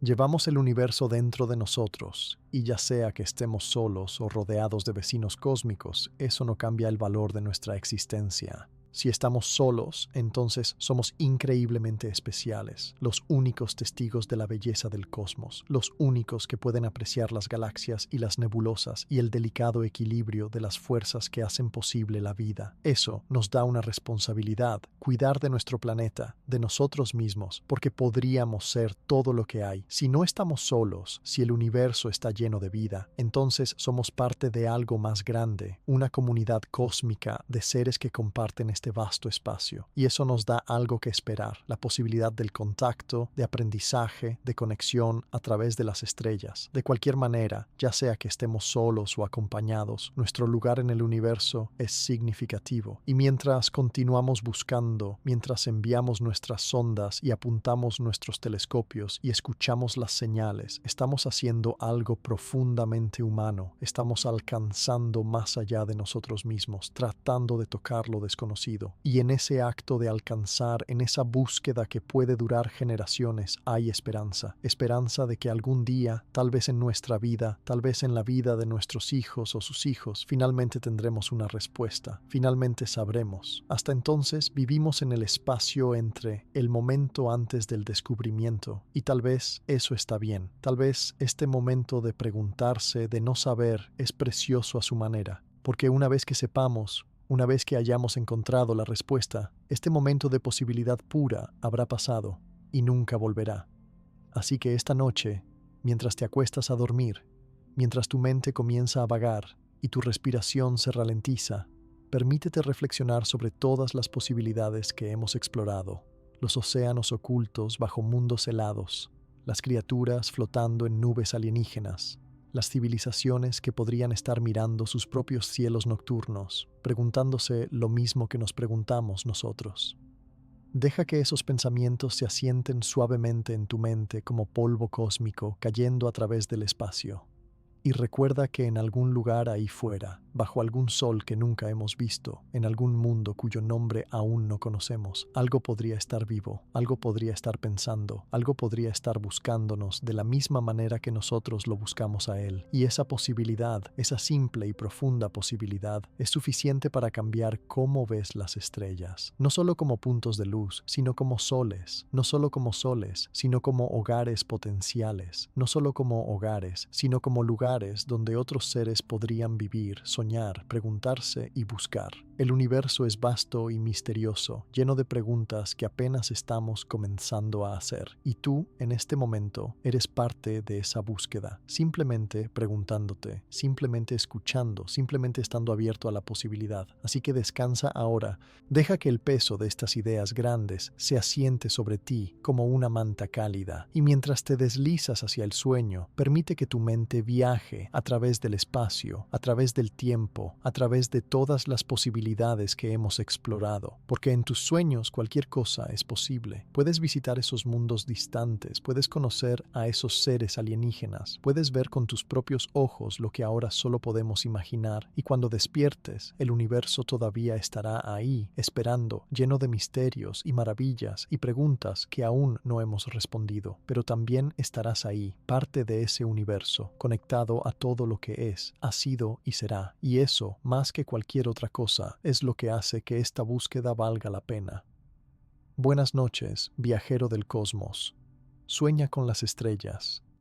Llevamos el universo dentro de nosotros, y ya sea que estemos solos o rodeados de vecinos cósmicos, eso no cambia el valor de nuestra existencia. Si estamos solos, entonces somos increíblemente especiales, los únicos testigos de la belleza del cosmos, los únicos que pueden apreciar las galaxias y las nebulosas y el delicado equilibrio de las fuerzas que hacen posible la vida. Eso nos da una responsabilidad, cuidar de nuestro planeta, de nosotros mismos, porque podríamos ser todo lo que hay. Si no estamos solos, si el universo está lleno de vida, entonces somos parte de algo más grande, una comunidad cósmica de seres que comparten este vasto espacio. Y eso nos da algo que esperar, la posibilidad del contacto, de aprendizaje, de conexión a través de las estrellas. De cualquier manera, ya sea que estemos solos o acompañados, nuestro lugar en el universo es significativo. Y mientras continuamos buscando, mientras enviamos nuestras sondas y apuntamos nuestros telescopios y escuchamos las señales, estamos haciendo algo profundamente humano. Estamos alcanzando más allá de nosotros mismos, tratando de tocar lo desconocido. Y en ese acto de alcanzar, en esa búsqueda que puede durar generaciones, hay esperanza. Esperanza de que algún día, tal vez en nuestra vida, tal vez en la vida de nuestros hijos o sus hijos, finalmente tendremos una respuesta. Finalmente sabremos. Hasta entonces vivimos en el espacio entre el momento antes del descubrimiento, y tal vez eso está bien. Tal vez este momento de preguntarse, de no saber, es precioso a su manera, porque una vez que sepamos, una vez que hayamos encontrado la respuesta, este momento de posibilidad pura habrá pasado y nunca volverá. Así que esta noche, mientras te acuestas a dormir, mientras tu mente comienza a vagar y tu respiración se ralentiza, permítete reflexionar sobre todas las posibilidades que hemos explorado, los océanos ocultos bajo mundos helados, las criaturas flotando en nubes alienígenas, las civilizaciones que podrían estar mirando sus propios cielos nocturnos, preguntándose lo mismo que nos preguntamos nosotros. Deja que esos pensamientos se asienten suavemente en tu mente como polvo cósmico cayendo a través del espacio. Y recuerda que en algún lugar ahí fuera, bajo algún sol que nunca hemos visto, en algún mundo cuyo nombre aún no conocemos, algo podría estar vivo, algo podría estar pensando, algo podría estar buscándonos de la misma manera que nosotros lo buscamos a él. Y esa posibilidad, esa simple y profunda posibilidad, es suficiente para cambiar cómo ves las estrellas. No solo como puntos de luz, sino como soles. No solo como soles, sino como hogares potenciales. No solo como hogares, sino como lugares donde otros seres podrían vivir, soñar, preguntarse y buscar. El universo es vasto y misterioso, lleno de preguntas que apenas estamos comenzando a hacer. Y tú, en este momento, eres parte de esa búsqueda, simplemente preguntándote, simplemente escuchando, simplemente estando abierto a la posibilidad. Así que descansa ahora, deja que el peso de estas ideas grandes se asiente sobre ti como una manta cálida. Y mientras te deslizas hacia el sueño, permite que tu mente viaje a través del espacio, a través del tiempo, a través de todas las posibilidades que hemos explorado, porque en tus sueños cualquier cosa es posible. Puedes visitar esos mundos distantes, puedes conocer a esos seres alienígenas, puedes ver con tus propios ojos lo que ahora solo podemos imaginar, y cuando despiertes, el universo todavía estará ahí, esperando, lleno de misterios y maravillas y preguntas que aún no hemos respondido, pero también estarás ahí, parte de ese universo, conectado a todo lo que es, ha sido y será, y eso, más que cualquier otra cosa, es lo que hace que esta búsqueda valga la pena. Buenas noches, viajero del cosmos. Sueña con las estrellas.